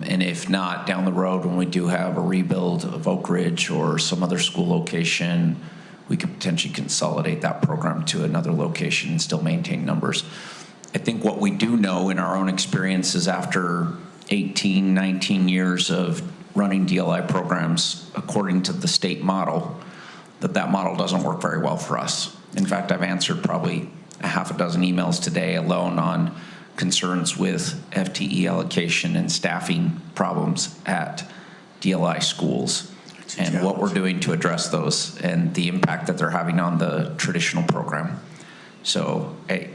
And if not, down the road, when we do have a rebuild of Oak Ridge or some other school location, we could potentially consolidate that program to another location and still maintain numbers. I think what we do know in our own experiences after 18, 19 years of running DLI programs according to the state model, that model doesn't work very well for us. In fact, I've answered probably a half a dozen emails today alone on concerns with FTE allocation and staffing problems at DLI schools and what we're doing to address those and the impact that they're having on the traditional program. So I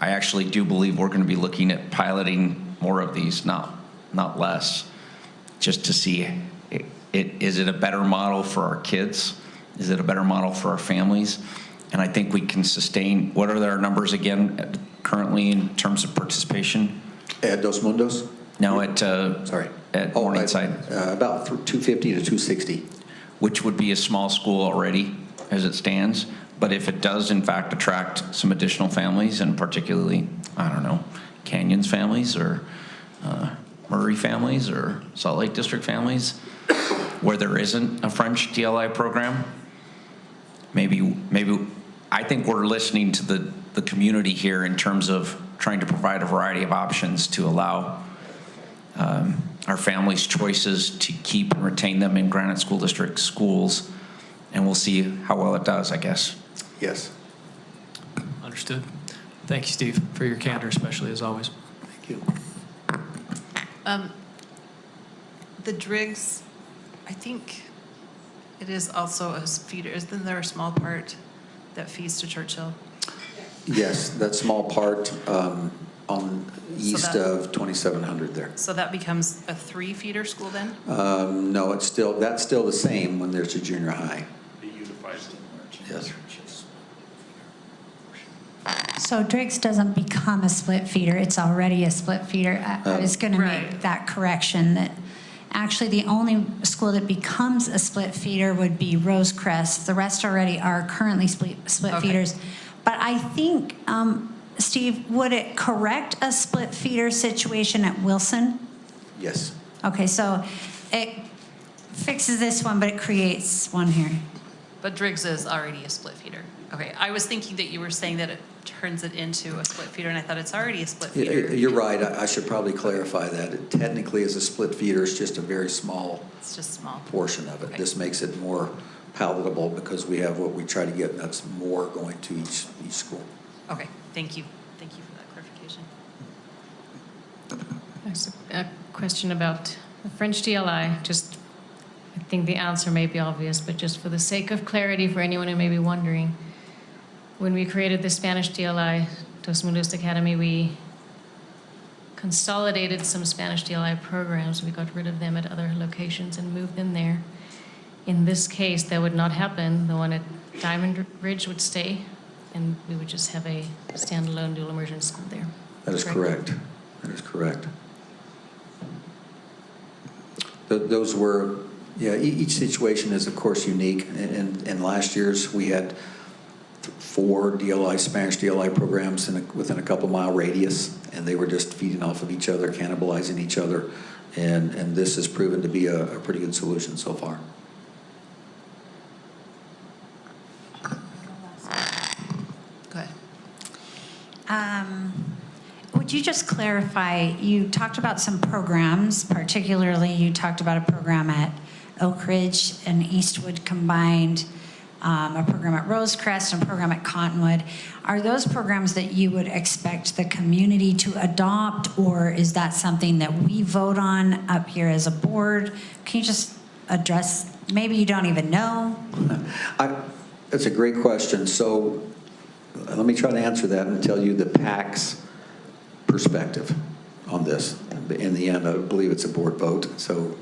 actually do believe we're going to be looking at piloting more of these, not less, just to see, is it a better model for our kids? Is it a better model for our families? And I think we can sustain, what are our numbers again currently in terms of participation? At Dos Mundos? No, at Morningside. About 250 to 260. Which would be a small school already as it stands. But if it does in fact attract some additional families, and particularly, I don't know, Canyons families or Murray families or Salt Lake District families, where there isn't a French DLI program, maybe I think we're listening to the community here in terms of trying to provide a variety of options to allow our families choices to keep and retain them in Granite School District schools, and we'll see how well it does, I guess. Yes. Understood. Thank you, Steve, for your candor, especially as always. Thank you. The Driggs, I think it is also a feeder. Isn't there a small part that feeds to Churchill? Yes, that small part on east of 2700 there. So that becomes a 3-feeder school then? No, that's still the same when there's a junior high. It unifies them. Yes. So Driggs doesn't become a split feeder, it's already a split feeder. I was going to make that correction, that actually the only school that becomes a split feeder would be Rosecrest. The rest already are currently split feeders. But I think, Steve, would it correct a split feeder situation at Wilson? Yes. Okay, so it fixes this one, but it creates one here. But Driggs is already a split feeder. Okay, I was thinking that you were saying that it turns it into a split feeder, and I thought it's already a split feeder. You're right. I should probably clarify that. It technically is a split feeder. It's just a very small, it's just small portion of it. Okay. This makes it more palatable because we have what we try to get, and that's more going to each school. Okay, thank you. Thank you for that clarification. There's a question about the French DLI. Just, I think the answer may be obvious, but just for the sake of clarity for anyone who may be wondering, when we created the Spanish DLI, Dos Mundos Academy, we consolidated some Spanish DLI programs. We got rid of them at other locations and moved them there. In this case, that would not happen. The one at Diamond Ridge would stay, and we would just have a standalone dual immersion school there. That is correct. That is correct. Those were, yeah, each situation is, of course, unique. In last year's, we had 4 DLI, Spanish DLI programs within a couple-mile radius, and they were just feeding off of each other, cannibalizing each other. And this has proven to be a pretty good solution so far. Go ahead. Would you just clarify, you talked about some programs, particularly you talked about a program at Oak Ridge and Eastwood combined, a program at Rosecrest and a program at Cottonwood. Are those programs that you would expect the community to adopt, or is that something that we vote on up here as a board? Can you just address, maybe you don't even know? That's a great question. So let me try to answer that and tell you the PAC's perspective on this. In the end, I believe it's a board vote, so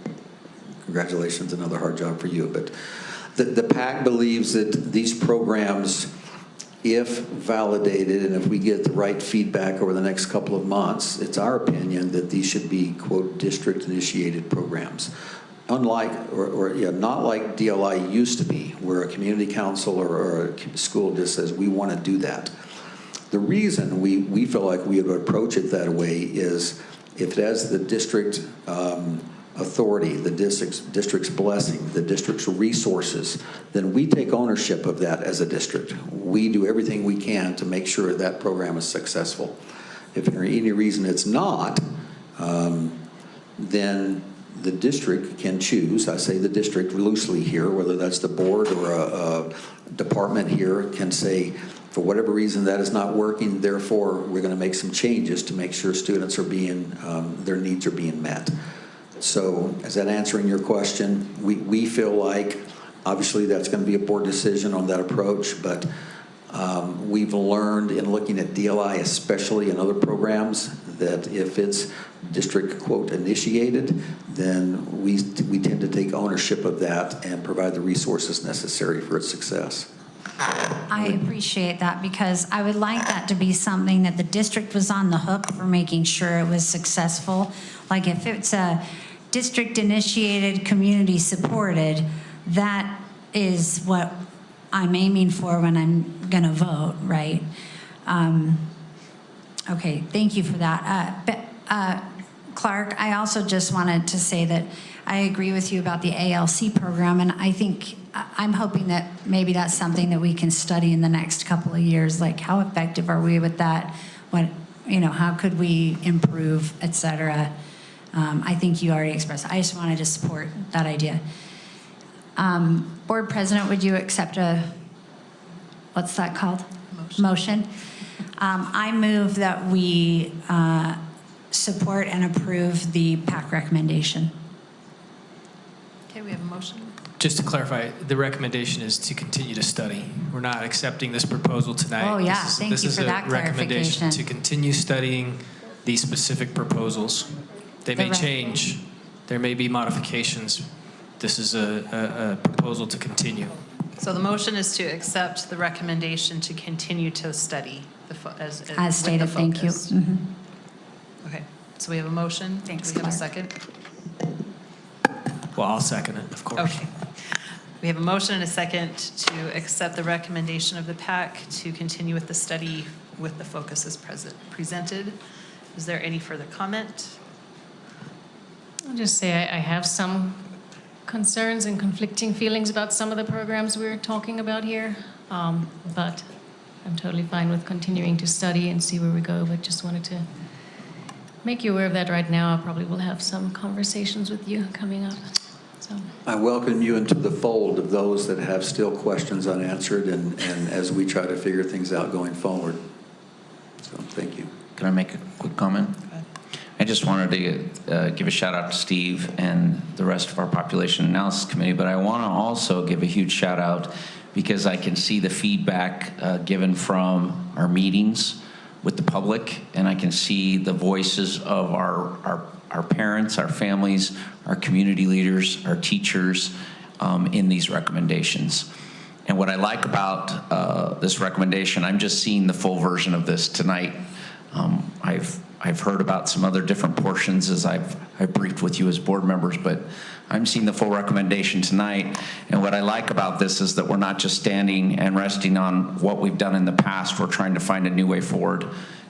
congratulations, another hard job for you. But the PAC believes that these programs, if validated and if we get the right feedback over the next couple of months, it's our opinion that these should be, quote, district-initiated programs. Unlike, not like DLI used to be, where a community council or a school just says, we want to do that. The reason we feel like we would approach it that way is if it has the district authority, the district's blessing, the district's resources, then we take ownership of that as a district. We do everything we can to make sure that program is successful. If for any reason it's not, then the district can choose, I say the district loosely here, whether that's the board or a department here, can say, for whatever reason that is not working, therefore we're going to make some changes to make sure students are being, their needs are being met. So is that answering your question? We feel like, obviously that's going to be a board decision on that approach, but we've learned in looking at DLI, especially in other programs, that if it's district, quote, initiated, then we tend to take ownership of that and provide the resources necessary for its success. I appreciate that, because I would like that to be something that the district was on the hook for making sure it was successful. Like if it's a district-initiated, community-supported, that is what I'm aiming for when I'm going to vote, right? Okay, thank you for that. Clark, I also just wanted to say that I agree with you about the ALC program, and I think I'm hoping that maybe that's something that we can study in the next couple of years, like how effective are we with that? What, how could we improve, et cetera? I think you already expressed. I just wanted to support that idea. Board President, would you accept what's that called? Motion. I move that we support and approve the PAC recommendation. Okay, we have a motion. Just to clarify, the recommendation is to continue to study. We're not accepting this proposal tonight. Oh, yeah. Thank you for that clarification. This is a recommendation to continue studying these specific proposals. They may change. There may be modifications. This is a proposal to continue. So the motion is to accept the recommendation to continue to study as stated. Thank you. Mm-hmm. Okay, so we have a motion. Thanks. Do we have a second? Well, I'll second it, of course. Okay. We have a motion and a second to accept the recommendation of the PAC to continue with the study with the focuses presented. Is there any further comment? I'll just say I have some concerns and conflicting feelings about some of the programs we're talking about here, but I'm totally fine with continuing to study and see where we go, but just wanted to make you aware of that right now. I probably will have some conversations with you coming up. So I welcome you into the fold of those that have still questions unanswered, and as we try to figure things out going forward. So thank you. Can I make a quick comment? I just wanted to give a shout out to Steve and the rest of our population analysis committee, but I want to also give a huge shout out because I can see the feedback given from our meetings with the public, and I can see the voices of our parents, our families, our community leaders, our teachers in these recommendations. And what I like about this recommendation, I'm just seeing the full version of this tonight. I've heard about some other different portions as I've briefed with you as board members, but I'm seeing the full recommendation tonight. And what I like about this is that we're not just standing and resting on what we've done in the past. We're trying to find a new way forward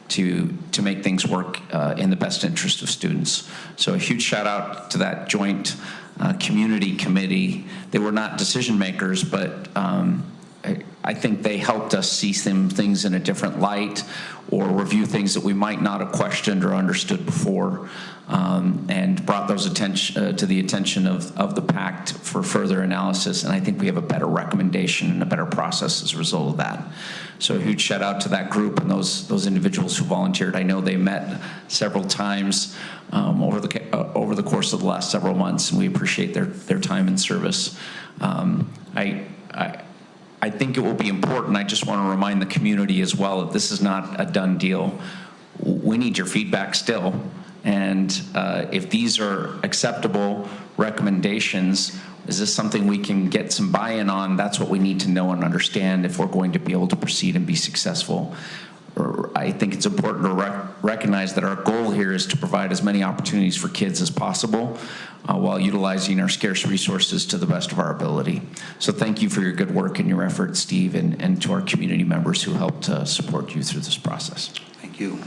to make things work in the best interest of students. So a huge shout out to that joint community committee. They were not decision makers, but I think they helped us see some things in a different light or review things that we might not have questioned or understood before, and brought those to the attention of the PACT for further analysis. And I think we have a better recommendation and a better process as a result of that. So a huge shout out to that group and those individuals who volunteered. I know they met several times over the course of the last several months, and we appreciate their time and service. I think it will be important. I just want to remind the community as well that this is not a done deal. We need your feedback still. And if these are acceptable recommendations, is this something we can get some buy-in on? That's what we need to know and understand if we're going to be able to proceed and be successful. I think it's important to recognize that our goal here is to provide as many opportunities for kids as possible while utilizing our scarce resources to the best of our ability. So thank you for your good work and your efforts, Steve, and to our community members who helped support you through this process. Thank you.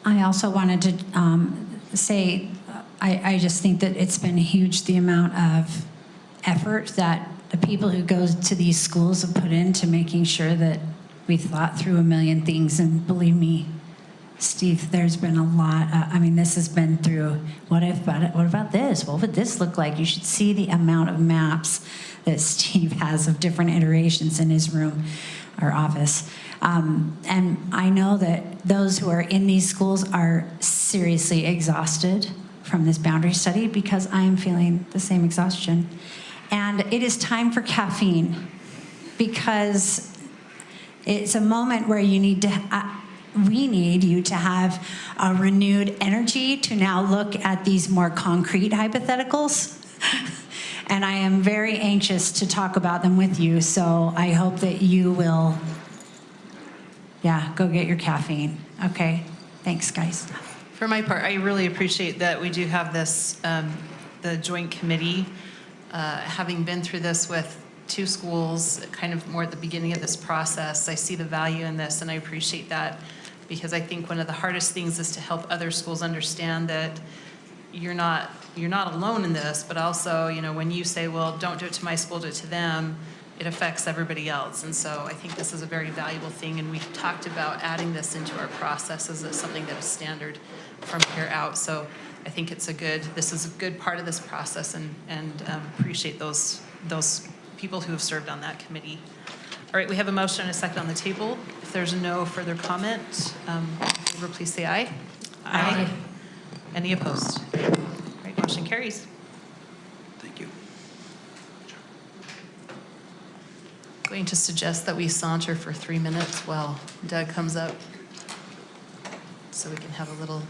I also wanted to say, I just think that it's been huge, the amount of effort that the people who go to these schools have put into making sure that we've thought through a million things. And believe me, Steve, there's been a lot. I mean, this has been through, what about this? What would this look like? You should see the amount of maps that Steve has of different iterations in his room or office. And I know that those who are in these schools are seriously exhausted from this boundary study, because I am feeling the same exhaustion. And it is time for caffeine, because it's a moment where you need to, we need you to have a renewed energy to now look at these more concrete hypotheticals. And I am very anxious to talk about them with you. So I hope that you will, go get your caffeine. Okay, thanks, guys. For my part, I really appreciate that we do have this, the joint committee, having been through this with 2 schools, kind of more at the beginning of this process. I see the value in this, and I appreciate that, because I think one of the hardest things is to help other schools understand that you're not alone in this, but also, when you say, well, don't do it to my school, do it to them, it affects everybody else. And so I think this is a very valuable thing, and we've talked about adding this into our process as something that is standard from here out. So I think this is a good part of this process, and appreciate those people who have served on that committee. All right, we have a motion and a second on the table. If there's no further comment, please say aye. Aye. Any opposed? All right, motion carries. Thank you. Going to suggest that we saunter for 3 minutes while Doug comes up, so we can have a little.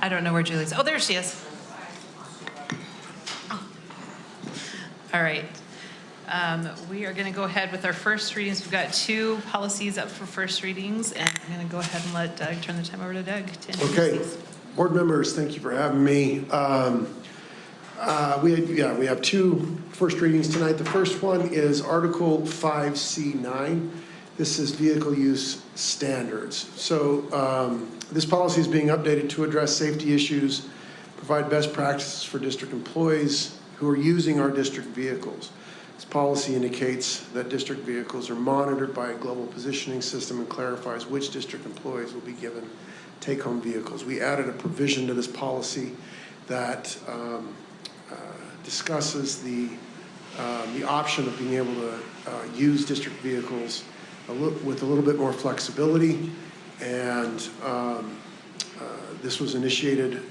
I don't know where Julie's. Oh, there she is. All right. We are going to go ahead with our first readings. We've got 2 policies up for first readings, and I'm going to go ahead and let Doug turn the time over to Doug to introduce Okay. these. Board members, thank you for having me. We have 2 first readings tonight. The first one is Article 5C9. This is vehicle use standards. So this policy is being updated to address safety issues, provide best practices for district employees who are using our district vehicles. This policy indicates that district vehicles are monitored by a global positioning system and clarifies which district employees will be given take-home vehicles. We added a provision to this policy that discusses the option of being able to use district vehicles with a little bit more flexibility. And this was initiated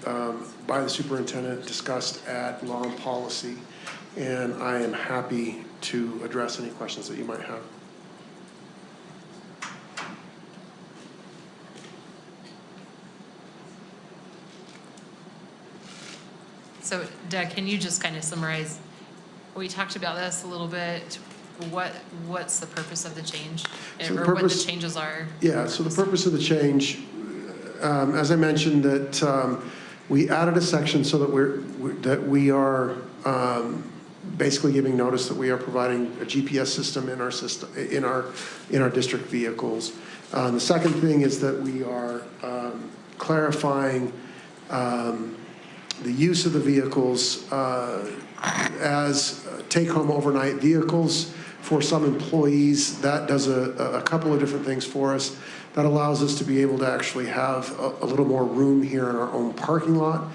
by the superintendent, discussed at Law and Policy, and I am happy to address any questions that you might have. So, Doug, can you just kind of summarize? We talked about this a little bit. What's the purpose of the change, or what the changes are? Yeah. So the purpose of the change, as I mentioned, that we added a section so that we are basically giving notice that we are providing a GPS system in our system in our district vehicles. The second thing is that we are clarifying the use of the vehicles as take-home overnight vehicles for some employees. That does a couple of different things for us. That allows us to be able to actually have a little more room here in our own parking lot,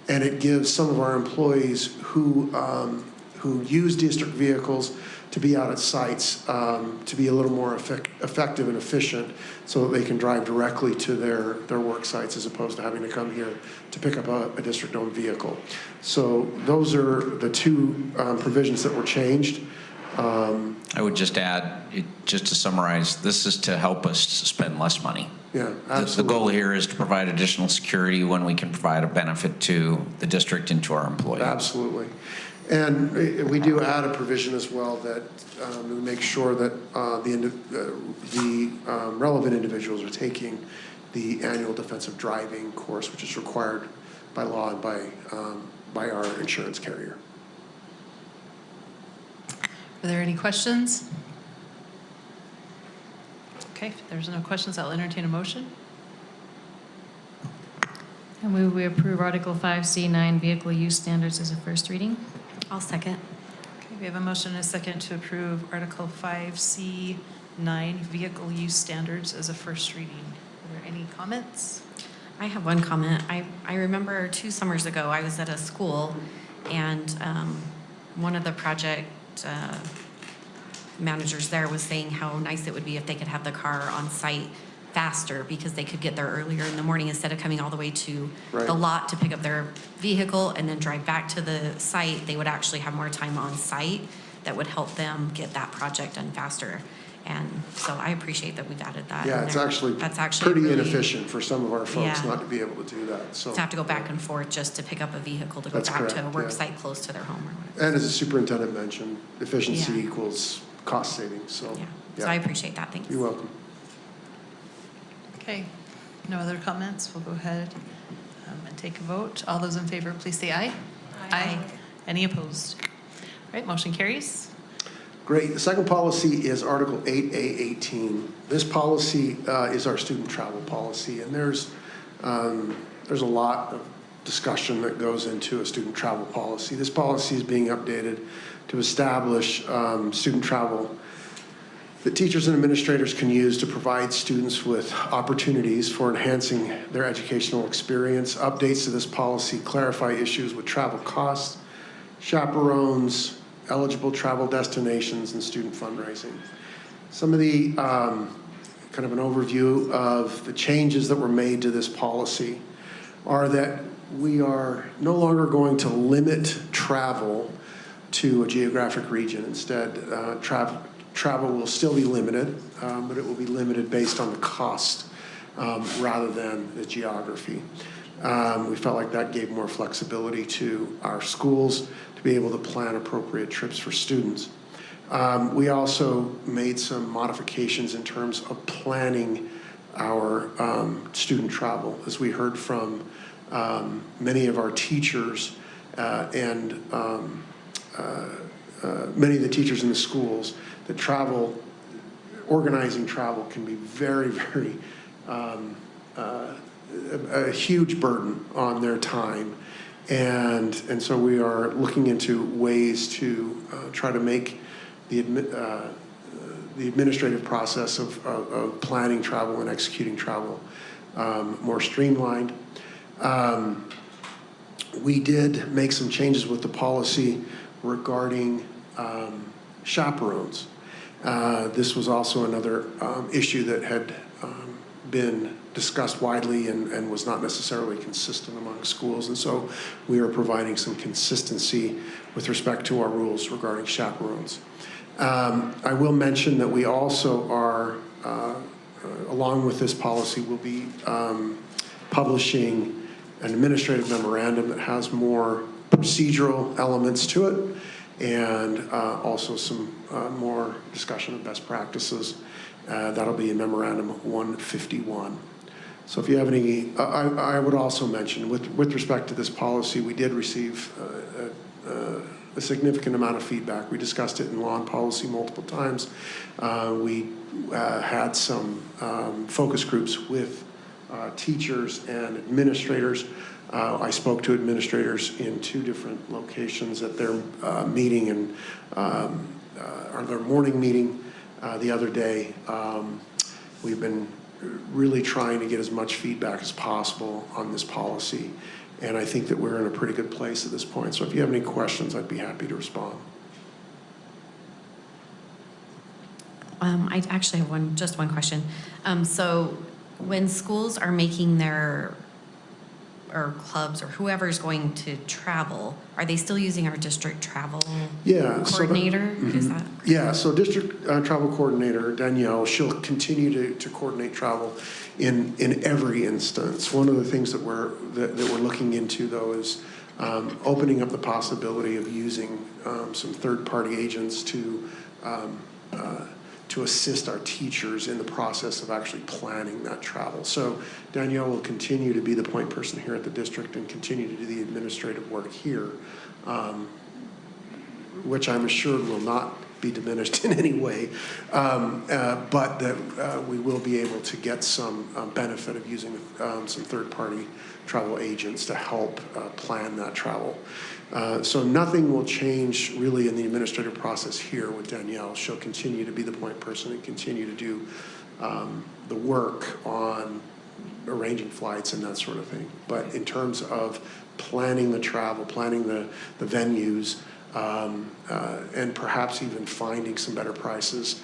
and it gives some of our employees who use district vehicles to be out at sites, to be a little more effective and efficient, so that they can drive directly to their work sites as opposed to having to come here to pick up a district-owned vehicle. So those are the 2 provisions that were changed. I would just add, just to summarize, this is to help us spend less money. Yeah, absolutely. The goal here is to provide additional security when we can provide a benefit to the district and to our employees. Absolutely. And we do add a provision as well that we make sure that the relevant individuals are taking the annual defensive driving course, which is required by law and by our insurance carrier. Are there any questions? Okay, if there's no questions, I'll entertain a motion. I move we approve Article 5C9 vehicle use standards as a first reading. I'll second. Okay, we have a motion and a second to approve Article 5C9 vehicle use standards as a first reading. Are there any comments? I have one comment. I remember 2 summers ago, I was at a school, and one of the project managers there was saying how nice it would be if they could have the car on site faster, because they could get there earlier in the morning instead of coming all the way to the lot to pick up their vehicle and then drive back to the site. They would actually have more time on site that would help them get that project done faster. And so I appreciate that we've added that. Yeah, in it's there. actually That's actually pretty really inefficient for some of our folks Yeah. not to be able to do that. So to have to go back and forth just to pick up a vehicle to go That's back to a correct, work yeah. site close to their home or whatever. And as the superintendent mentioned, efficiency Yeah. equals cost savings. So, So I appreciate that. Thanks. You're welcome. Okay, no other comments? We'll go ahead and take a vote. All those in favor, please say aye. Aye. Any opposed? All right, motion carries. Great. The second policy is Article 8A18. This policy is our student travel policy, and there's a lot of discussion that goes into a student travel policy. This policy is being updated to establish student travel that teachers and administrators can use to provide students with opportunities for enhancing their educational experience. Updates to this policy clarify issues with travel costs, chaperones, eligible travel destinations, and student fundraising. Some of the kind of an overview of the changes that were made to this policy are that we are no longer going to limit travel to a geographic region. Instead, travel will still be limited, but it will be limited based on the cost rather than the geography. We felt like that gave more flexibility to our schools to be able to plan appropriate trips for students. We also made some modifications in terms of planning our student travel. As we heard from many of our teachers and many of the teachers in the schools, that organizing travel can be very, very a huge burden on their time. And so we are looking into ways to try to make the administrative process of planning travel and executing travel more streamlined. We did make some changes with the policy regarding chaperones. This was also another issue that had been discussed widely and was not necessarily consistent among schools. And so we are providing some consistency with respect to our rules regarding chaperones. I will mention that we also are, along with this policy, will be publishing an administrative memorandum that has more procedural elements to it, and also some more discussion of best practices. That'll be in Memorandum 151. So if you have any, I would also mention, with respect to this policy, we did receive a significant amount of feedback. We discussed it in law and policy multiple times. We had some focus groups with teachers and administrators. I spoke to administrators in 2 different locations at their meeting and or their morning meeting the other day. We've been really trying to get as much feedback as possible on this policy, and I think that we're in a pretty good place at this point. So if you have any questions, I'd be happy to respond. I actually have just one question. So when schools are making their, or clubs or whoever's going to travel, are they still using our district travel coordinator? Is that? Yeah, so district travel coordinator, Danielle, she'll continue to coordinate travel in every instance. One of the things that we're looking into, though, is opening up the possibility of using some third-party agents to assist our teachers in the process of actually planning that travel. So Danielle will continue to be the point person here at the district and continue to do the administrative work here, which I'm assured will not be diminished in any way, but that we will be able to get some benefit of using some third-party travel agents to help plan that travel. So nothing will change really in the administrative process here with Danielle. She'll continue to be the point person and continue to do the work on arranging flights and that sort of thing. But in terms of planning the travel, planning the venues, and perhaps even finding some better prices,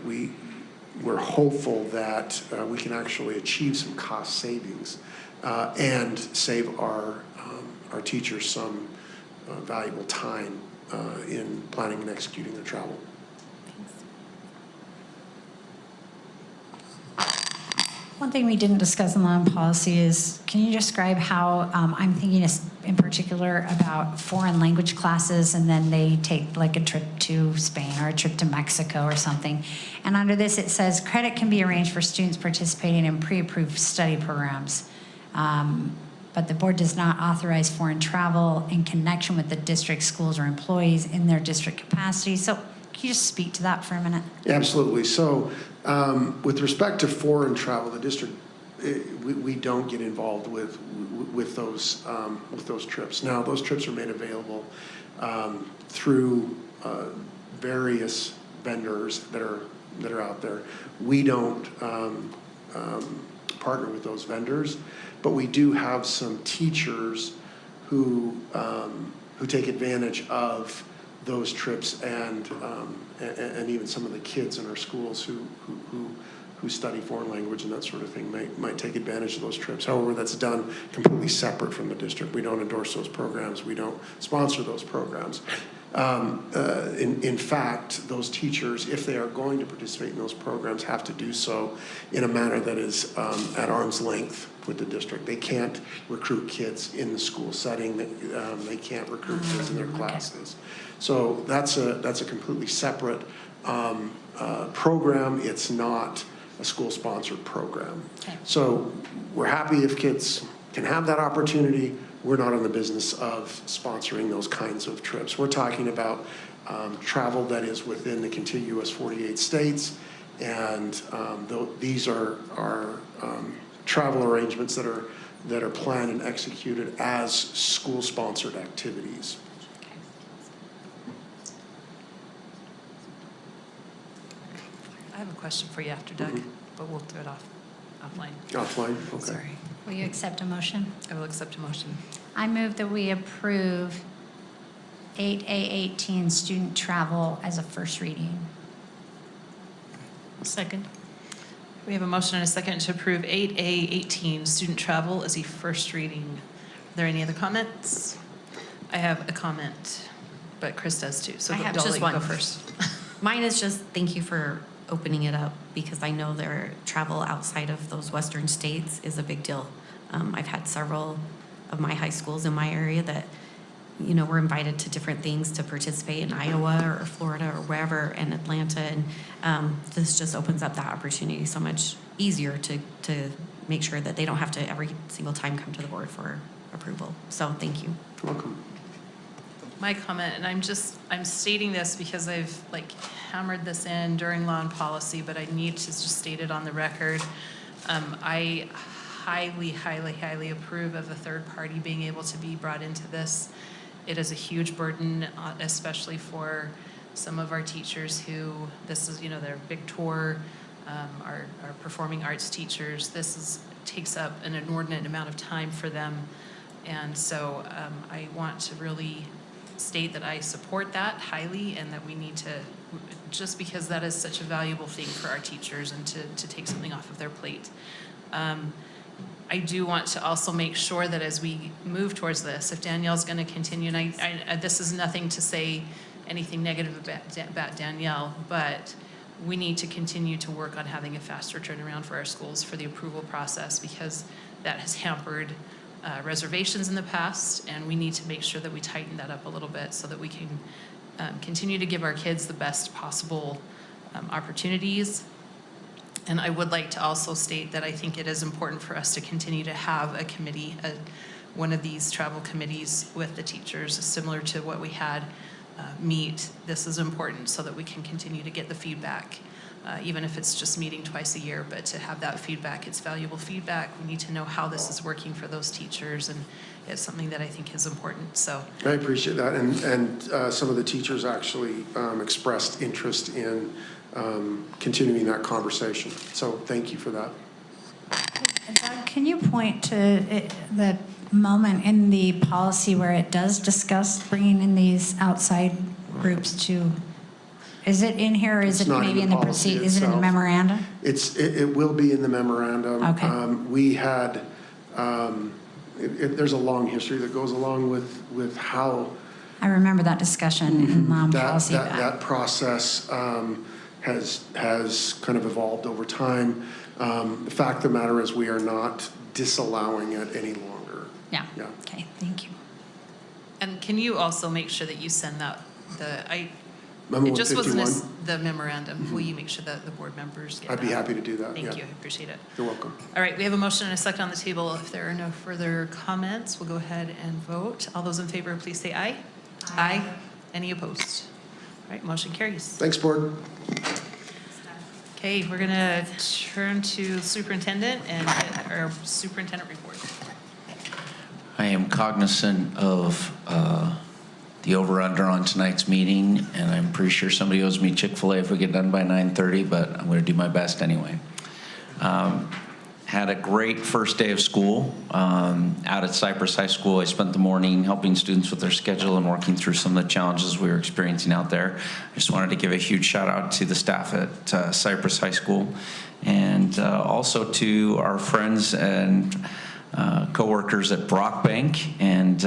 we're hopeful that we can actually achieve some cost savings and save our teachers some valuable time in planning and executing their travel. One thing we didn't discuss in law and policy is, can you describe how, I'm thinking in particular about foreign language classes, and then they take like a trip to Spain or a trip to Mexico or something. And under this it says credit can be arranged for students participating in pre-approved study programs. But the board does not authorize foreign travel in connection with the district, schools, or employees in their district capacity. So can you just speak to that for a minute? Absolutely. So with respect to foreign travel, the district, we don't get involved with those trips. Now, those trips are made available through various vendors that are out there. We don't partner with those vendors, but we do have some teachers who take advantage of those trips, and even some of the kids in our schools who study foreign language and that sort of thing might take advantage of those trips. However, that's done completely separate from the district. We don't endorse those programs. We don't sponsor those programs. In fact, those teachers, if they are going to participate in those programs, have to do so in a manner that is at arm's length with the district. They can't recruit kids in the school setting. They can't recruit kids in their classes. So that's a completely separate program. It's not a school-sponsored program. Okay. So we're happy if kids can have that opportunity. We're not in the business of sponsoring those kinds of trips. We're talking about travel that is within the contiguous 48 states, and these are travel arrangements that are planned and executed as school-sponsored activities. I have a question for you after Doug, but we'll do it offline. Offline, okay. Sorry. Will you accept a motion? I will accept a motion. I move that we approve 8A18 student travel as a first reading. Second. We have a motion and a second to approve 8A18 student travel as a first reading. Are there any other comments? I have a comment, but Chris does too. So I have I'll just let you one. go first. Mine is just thank you for opening it up, because I know their travel outside of those western states is a big deal. I've had several of my high schools in my area that, were invited to different things to participate in Iowa or Florida or wherever, and Atlanta, and this just opens up that opportunity so much easier to make sure that they don't have to every single time come to the board for approval. So thank you. You're welcome. My comment, and I'm stating this because I've hammered this in during law and policy, but I need to just state it on the record. I highly, highly, highly approve of a third party being able to be brought into this. It is a huge burden, especially for some of our teachers who, this is, their big tour, our performing arts teachers. Takes up an inordinate amount of time for them. And so I want to really state that I support that highly, and that we need to, just because that is such a valuable thing for our teachers, and to take something off of their plate. I do want to also make sure that as we move towards this, if Danielle's going to continue, and I this is nothing to say anything negative about Danielle, but we need to continue to work on having a faster turnaround for our schools for the approval process, because that has hampered reservations in the past, and we need to make sure that we tighten that up a little bit so that we can continue to give our kids the best possible opportunities. And I would like to also state that I think it is important for us to continue to have a committee, one of these travel committees with the teachers, similar to what we had meet. This is important so that we can continue to get the feedback, even if it's just meeting twice a year, but to have that feedback, it's valuable feedback. We need to know how this is working for those teachers, and it's something that I think is important. So I appreciate that, and some of the teachers actually expressed interest in continuing that conversation. So thank you for that. Doug, can you point to the moment in the policy where it does discuss bringing in these outside groups to? Is it in here, or is it maybe in the proceed? Is it in the memorandum? It will be in the memorandum. Okay. We had there's a long history that goes along with how I remember that discussion in policy. That process has kind of evolved over time. The fact of the matter is, we are not disallowing it any longer. Yeah. Okay. Thank you. And can you also make sure that you send that Memo it just 51? wasn't the memorandum. Will you make sure that the board members get that? I'd be happy to do that. Thank you. I appreciate it. You're welcome. All right, we have a motion and a second on the table. If there are no further comments, we'll go ahead and vote. All those in favor, please say aye. Aye. Any opposed? All right, motion carries. Thanks, board. Okay, we're going to turn to superintendent and our superintendent report. I am cognizant of the over-under on tonight's meeting, and I'm pretty sure somebody owes me Chick-fil-A if we get done by 9:30, but I'm going to do my best anyway. Had a great first day of school out at Cypress High School. I spent the morning helping students with their schedule and working through some of the challenges we were experiencing out there. I just wanted to give a huge shout out to the staff at Cypress High School, and also to our friends and coworkers at Brockbank and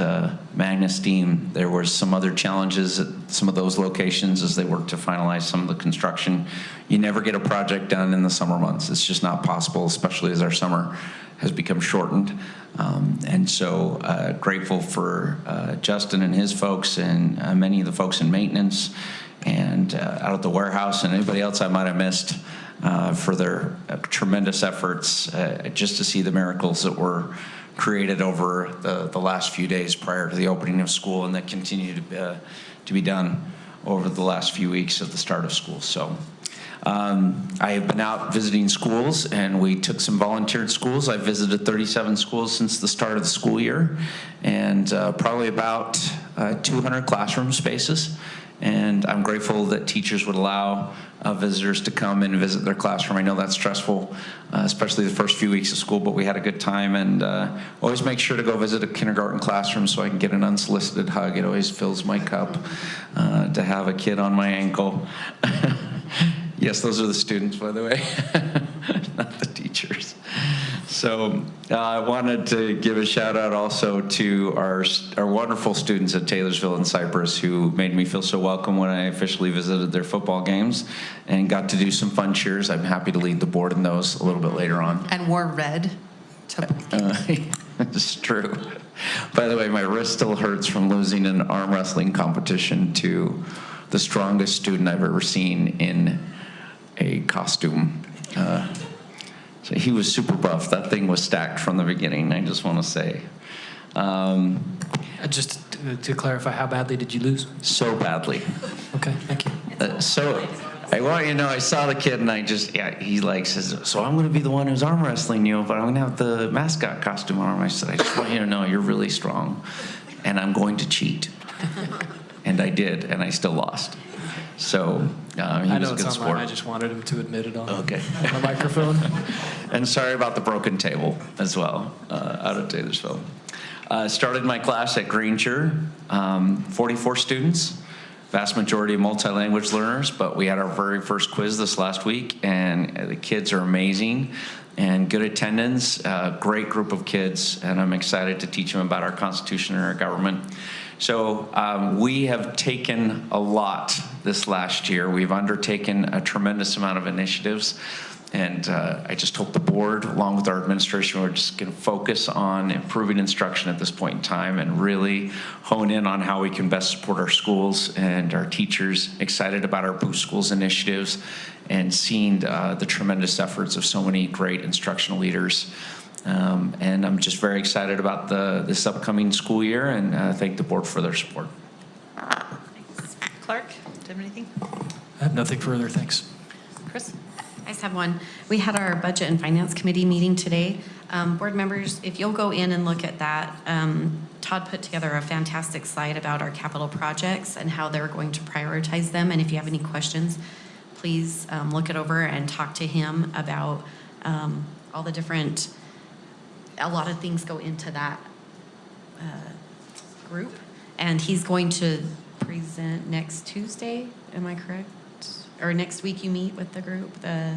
Magna Steam. There were some other challenges at some of those locations as they worked to finalize some of the construction. You never get a project done in the summer months. It's just not possible, especially as our summer has become shortened. And so grateful for Justin and his folks and many of the folks in maintenance and out at the warehouse and anybody else I might have missed for their tremendous efforts just to see the miracles that were created over the last few days prior to the opening of school and that continue to be done over the last few weeks at the start of school. So I have been out visiting schools, and we took some volunteered schools. I've visited 37 schools since the start of the school year, and probably about 200 classroom spaces. And I'm grateful that teachers would allow visitors to come and visit their classroom. I know that's stressful, especially the first few weeks of school, but we had a good time, and always make sure to go visit a kindergarten classroom so I can get an unsolicited hug. It always fills my cup to have a kid on my ankle. Yes, those are the students, by the way, not the teachers. So I wanted to give a shout out also to our wonderful students at Taylorsville and Cypress who made me feel so welcome when I officially visited their football games and got to do some fun cheers. I'm happy to lead the board in those a little bit later on. And wore red. It's true. By the way, my wrist still hurts from losing an arm wrestling competition to the strongest student I've ever seen in a costume. So he was super buff. That thing was stacked from the beginning, I just want to say. Just to clarify, how badly did you lose? So badly. Okay, thank you. So I want you to know, I saw the kid and he like says, so I'm going to be the one who's arm wrestling you, but I'm going to have the mascot costume on. I said, I just want you to know you're really strong and I'm going to cheat. And I did, and I still lost. So he I was know a good it's online. sport. I just wanted him to admit it on the microphone. And sorry about the broken table as well out of Taylorsville. Started my class at Granger, 44 students, vast majority of multi-language learners, but we had our very first quiz this last week, and the kids are amazing and good attendance, great group of kids, and I'm excited to teach them about our Constitution and our government. So we have taken a lot this last year. We've undertaken a tremendous amount of initiatives, and I just hope the board, along with our administration, we're just going to focus on improving instruction at this point in time and really hone in on how we can best support our schools and our teachers, excited about our Boost Schools initiatives, and seeing the tremendous efforts of so many great instructional leaders. And I'm just very excited about this upcoming school year, and thank the board for their support. Clark, do you have anything? I have nothing further, thanks. Chris? I just have one. We had our Budget and Finance Committee meeting today. Board members, if you'll go in and look at that, Todd put together a fantastic slide about our capital projects and how they're going to prioritize them. And if you have any questions, please look it over and talk to him about all the different, a lot of things go into that group. And he's going to present next Tuesday, am I correct? Or next week you meet with the group, the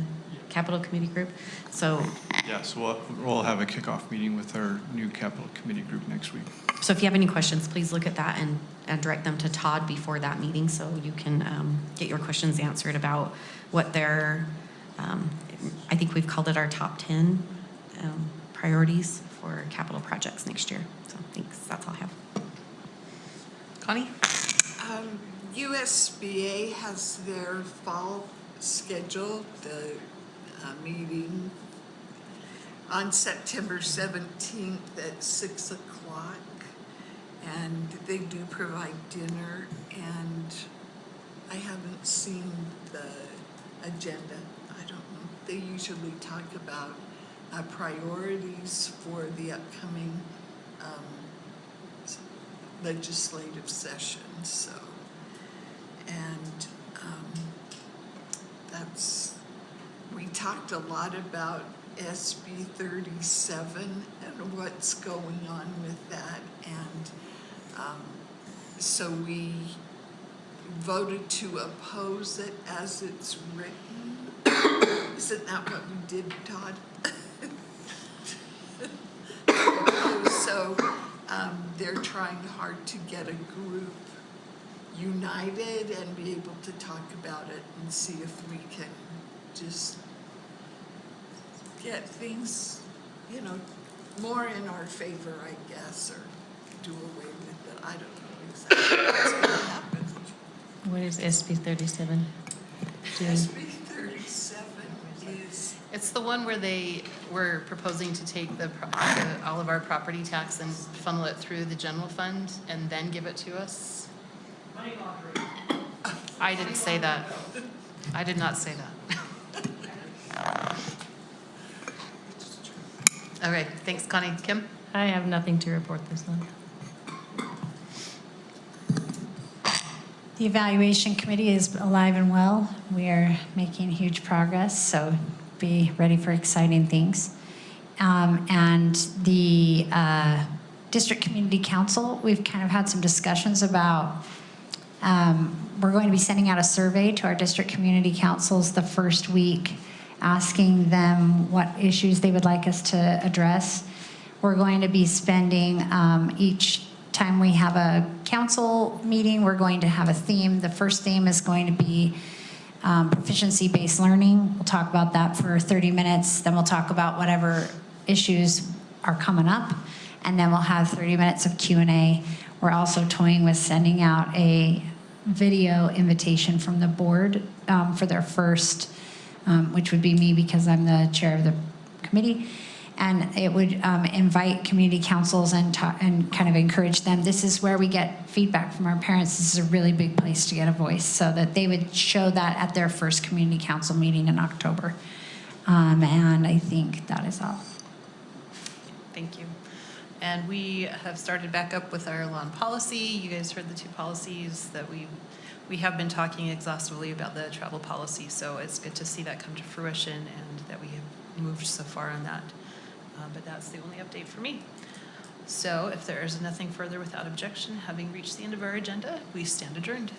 capital committee group. So Yes, we'll have a kickoff meeting with our new capital committee group next week. So if you have any questions, please look at that and direct them to Todd before that meeting so you can get your questions answered about what their, I think we've called it our top 10 priorities for capital projects next year. So thanks, that's all I have. Connie? USBA has their fall schedule, the meeting on September 17th at 6 o'clock. And they do provide dinner, and I haven't seen the agenda. I don't know. They usually talk about priorities for the upcoming legislative session, so. And we talked a lot about SB 37 and what's going on with that. And so we voted to oppose it as it's written. Isn't that what we did, Todd? they're trying hard to get a group united and be able to talk about it and see if we can just get things, you know, more in our favor, I guess, or do away with it. I don't know exactly what's going to happen. What is SB 37? SB 37 is... It's the one where they were proposing to take all of our property tax and funnel it through the general fund and then give it to us. Money laundering. I didn't say that. I did not say that. Okay, thanks, Connie. Kim? I have nothing to report this month. The evaluation committee is alive and well. We are making huge progress, so be ready for exciting things. And the district community council, we've kind of had some discussions about, we're going to be sending out a survey to our district community councils the first week, asking them what issues they would like us to address. We're going to be spending each time we have a council meeting, we're going to have a theme. The first theme is going to be proficiency-based learning. We'll talk about that for 30 minutes. Then we'll talk about whatever issues are coming up. And then we'll have 30 minutes of Q&A. We're also toying with sending out a video invitation from the board for their first, which would be me because I'm the chair of the committee. And it would invite community councils and kind of encourage them. This is where we get feedback from our parents. This is a really big place to get a voice, so that they would show that at their first community council meeting in October. And I think that is all. Thank you. And we have started back up with our lawn policy. You guys heard the 2 policies that we have been talking exhaustively about the travel policy, so it's good to see that come to fruition and that we have moved so far on that. But that's the only update for me. So if there is nothing further without objection, having reached the end of our agenda, we stand adjourned.